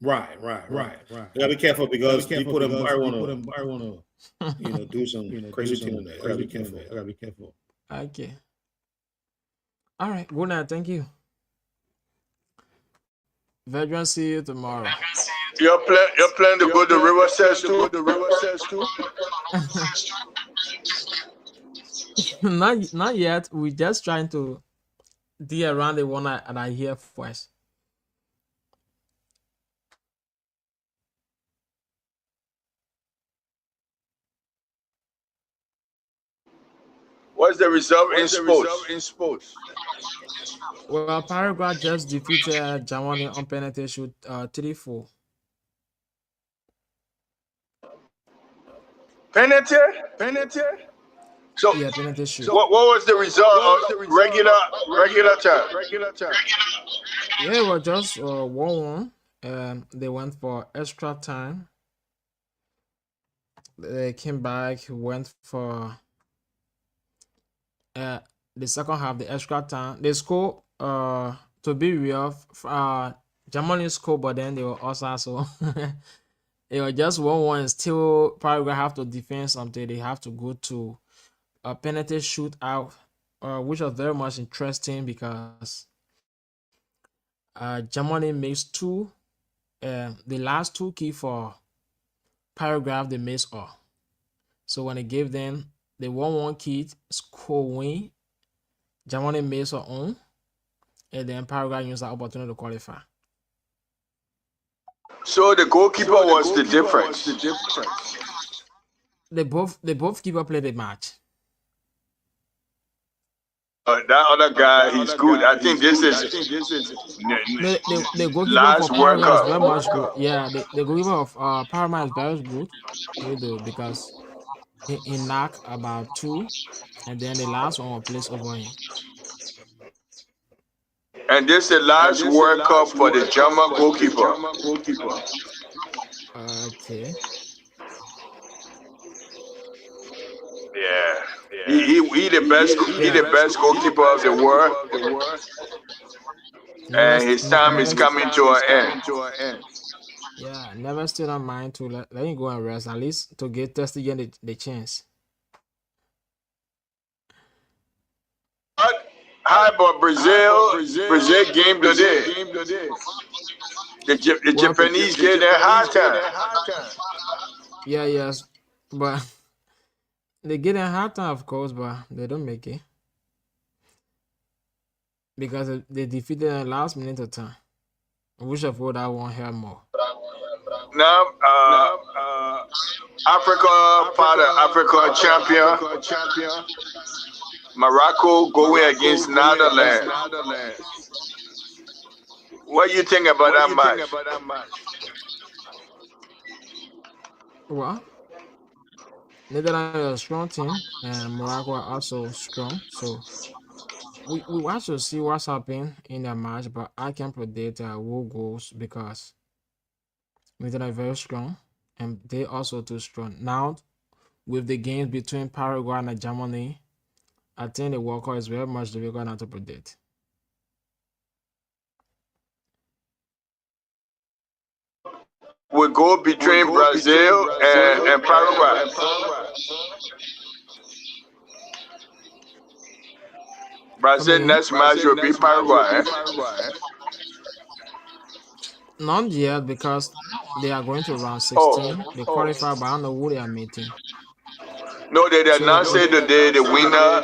Right. You gotta be careful because people that want to, do some crazy thing in there. You gotta be careful. Okay. All right. Good night. Thank you. Veteran, see you tomorrow. You're planning to go to River Sales too? Not yet. We're just trying to do around the one that I hear first. What's the result in sports? Well, Paraguay just defeated Germany on penalty shoot 3-4. Penalty? So Yeah, penalty shoot. what was the result of regular time? Yeah, it was just 1-1. They went for extra time. They came back, went for the second half, the extra time. They scored, to be real, Germany scored, but then they were also so it was just 1-1. Still, Paraguay have to defend something. They have to go to a penalty shootout, which was very much interesting because Germany makes two. The last two key for Paraguay, they missed all. So when they gave them the 1-1 key, score win, Germany made her own, and then Paraguay used that opportunity to qualify. So the goalkeeper was the difference. They both keeper played the match. That other guy, he's good. I think this is The goalkeeper last for World Paraguay is Cup. very much good. Yeah, the goalkeeper of Paraguay is very good. You do, because he knocked about two, and then the last one was placed over him. And this is the last World Cup for the German goalkeeper. Okay. Yeah. He the best. He the best goalkeeper of the world. And his time is coming to an end. Yeah, never still on mind to let him go and rest, at least to get tested again the chance. How about Brazil? Brazil game today. The Japanese get their hard time. Yeah, yes, but they get a hard time, of course, but they don't make it because they defeated them last minute of time. I wish I thought I won't hear more. Now, Africa champion. Morocco going against Netherlands. What do you think about that match? Well, Netherlands are a strong team, and Morocco are also strong. So we want to see what's happening in the match, but I can predict who goes because Netherlands are very strong, and they also too strong. Now, with the games between Paraguay and Germany, I think the World Cup is very much difficult now to predict. We go between Brazil and Paraguay. Brazil next match will be Paraguay. Not yet, because they are going to round 16. They qualify, but I don't know who they are meeting. No, they did not say today the winner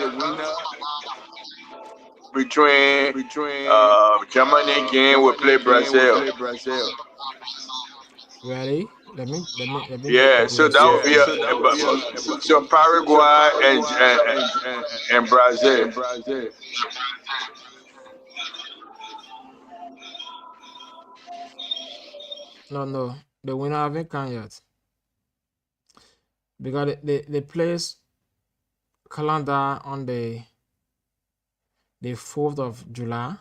between Germany game will play Brazil. Ready? Let me. Yeah, so that would be so Paraguay and Brazil. No, the winner haven't come yet because they place calendar on the 4th of July,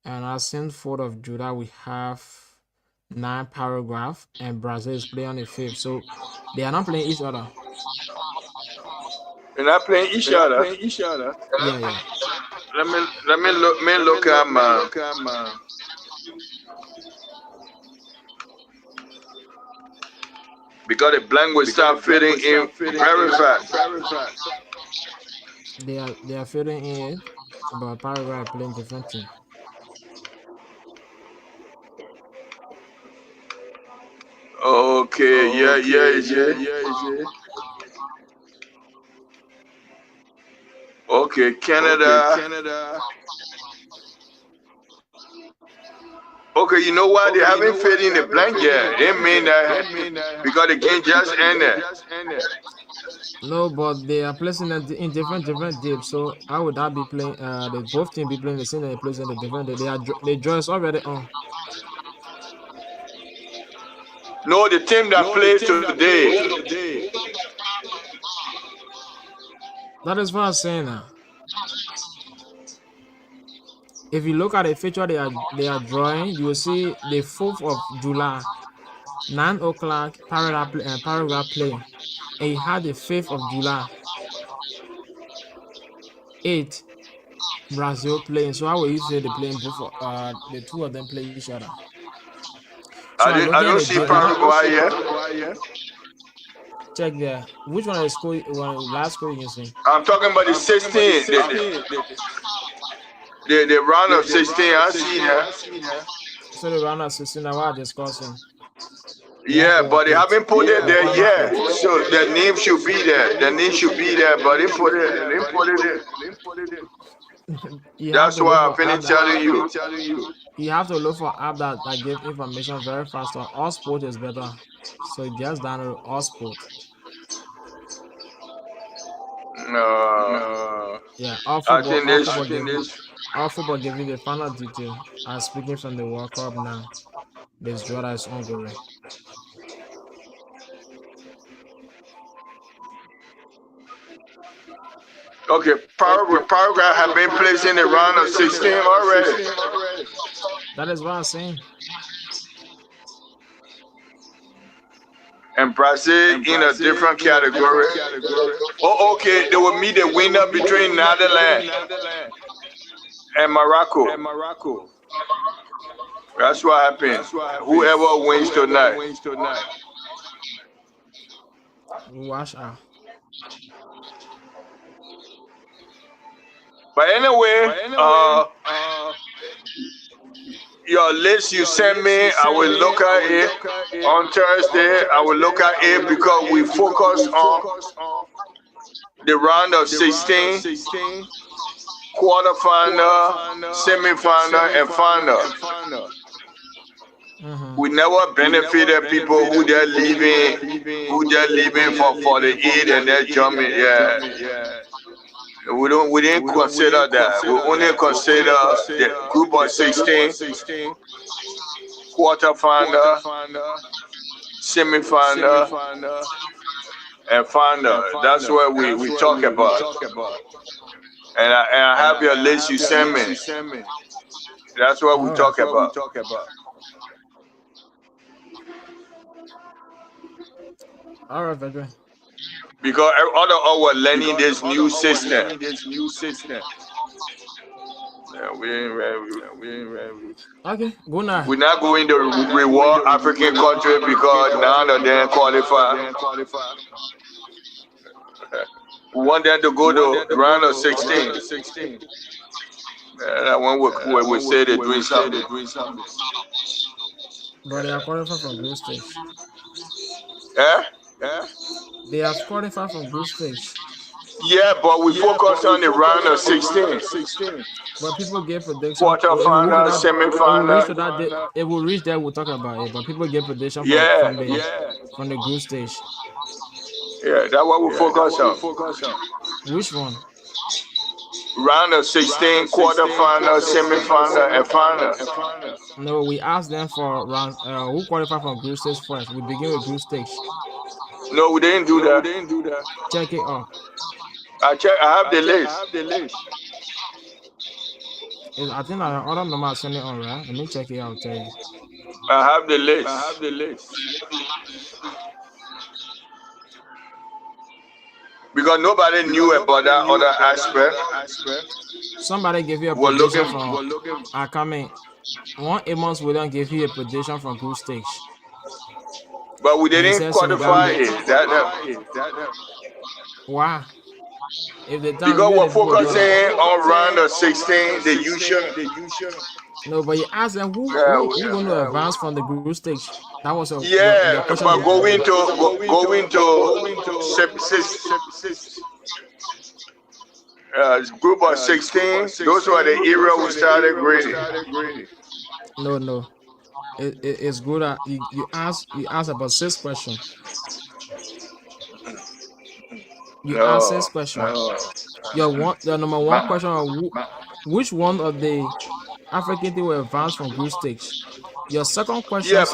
and I since 4th of July we have 9 paragraph, and Brazil is playing on the 5th, so they are not playing each other. They're not playing each other. Yeah. Let me look at my. Because the blank will start fitting in very fast. They are fitting in, but Paraguay are playing different team. Okay, yeah. Okay, Canada. Okay, you know what? They haven't filled in the blank yet. They mean that because the game just ended. No, but they are placing it in different dips. So how would that be playing? The both teams be playing the same and they placing the different. They draw is already on. No, the team that plays today. That is what I'm saying now. If you look at the picture they are drawing, you will see the 4th of July, 9 o'clock paragraph play. And you had the 5th of July, 8 Brazil playing. So how will you say they playing both the two of them play each other? So I don't see Paraguay yet. Check there. Which one is score? Last score you can see? I'm talking about the 16. The round of 16. I see that. So the round of 16 now we're discussing. Yeah, but they haven't put it there yet. So the name should be there. The name should be there, but they put it there. That's why I'm finished telling you. You have to look for app that give information very fast. All sport is better. So just download All Sport. No. Yeah, all football give you the final detail. I'm speaking from the World Cup now. This draw that is ongoing. Okay, Paraguay have been placed in the round of 16 already. That is what I'm saying. And Brazil in a different category. Oh, okay. They will meet the winner between Netherlands and Morocco. That's what happens. Whoever wins tonight. Watch out. But anyway, your list you send me, I will look at it on Thursday. I will look at it because we focus on the round of 16, quarterfinal, semi-final, and final. We never benefited people who they're leaving for 48 and they're jumping. Yeah. We didn't consider that. We only consider the group of 16, quarterfinal, semi-final, and final. That's what we talk about. And I have your list you send me. That's what we talk about. All right, Vedra. Because all were learning this new system. Yeah, we ain't ready. Okay, go now. We're not going to reward African country because none of them qualify. We want them to go to round of 16. That one we say they're doing something. But they are qualified from group stage. Yeah? They have qualified from group stage. Yeah, but we focus on the round of 16. But people get prediction. Quarterfinal, semi-final. It will reach there, we'll talk about it. But people get prediction from the group stage. Yeah, that's what we focus on. Which one? Round of 16, quarterfinal, semi-final, and final. No, we asked them for round who qualified from group stage first. We begin with group stage. No, we didn't do that. Check it out. I have the list. I think I don't know my send it on, right? Let me check it out. Tell you. I have the list. Because nobody knew about that other aspect. Somebody gave you a prediction from I come in. 1 month we don't give you a prediction from group stage. But we didn't qualify it. Why? If the because we're focusing on round of 16, the usual. No, but you asked them who going to advance from the group stage. That was a but going to group of 16. Those were the era we started grading. No. It's good that you ask about 6 questions. You ask 6 questions. Your number 1 question: which one of the African team will advance from group stage? Your second question: your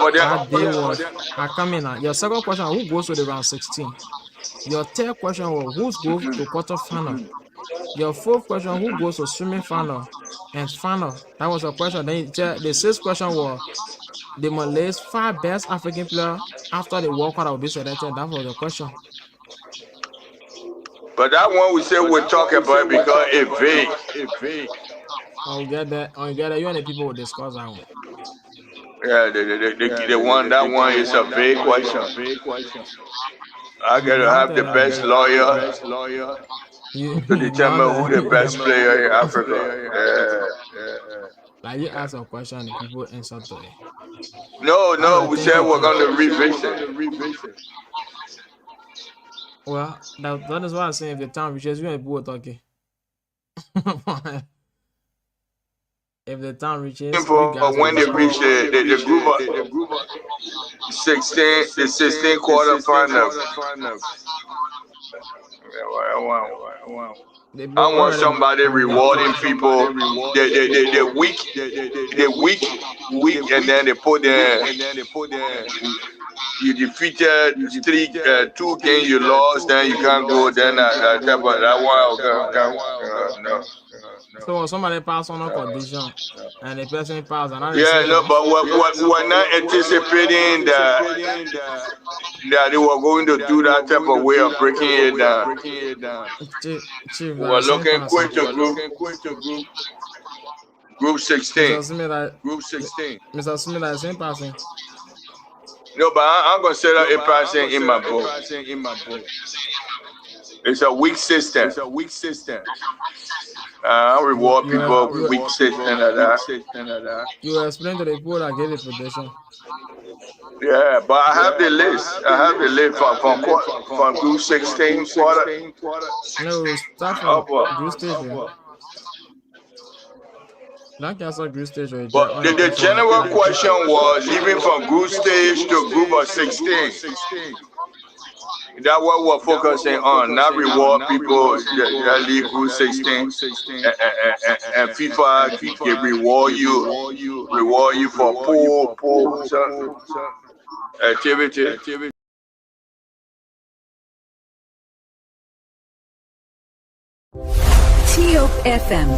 second question: who goes to the round 16? Your third question was who's goes to quarterfinal. Your fourth question, who goes to swimming final and final. That was a question. Then the sixth question was the Malays 5 best African player after the World Cup that will be selected. That was the question. But that one we said we're talking about because it's vague. I'll get that. You and the people will discuss that one. Yeah, the one, that one is a vague question. I gotta have the best lawyer to determine who the best player in Africa. Like you ask a question and people answer to it. No, we said we're gonna revisit. Well, that is why I'm saying if the time reaches, you and people will talking. If the time reaches, when they reach the group of 16, the 16 quarterfinals. I want somebody rewarding people the week, and then they put you defeated 2 games you lost, then you can't go. Then that one, no. So when somebody pass on a condition and the person pass another. Yeah, no, but we're not anticipating that they were going to do that type of way of breaking it down. Chief, we're looking quick to group 16. Group 16. Mr. Smith, I same passing. No, but I'm gonna set up a passing in my book. It's a weak system. I reward people with weak system like that. You explain to the people that get the protection. Yeah, but I have the list. From group 16 quarter. No, start from group stage. Not cancel group stage. But the general question was even from group stage to group of 16. That's what we're focusing on, not reward people that leave group 16 and FIFA can reward you for poor activity. TOP FM